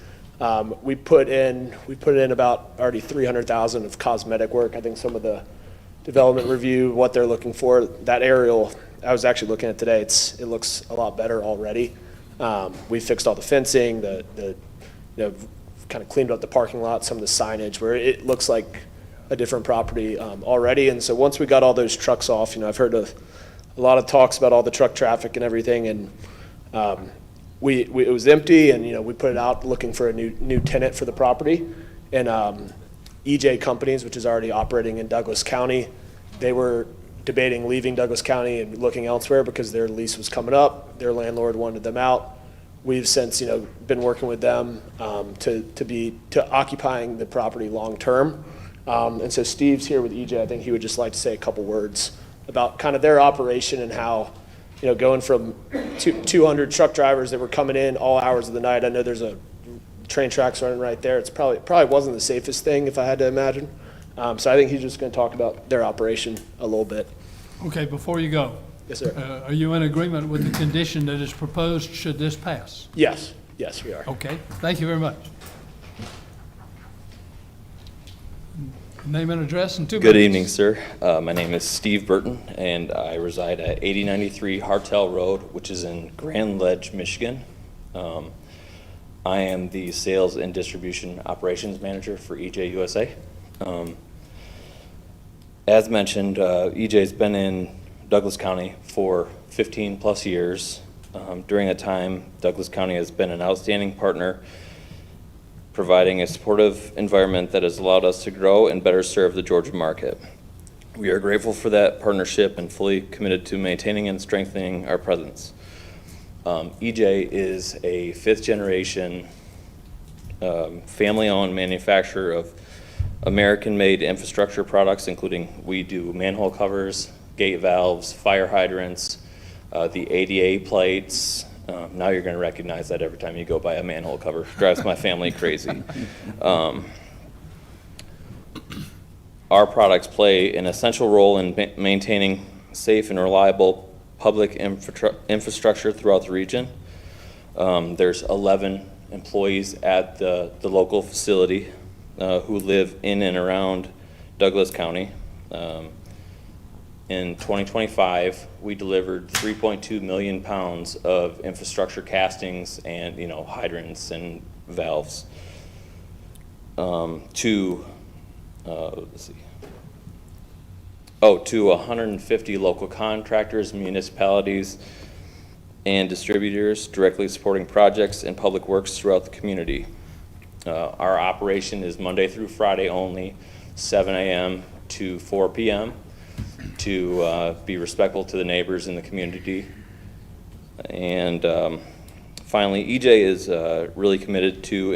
We put in about already $300,000 of cosmetic work. I think some of the development review, what they're looking for, that aerial, I was actually looking at today, it looks a lot better already. We fixed all the fencing, kind of cleaned up the parking lot, some of the signage, where it looks like a different property already. And so once we got all those trucks off, I've heard a lot of talks about all the truck traffic and everything, and it was empty, and we put it out looking for a new tenant for the property. And EJ Companies, which is already operating in Douglas County, they were debating leaving Douglas County and looking elsewhere because their lease was coming up. Their landlord wanted them out. We've since been working with them to occupying the property long term. And so Steve's here with EJ. I think he would just like to say a couple words about kind of their operation and how going from 200 truck drivers that were coming in all hours of the night. I know there's a train tracks running right there. It's probably wasn't the safest thing, if I had to imagine. So I think he's just going to talk about their operation a little bit. Okay, before you go. Yes, sir. Are you in agreement with the condition that is proposed should this pass? Yes, we are. Okay, thank you very much. Name and address in 2 minutes. Good evening, sir. My name is Steve Burton, and I reside at 8093 Hartel Road, which is in Grand Ledge, Michigan. I am the Sales and Distribution Operations Manager for EJ USA. As mentioned, EJ's been in Douglas County for 15 plus years. During that time, Douglas County has been an outstanding partner, providing a supportive environment that has allowed us to grow and better serve the Georgia market. We are grateful for that partnership and fully committed to maintaining and strengthening our presence. EJ is a 5th generation family-owned manufacturer of American-made infrastructure products, including we do manhole covers, gate valves, fire hydrants, the ADA plates. Now you're going to recognize that every time you go by a manhole cover. Drives my family crazy. Our products play an essential role in maintaining safe and reliable public infrastructure throughout the region. There's 11 employees at the local facility who live in and around Douglas County. In 2025, we delivered 3.2 million pounds of infrastructure castings and, hydrants and valves to 150 local contractors, municipalities, and distributors directly supporting projects and public works throughout the community. Our operation is Monday through Friday only, 7 a.m. to 4 p.m. to be respectful to the neighbors in the community. And finally, EJ is really committed to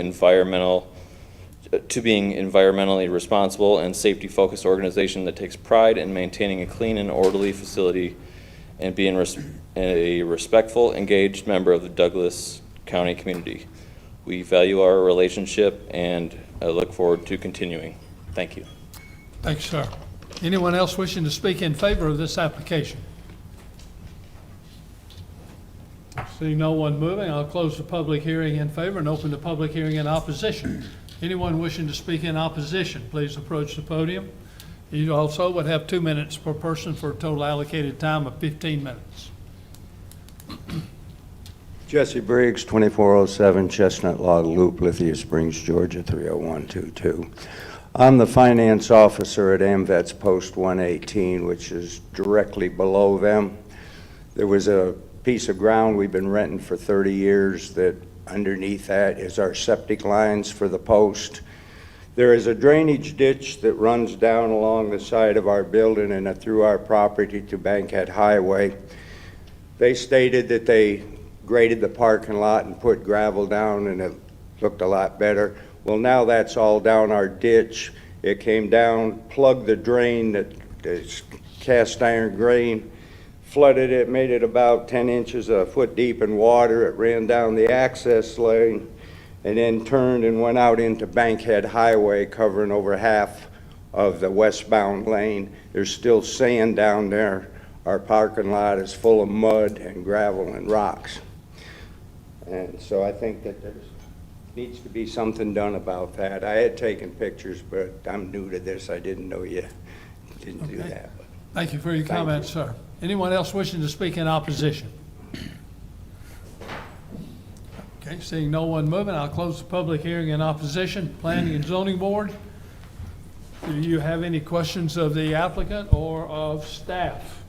being environmentally responsible and safety-focused organization that takes pride in maintaining a clean and orderly facility and being a respectful, engaged member of the Douglas County community. We value our relationship and I look forward to continuing. Thank you. Thanks, sir. Anyone else wishing to speak in favor of this application? Seeing no one moving, I'll close the public hearing in favor and open the public hearing in opposition. Anyone wishing to speak in opposition, please approach the podium. You also would have 2 minutes per person for a total allocated time of 15 minutes. Jesse Briggs, 2407 Chestnut Log Loop, Lithia Springs, Georgia, 30122. I'm the finance officer at AMVETS Post 118, which is directly below them. There was a piece of ground we've been renting for 30 years that underneath that is our septic lines for the post. There is a drainage ditch that runs down along the side of our building and through our property to Bankhead Highway. They stated that they graded the parking lot and put gravel down and it looked a lot better. Well, now that's all down our ditch. It came down, plugged the drain, that is cast iron drain, flooded it, made it about 10 inches a foot deep in water. It ran down the access lane and then turned and went out into Bankhead Highway, covering over half of the westbound lane. There's still sand down there. Our parking lot is full of mud and gravel and rocks. And so I think that there needs to be something done about that. I had taken pictures, but I'm new to this. I didn't know you didn't do that. Thank you for your comments, sir. Anyone else wishing to speak in opposition? Okay, seeing no one moving, I'll close the public hearing in opposition. Planning and Zoning Board, do you have any questions of the applicant or of staff?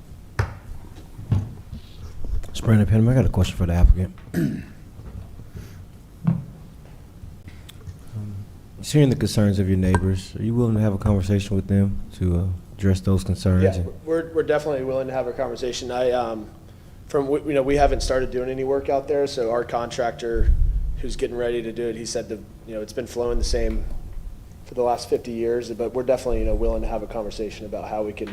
It's Brandon Penham. I got a question for the applicant. Just hearing the concerns of your neighbors, are you willing to have a conversation with them to address those concerns? Yeah, we're definitely willing to have a conversation. We haven't started doing any work out there, so our contractor who's getting ready to do it, he said that, it's been flowing the same for the last 50 years, but we're definitely, willing to have a conversation about how we can,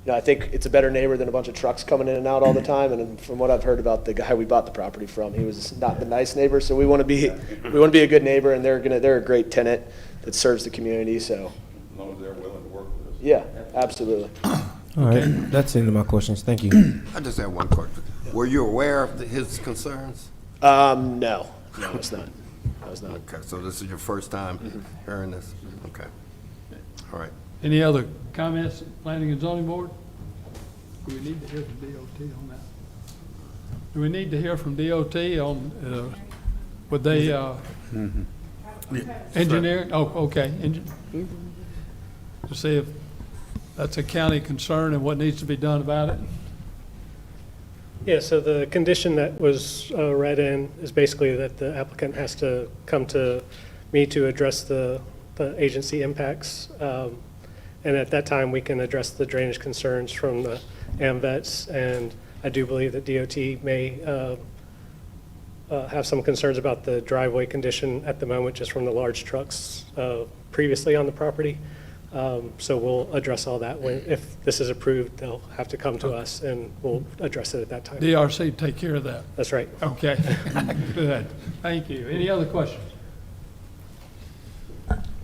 I think it's a better neighbor than a bunch of trucks coming in and out all the time, and from what I've heard about the guy we bought the property from, he was not the nice neighbor, so we want to be a good neighbor, and they're a great tenant that serves the community, so. As long as they're willing to work with us. Yeah, absolutely. All right, that's the end of my questions. Thank you. I just have one question. Were you aware of his concerns? No, it's not. I was not. Okay, so this is your first time hearing this? Okay. All right. Any other comments, Planning and Zoning Board? Do we need to hear from DOT on that? Do we need to hear from DOT on, would they, engineering? Oh, okay. To see if that's a county concern and what needs to be done about it? Yeah, so the condition that was read in is basically that the applicant has to come to me to address the agency impacts. And at that time, we can address the drainage concerns from the AMVETS. And I do believe that DOT may have some concerns about the driveway condition at the moment, just from the large trucks previously on the property. So we'll address all that. If this is approved, they'll have to come to us and we'll address it at that time. DRC take care of that? That's right. Okay, good. Thank you. Any other questions?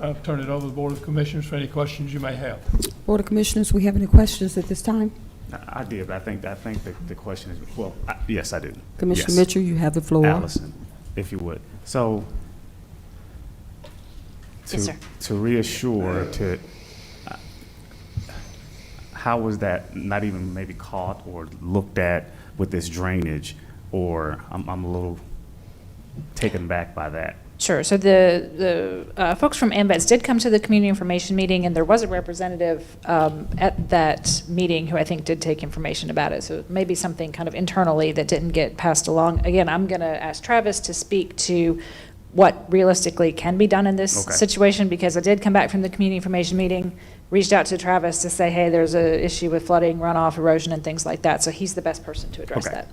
I'll turn it over to the Board of Commissioners for any questions you may have. Board of Commissioners, we have any questions at this time? I did, but I think the question is, well, yes, I do. Commissioner Yes. Mitchell, you have the floor. Allison, if you would. So, Yes, sir. to reassure, how was that not even maybe caught or looked at with this drainage? Or I'm a little taken back by that. Sure. So the folks from AMVETS did come to the community information meeting, and there was a representative at that meeting who I think did take information about it. So maybe something kind of internally that didn't get passed along. Again, I'm going to ask Travis to speak to what realistically can be done in this situation, because I did come back from the community information meeting, reached out to Travis to say, hey, there's an issue with flooding, runoff, erosion, and things like that. So he's the best person to address that.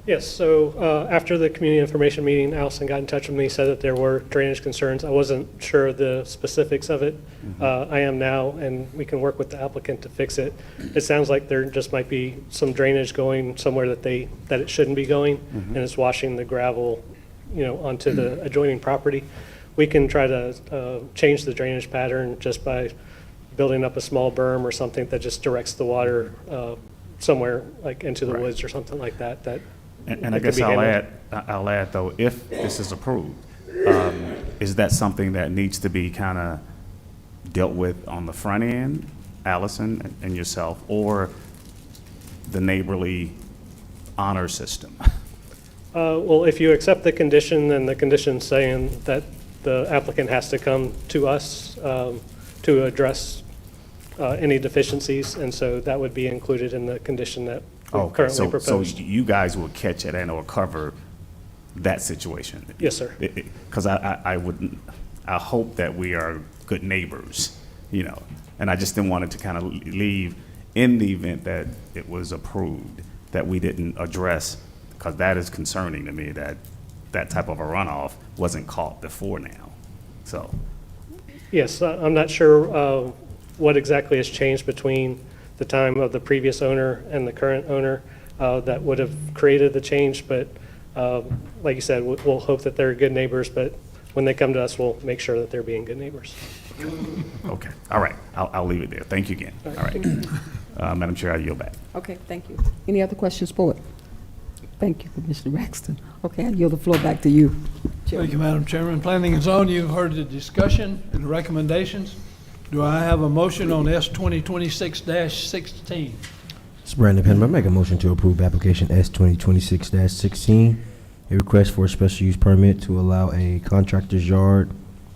Yes, so after the community information meeting, Allison got in touch with me, said that there were drainage concerns. I wasn't sure of the specifics of it. I am now, and we can work with the applicant to fix it. It sounds like there just might be some drainage going somewhere that it shouldn't be going, and it's washing the gravel, onto the adjoining property. We can try to change the drainage pattern just by building up a small berm or something that just directs the water somewhere like into the woods or something like that. And I guess I'll add though, if this is approved, is that something that needs to be kind of dealt with on the front end, Allison and yourself, or the neighborly honor system? Well, if you accept the condition, then the condition saying that the applicant has to come to us to address any deficiencies, and so that would be included in the condition that we currently proposed. So you guys will catch it and or cover that situation? Yes, sir. Because I hope that we are good neighbors, and I just didn't want it to kind of leave in the event that it was approved, that we didn't address, because that is concerning to me, that type of a runoff wasn't caught before now, so. Yes, I'm not sure what exactly has changed between the time of the previous owner and the current owner that would have created the change, but like you said, we'll hope that they're good neighbors, but when they come to us, we'll make sure that they're being good neighbors. Okay, all right, I'll leave it there. Thank you again. All right. Madam Chair, I yield back. Okay, thank you. Any other questions, board? Thank you, Commissioner Braxton. Okay, I yield the floor back to you. Thank you, Madam Chairman. Planning and Zoning, you've heard the discussion and recommendations. Do I have a motion on S 2026-16? Mr. Brandon Penman, I make a motion to approve application S 2026-16, a request for a special use permit to allow a contractor's yard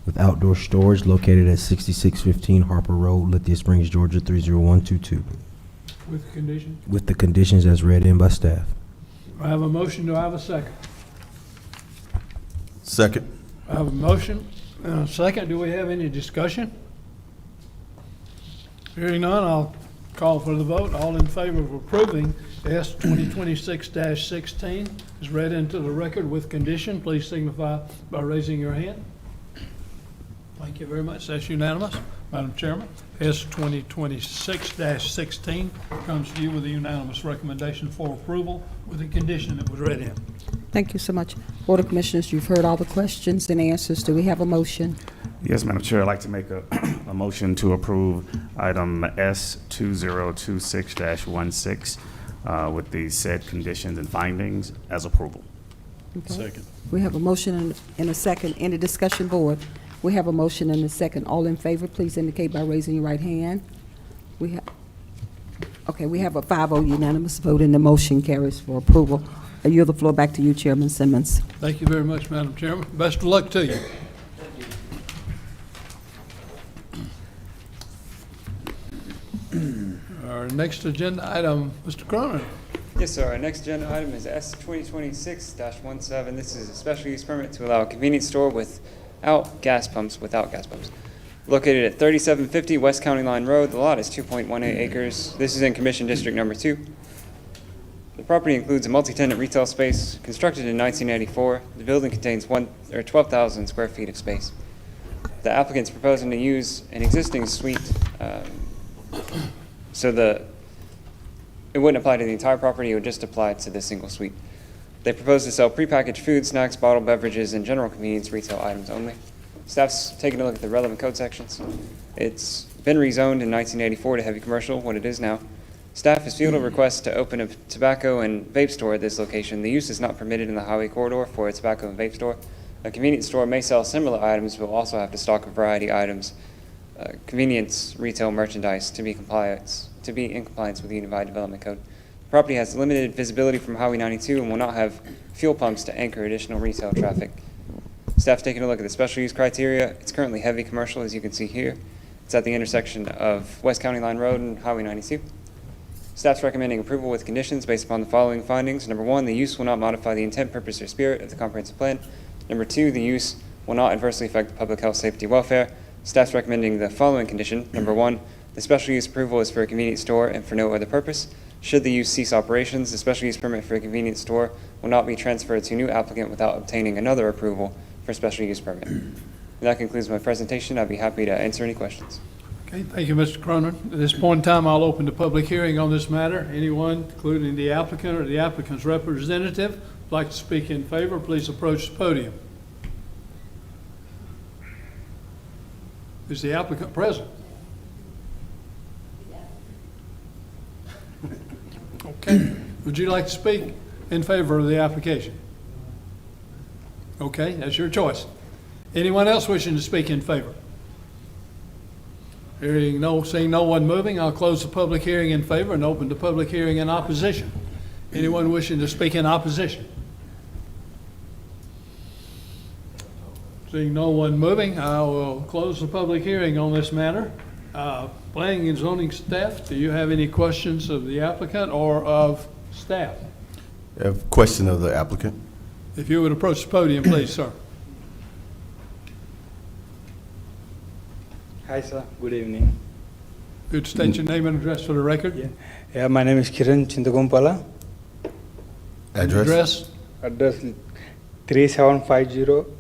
with outdoor storage located at 6615 Harper Road, Lithia Springs, Georgia 30122. With conditions? With the conditions as read in by staff. I have a motion. Do I have a second? Second. I have a motion and a second. Do we have any discussion? Hearing none, I'll call for the vote. All in favor of approving S 2026-16 is read into the record with condition. Please signify by raising your hand. Thank you very much. That's unanimous. Madam Chairman, S 2026-16 comes to you with a unanimous recommendation for approval with the condition that was read in. Thank you so much. Board of Commissioners, you've heard all the questions and answers. Do we have a motion? Yes, Madam Chair, I'd like to make a motion to approve item S 2026-16 with the said conditions and findings as approval. Okay. Second. We have a motion and a second. Any discussion, board? We have a motion and a second. All in favor, please indicate by raising your right hand. We have a 5-0 unanimous vote, and the motion carries for approval. I yield the floor back to you, Chairman Simmons. Thank you very much, Madam Chairman. Best of luck to you. Our next agenda item, Mr. Cronin. Yes, sir. Our next agenda item is S 2026-17. This is a special use permit to allow a convenience store without gas pumps. Located at 3750 West County Line Road. The lot is 2.18 acres. This is in Commission District Number 2. The property includes a multi-tenant retail space constructed in 1984. The building contains 12,000 square feet of space. The applicant's proposing to use an existing suite, it wouldn't apply to the entire property, it would just apply to the single suite. They propose to sell prepackaged food, snacks, bottled beverages, and general convenience retail items only. Staff's taking a look at the relevant code sections. It's been rezoned in 1984 to heavy commercial, what it is now. Staff has fielded requests to open a tobacco and vape store at this location. The use is not permitted in the highway corridor for a tobacco and vape store. A convenience store may sell similar items, but will also have to stock a variety of items, convenience retail merchandise to be in compliance with the Unified Development Code. The property has limited visibility from Highway 92 and will not have fuel pumps to anchor additional retail traffic. Staff's taking a look at the special use criteria. It's currently heavy commercial, as you can see here. It's at the intersection of West County Line Road and Highway 92. Staff's recommending approval with conditions based upon the following findings. Number 1, the use will not modify the intent, purpose, or spirit of the comprehensive plan. Number 2, the use will not adversely affect the public health, safety, welfare. Staff's recommending the following condition. Number 1, the special use approval is for a convenience store and for no other purpose. Should the use cease operations, the special use permit for a convenience store will not be transferred to a new applicant without obtaining another approval for a special use permit. And that concludes my presentation. I'd be happy to answer any questions. Okay, thank you, Mr. Cronin. At this point in time, I'll open the public hearing on this matter. Anyone, including the applicant or the applicant's representative, would like to speak in favor, please approach the podium. Is the applicant present? Okay. Would you like to speak in favor of the application? Okay, that's your choice. Anyone else wishing to speak in favor? Seeing no one moving, I'll close the public hearing in favor and open the public hearing in opposition. Anyone wishing to speak in opposition? Seeing no one moving, I will close the public hearing on this matter. Planning and zoning staff, do you have any questions of the applicant or of staff? I have a question of the applicant. If you would approach the podium, please, sir. Hi, sir. Good evening. Could you state your name and address for the record? Yeah, my name is Kiran Chintagompala. Address? Address 3750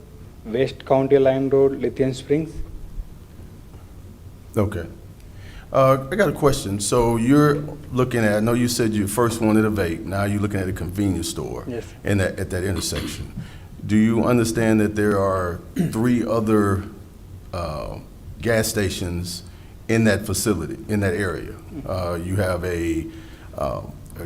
West County Line Road, Lithium Springs. Okay. I got a question. So you're looking at, I know you said you first wanted a vape, now you're looking at a convenience store. Yes. At that intersection. Do you understand that there are 3 other gas stations in that facility, in that area? You have a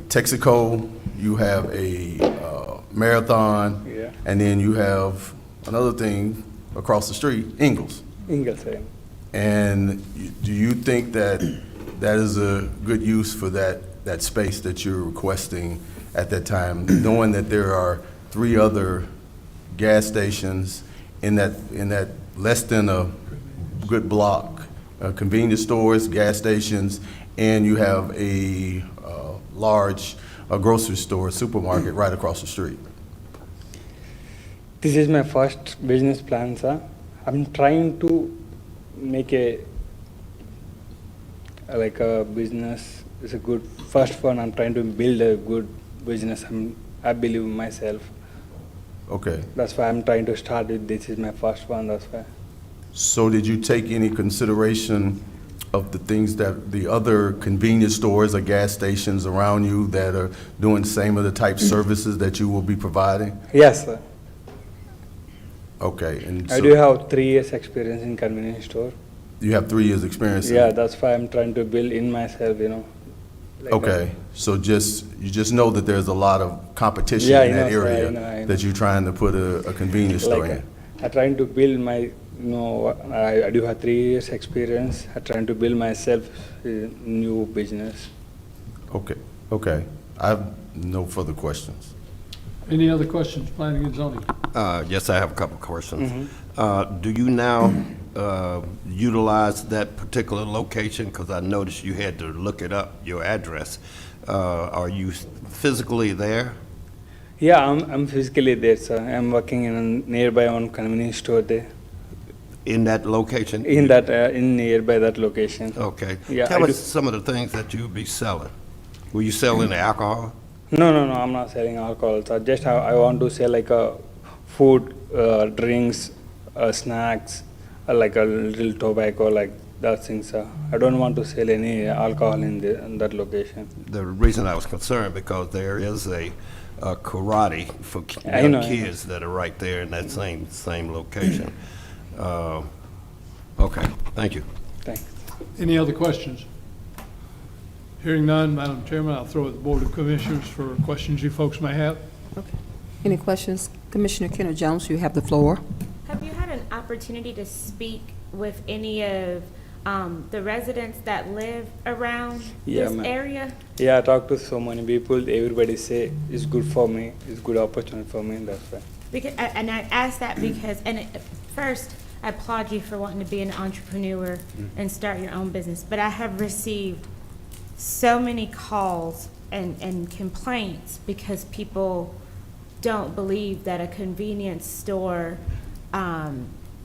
Texaco, you have a Marathon, Yeah. and then you have another thing across the street, Ingles. Ingalls, yeah. And do you think that that is a good use for that space that you're requesting at that time, knowing that there are 3 other gas stations in that less than a good block, convenience stores, gas stations, and you have a large grocery store, supermarket right across the street? This is my first business plan, sir. I'm trying to make a business. It's a good first one. I'm trying to build a good business. I believe in myself. Okay. That's why I'm trying to start with this. Is my first one. That's why. So did you take any consideration of the things that the other convenience stores or gas stations around you that are doing same of the type services that you will be providing? Yes, sir. Okay. And I so do have 3 years experience in convenience store. you have 3 years experience? Yeah, that's why I'm trying to build in myself, Okay, so you just know that there's a lot of competition Yeah, in I that know, sir, area I know. that you're trying to put a convenience store in. I'm trying to build my, I do have 3 years experience. I'm trying to build myself a new business. Okay. I have no further questions. Any other questions, planning and zoning? Yes, I have a couple of questions. Do you now utilize that particular location? Because I noticed you had to look it up, your address. Are you physically there? Yeah, I'm physically there, sir. I'm working in a nearby one convenience store there. In that location? In nearby that location. Okay. Yeah, Tell us some of the things that you'll be selling. Will you sell any alcohol? No, I'm not selling alcohol. So just I want to sell food, drinks, snacks, like a little tobacco, like that things. I don't want to sell any alcohol in that location. The reason I was concerned because there is a karate for I young know. kids that are right there in that same location. Okay, thank you. Thanks. Any other questions? Hearing none, Madam Chairman, I'll throw it to the Board of Commissioners for questions you folks may have. Okay. Any questions? Commissioner Kenneth Jones, you have the floor. Have you had an opportunity to speak with any of the residents that live around this ma'am. area? Yeah, I talked to so many people. Everybody say it's good for me. It's good opportunity for me. That's why. Because, and I ask that because, first, I applaud you for wanting to be an entrepreneur and start your own business. But I have received so many calls and complaints because people don't believe that a convenience store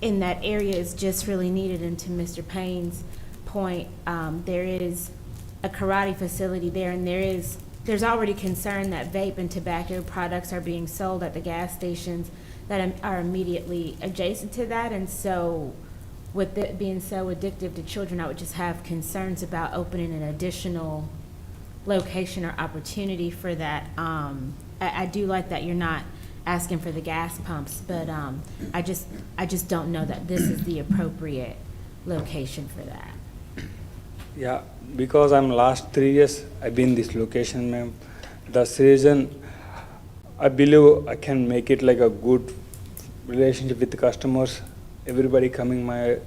in that area is just really needed. And to Mr. Payne's point, there is a karate facility there, and there's already concern that vape and tobacco products are being sold at the gas stations that are immediately adjacent to that. And so with it being so addictive to children, I would just have concerns about opening an additional location or opportunity for that. I do like that you're not asking for the gas pumps, but I just don't know that this is the appropriate location for that. Yeah, because I'm last 3 years I've been this location, ma'am. That's the reason I believe I can make it like a good relationship with the customers. Everybody coming my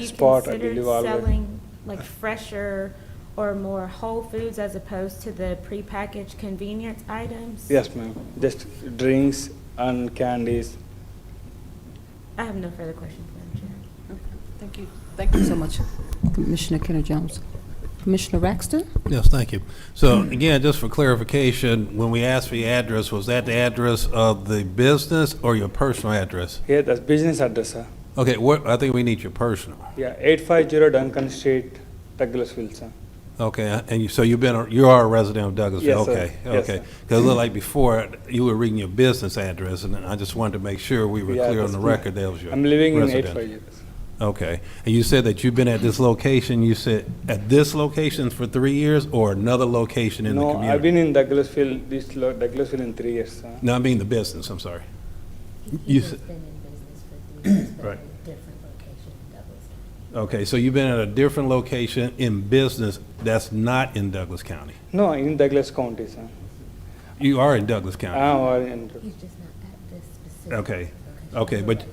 spot. I believe Have you considered always. selling like fresher or more whole foods as opposed to the prepackaged convenience items? Yes, ma'am. Just drinks and candies. I have no further questions, Madam Chair. Thank you. Thank you so much, Commissioner Kenneth Jones. Commissioner Raxton? Yes, thank you. So again, just for clarification, when we asked for the address, was that the address of the business or your personal address? Yeah, that's business address, sir. Okay, I think we need your personal. Yeah, 850 Duncan Street, Douglasville, sir. Okay, and so you are a resident of Douglasville? Yes, sir. Okay, Yes, okay. sir. Because it looked like before, you were reading your business address, and I just wanted to make sure we were Yeah, clear on that's the good. record that was your I'm living in residence. 850. Okay, and you said that you've been at this location, you said at this location for 3 years, or another location in the No, community? I've been in Douglasville, Douglasville in 3 years, sir. No, I mean the business, I'm sorry. You said- been in business for 3 years, but Right. in a different location in Douglas County. Okay, so you've been at a different location in business that's not in Douglas County? No, in Douglas County, sir. You are in Douglas County? He's just not at this specific. Okay, okay, but,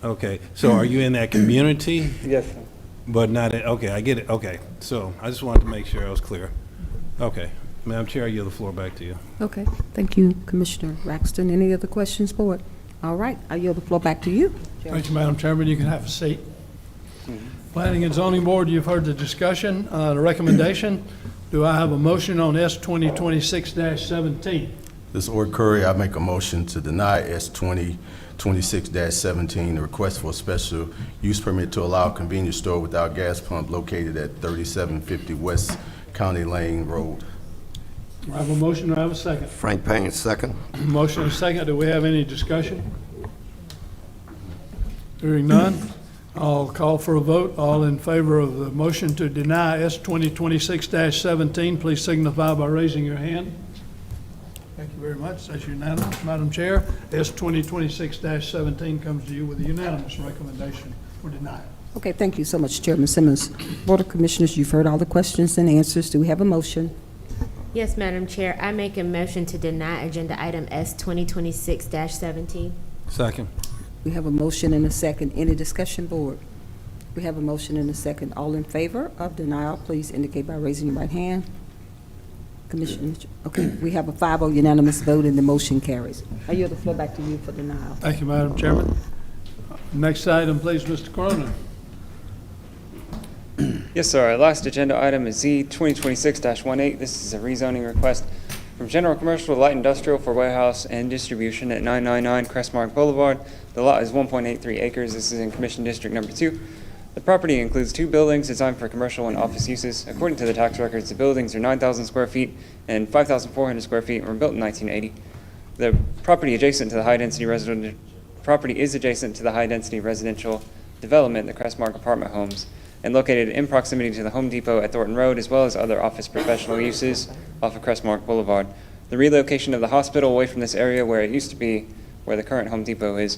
okay, so are you in that community? Yes, sir. But not, okay, I get it, okay. So I just wanted to make sure I was clear. Okay, Madam Chair, I yield the floor back to you. Okay, thank you, Commissioner Raxton. Any other questions, Board? All right, I yield the floor back to you. Thank you, Madam Chairman. You can have a seat. Planning and Zoning Board, you've heard the discussion, the recommendation. Do I have a motion on S 2026-17? This is Ord Curry. I make a motion to deny S 2026-17, the request for a special use permit to allow a convenience store without gas pump located at 3750 West County Lane Road. I have a motion. Do I have a second? Frank Payne, second. Motion and second. Do we have any discussion? Hearing none, I'll call for a vote. All in favor of the motion to deny S 2026-17, please signify by raising your hand. Thank you very much. That's unanimous, Madam Chair. S 2026-17 comes to you with a unanimous recommendation for denial. Okay, thank you so much, Chairman Simmons. Board of Commissioners, you've heard all the questions and answers. Do we have a motion? Yes, Madam Chair, I make a motion to deny agenda item S 2026-17. Second. We have a motion and a second. Any discussion, Board? We have a motion and a second. All in favor of denial, please indicate by raising your right hand. Commissioner Mitchell. Okay, we have a 5-0 unanimous vote and the motion carries. I yield the floor back to you for denial. Thank you, Madam Chairman. Next item, please, Mr. Cronin. Yes, sir. Our last agenda item is Z 2026-18. This is a rezoning request from general commercial to light industrial for warehouse and distribution at 999 Crestmark Boulevard. The lot is 1.83 acres. This is in Commission District Number 2. The property includes 2 buildings designed for commercial and office uses. According to the tax records, the buildings are 9,000 square feet and 5,400 square feet and were built in 1980. The property is adjacent to the high-density residential development, the Crestmark apartment homes, and located in proximity to the Home Depot at Thornton Road, as well as other office professional uses off of Crestmark Boulevard. The relocation of the hospital away from this area where it used to be, where the current Home Depot is,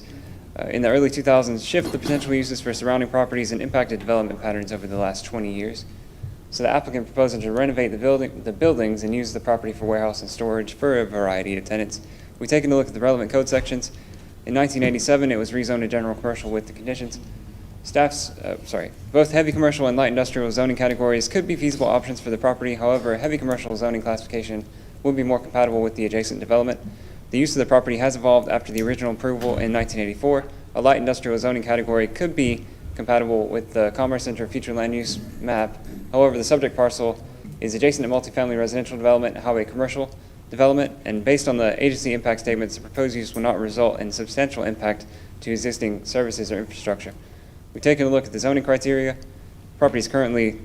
in the early 2000s shift the potential uses for surrounding properties and impacted development patterns over the last 20 years. So the applicant proposing to renovate the buildings and use the property for warehouse and storage for a variety of tenants. We've taken a look at the relevant code sections. In 1987, it was rezoned to general commercial with the conditions. Both heavy commercial and light industrial zoning categories could be feasible options for the property. However, a heavy commercial zoning classification would be more compatible with the adjacent development. The use of the property has evolved after the original approval in 1984. A light industrial zoning category could be compatible with the Commerce Center future land use map. However, the subject parcel is adjacent to multifamily residential development, highway commercial development, and based on the agency impact statements, the proposed use will not result in substantial impact to existing services or infrastructure. We've taken a look at the zoning criteria. Property is currently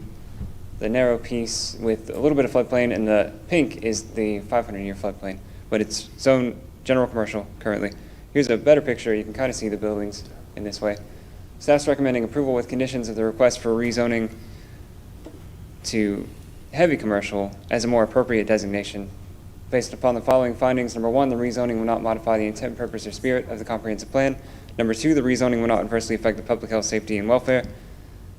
the narrow piece with a little bit of floodplain, and the pink is the 500-year floodplain, but it's zoned general commercial currently. Here's a better picture. You can kind of see the buildings in this way. Staff's recommending approval with conditions of the request for rezoning to heavy commercial as a more appropriate designation. Based upon the following findings: number one, the rezoning will not modify the intent, purpose, or spirit of the comprehensive plan. Number two, the rezoning will not adversely affect the public health, safety, and welfare.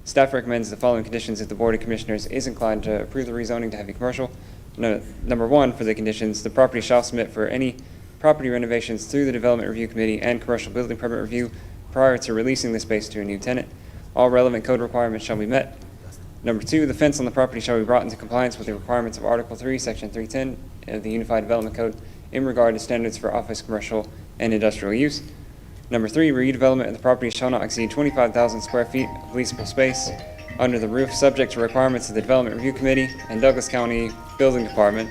Staff recommends the following conditions if the Board of Commissioners is inclined to approve the rezoning to heavy commercial. Number one, for the conditions, the property shall submit for any property renovations through the Development Review Committee and Commercial Building Permit Review prior to releasing the space to a new tenant. All relevant code requirements shall be met. Number two, the fence on the property shall be brought into compliance with the requirements of Article 3, Section 310 of the Unified Development Code in regard to standards for office, commercial, and industrial use. Number three, redevelopment of the property shall not exceed 25,000 square feet of leasable space under the roof, subject to requirements of the Development Review Committee and Douglas County Building Department.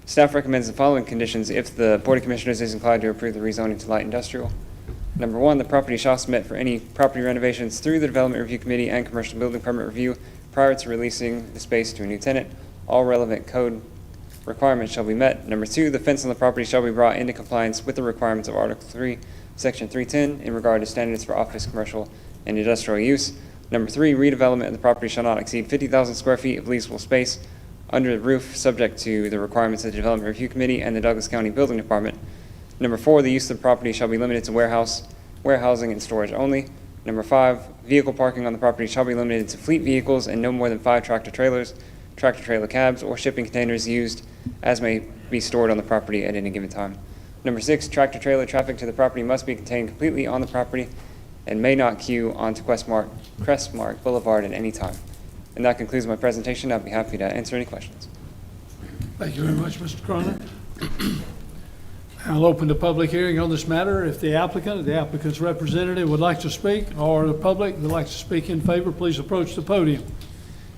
Staff recommends the following conditions if the Board of Commissioners is inclined to approve the rezoning to light industrial. Number one, the property shall submit for any property renovations through the Development Review Committee and Commercial Building Permit Review prior to releasing the space to a new tenant. All relevant code requirements shall be met. Number two, the fence on the property shall be brought into compliance with the requirements of Article 3, Section 310 in regard to standards for office, commercial, and industrial use. Number three, redevelopment of the property shall not exceed 50,000 square feet of leasable space under the roof, subject to the requirements of the Development Review Committee and the Douglas County Building Department. Number four, the use of the property shall be limited to warehousing and storage only. Number five, vehicle parking on the property shall be limited to fleet vehicles and no more than 5 tractor-trailers, tractor-trailer cabs, or shipping containers used as may be stored on the property at any given time. Number six, tractor-trailer traffic to the property must be contained completely on the property and may not queue onto Crestmark Boulevard at any time. And that concludes my presentation. I'd be happy to answer any questions. Thank you very much, Mr. Cronin. I'll open the public hearing on this matter. If the applicant or the applicant's representative would like to speak, or the public would like to speak in favor, please approach the podium.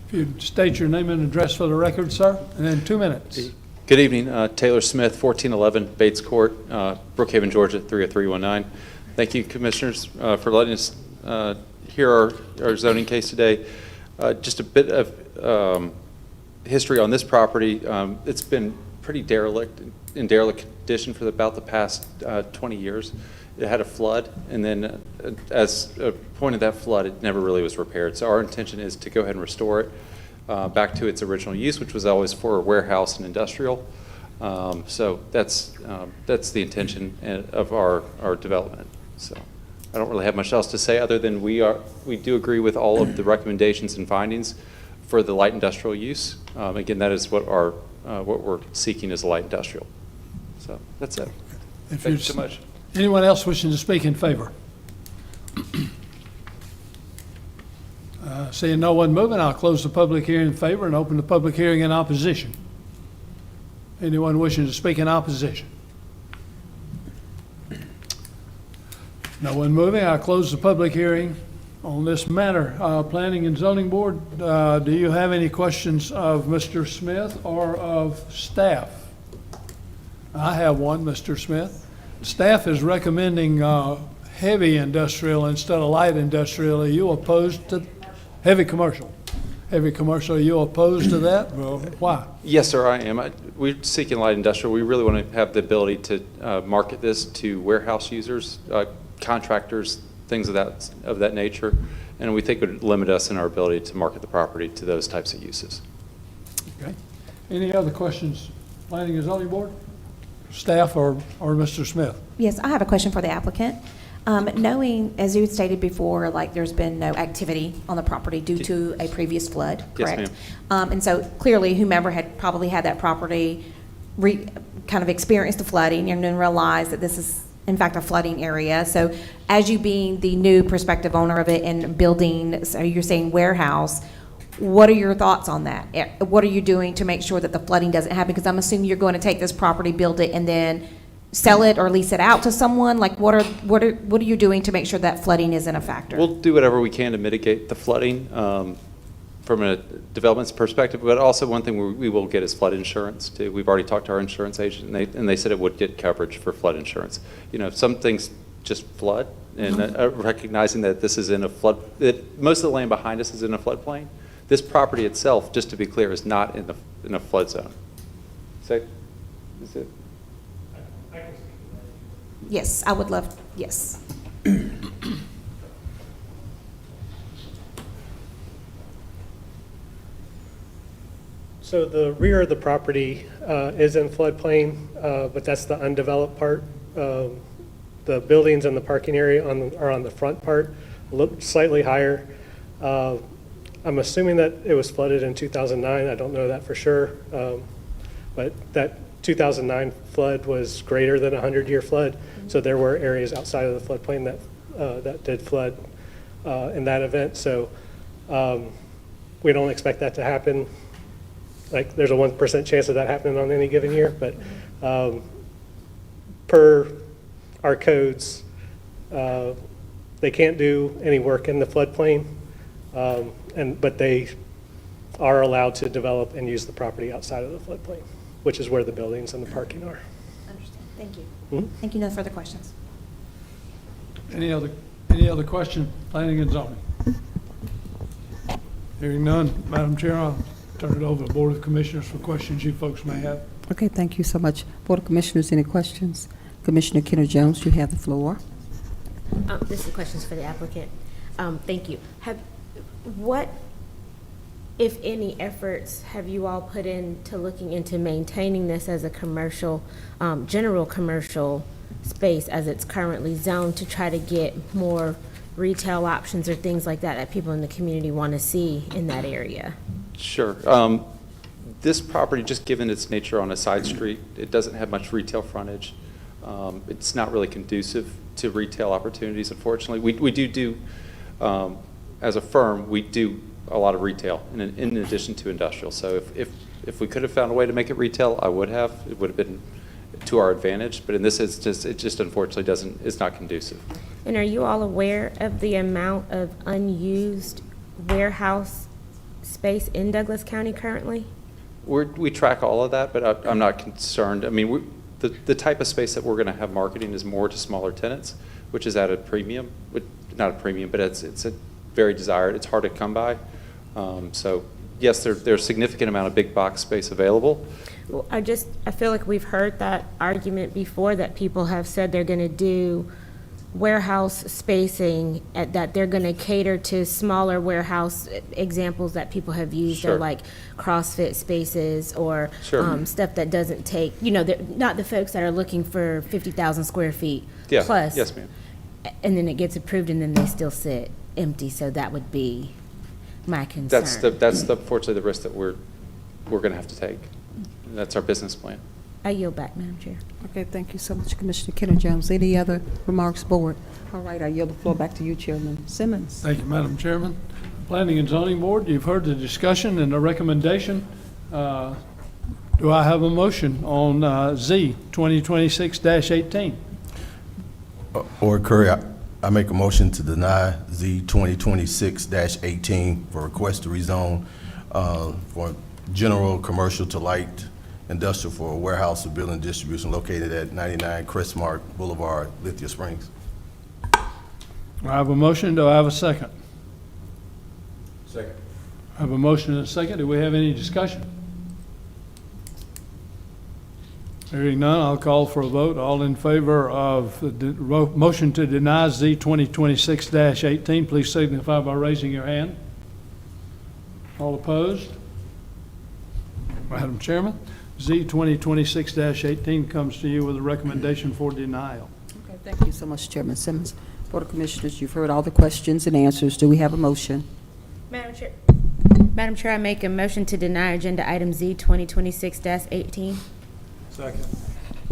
If you'd state your name and address for the record, sir, and then 2 minutes. Good evening. Taylor Smith, 1411 Bates Court, Brookhaven, Georgia, 30319. Thank you, Commissioners, for letting us hear our zoning case today. Just a bit of history on this property. It's been pretty in derelict condition for about the past 20 years. It had a flood, and then as a point of that flood, it never really was repaired. So our intention is to go ahead and restore it back to its original use, which was always for warehouse and industrial. So that's the intention of our development. So I don't really have much else to say other than we do agree with all of the recommendations and findings for the light industrial use. Again, that is what we're seeking is light industrial. So that's it. Thank you so much. Anyone else wishing to speak in favor? Seeing no one moving, I'll close the public hearing in favor and open the public hearing in opposition. Anyone wishing to speak in opposition? No one moving, I'll close the public hearing on this matter. Planning and Zoning Board, do you have any questions of Mr. Smith or of staff? I have one, Mr. Smith. Staff is recommending heavy industrial instead of light industrial. Are you opposed to heavy commercial? Heavy commercial, are you opposed to that? Well, why? Yes, sir, I am. We're seeking light industrial. We really want to have the ability to market this to warehouse users, contractors, things of that nature, and we think it would limit us in our ability to market the property to those types of uses. Okay. Any other questions, Planning and Zoning Board? staff or Mr. Smith? Yes, I have a question for the applicant. Knowing, as you stated before, like there's been no activity on the property due to a previous flood, Yes, correct? And so clearly whomever had probably had that property kind of experienced the flooding and then realized that this is in fact a flooding area. So as you being the new prospective owner of it and building, so you're saying warehouse, what are your thoughts on that? What are you doing to make sure that the flooding doesn't happen? Because I'm assuming you're going to take this property, build it, and then sell it or lease it out to someone? Like, what are you doing to make sure that flooding isn't a factor? We'll do whatever we can to mitigate the flooding from a development's perspective, but also one thing we will get is flood insurance too. We've already talked to our insurance agent, and they said it would get coverage for flood insurance. You know, some things just flood, and recognizing that this is in a flood, that most of the land behind us is in a floodplain. This property itself, just to be clear, is not in a flood zone. Is it? Yes, I would love, yes. So the rear of the property is in floodplain, but that's the undeveloped part. The buildings and the parking area are on the front part, slightly higher. I'm assuming that it was flooded in 2009. I don't know that for sure, but that 2009 flood was greater than a 100-year flood. So there were areas outside of the floodplain that did flood in that event. So we don't expect that to happen. Like, there's a 1% chance of that happening on any given year, but per our codes, they can't do any work in the floodplain, but they are allowed to develop and use the property outside of the floodplain, which is where the buildings and the parking are. Understand. Thank you. Mhm. Thank you. No further questions. Any other question, planning and zoning? Hearing none, Madam Chair, I'll turn it over to the Board of Commissioners for questions you folks may have. Okay, thank you so much. Board of Commissioners, any questions? Commissioner Kenneth Jones, you have the floor. This is questions for the applicant. Thank you. What, if any, efforts have you all put into looking into maintaining this as a commercial, general commercial space as it's currently zoned, to try to get more retail options or things like that people in the community want to see in that area? Sure. This property, just given its nature on a side street, it doesn't have much retail frontage. It's not really conducive to retail opportunities, unfortunately. We do, as a firm, we do a lot of retail in addition to industrial. So if we could have found a way to make it retail, I would have. It would have been to our advantage. But in this instance, it just unfortunately it's not conducive. And are you all aware of the amount of unused warehouse space in Douglas County currently? We track all of that, but I'm not concerned. I mean, the type of space that we're going to have marketing is more to smaller tenants, which is at a premium. Not a premium, but it's a very desired. It's hard to come by. So yes, there's a significant amount of big box space available. Well, I feel like we've heard that argument before, that people have said they're going to do warehouse spacing, that they're going to cater to smaller warehouse. Examples that people have used Sure. are like CrossFit spaces or Sure. stuff that doesn't take, not the folks that are looking for 50,000 square feet Yeah. plus. Yes, ma'am. And then it gets approved and then they still sit empty. So that would be my concern. That's unfortunately the risk that we're going to have to take. And that's our business plan. I yield back, Madam Chair. Okay, thank you so much, Commissioner Kenneth Jones. Any other remarks, Board? All right, I yield the floor back to you, Chairman Simmons. Thank you, Madam Chairman. Planning and Zoning Board, you've heard the discussion and the recommendation. Do I have a motion on Z 2026-18? Or Curry, I make a motion to deny Z 2026-18 for request to rezone for general commercial to light industrial for a warehouse or building distribution located at 99 Crestmark Boulevard, Lithia Springs. I have a motion. Do I have a second? Second. I have a motion and a second. Do we have any discussion? Hearing none, I'll call for a vote. All in favor of the motion to deny Z 2026-18, please signify by raising your hand. All opposed? Madam Chairman, Z 2026-18 comes to you with a recommendation for denial. Okay, thank you so much, Chairman Simmons. Board of Commissioners, you've heard all the questions and answers. Do we have a motion? Madam Chair, I make a motion to deny agenda item Z 2026-18. Second.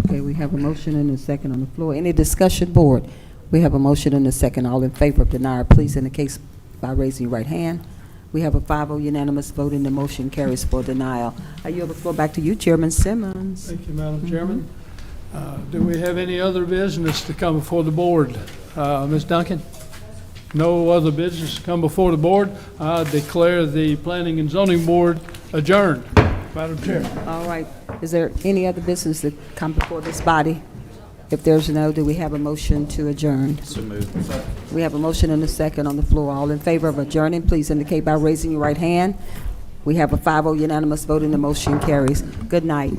Okay, we have a motion and a second on the floor. Any discussion, board? We have a motion and a second. All in favor of denial, please indicate by raising your right hand. We have a 5-0 unanimous vote, and the motion carries for denial. I yield the floor back to you, Chairman Simmons. Thank you, Madam Chairman. Do we have any other business to come before the board? Ms. Duncan? No other business to come before the board. I declare the Planning and Zoning Board adjourned. Madam Chair. All right. Is there any other business that come before this body? If there's no, do we have a motion to adjourn? So moved. We have a motion and a second on the floor. All in favor of adjourning, please indicate by raising your right hand. We have a 5-0 unanimous vote, and the motion carries. Good night.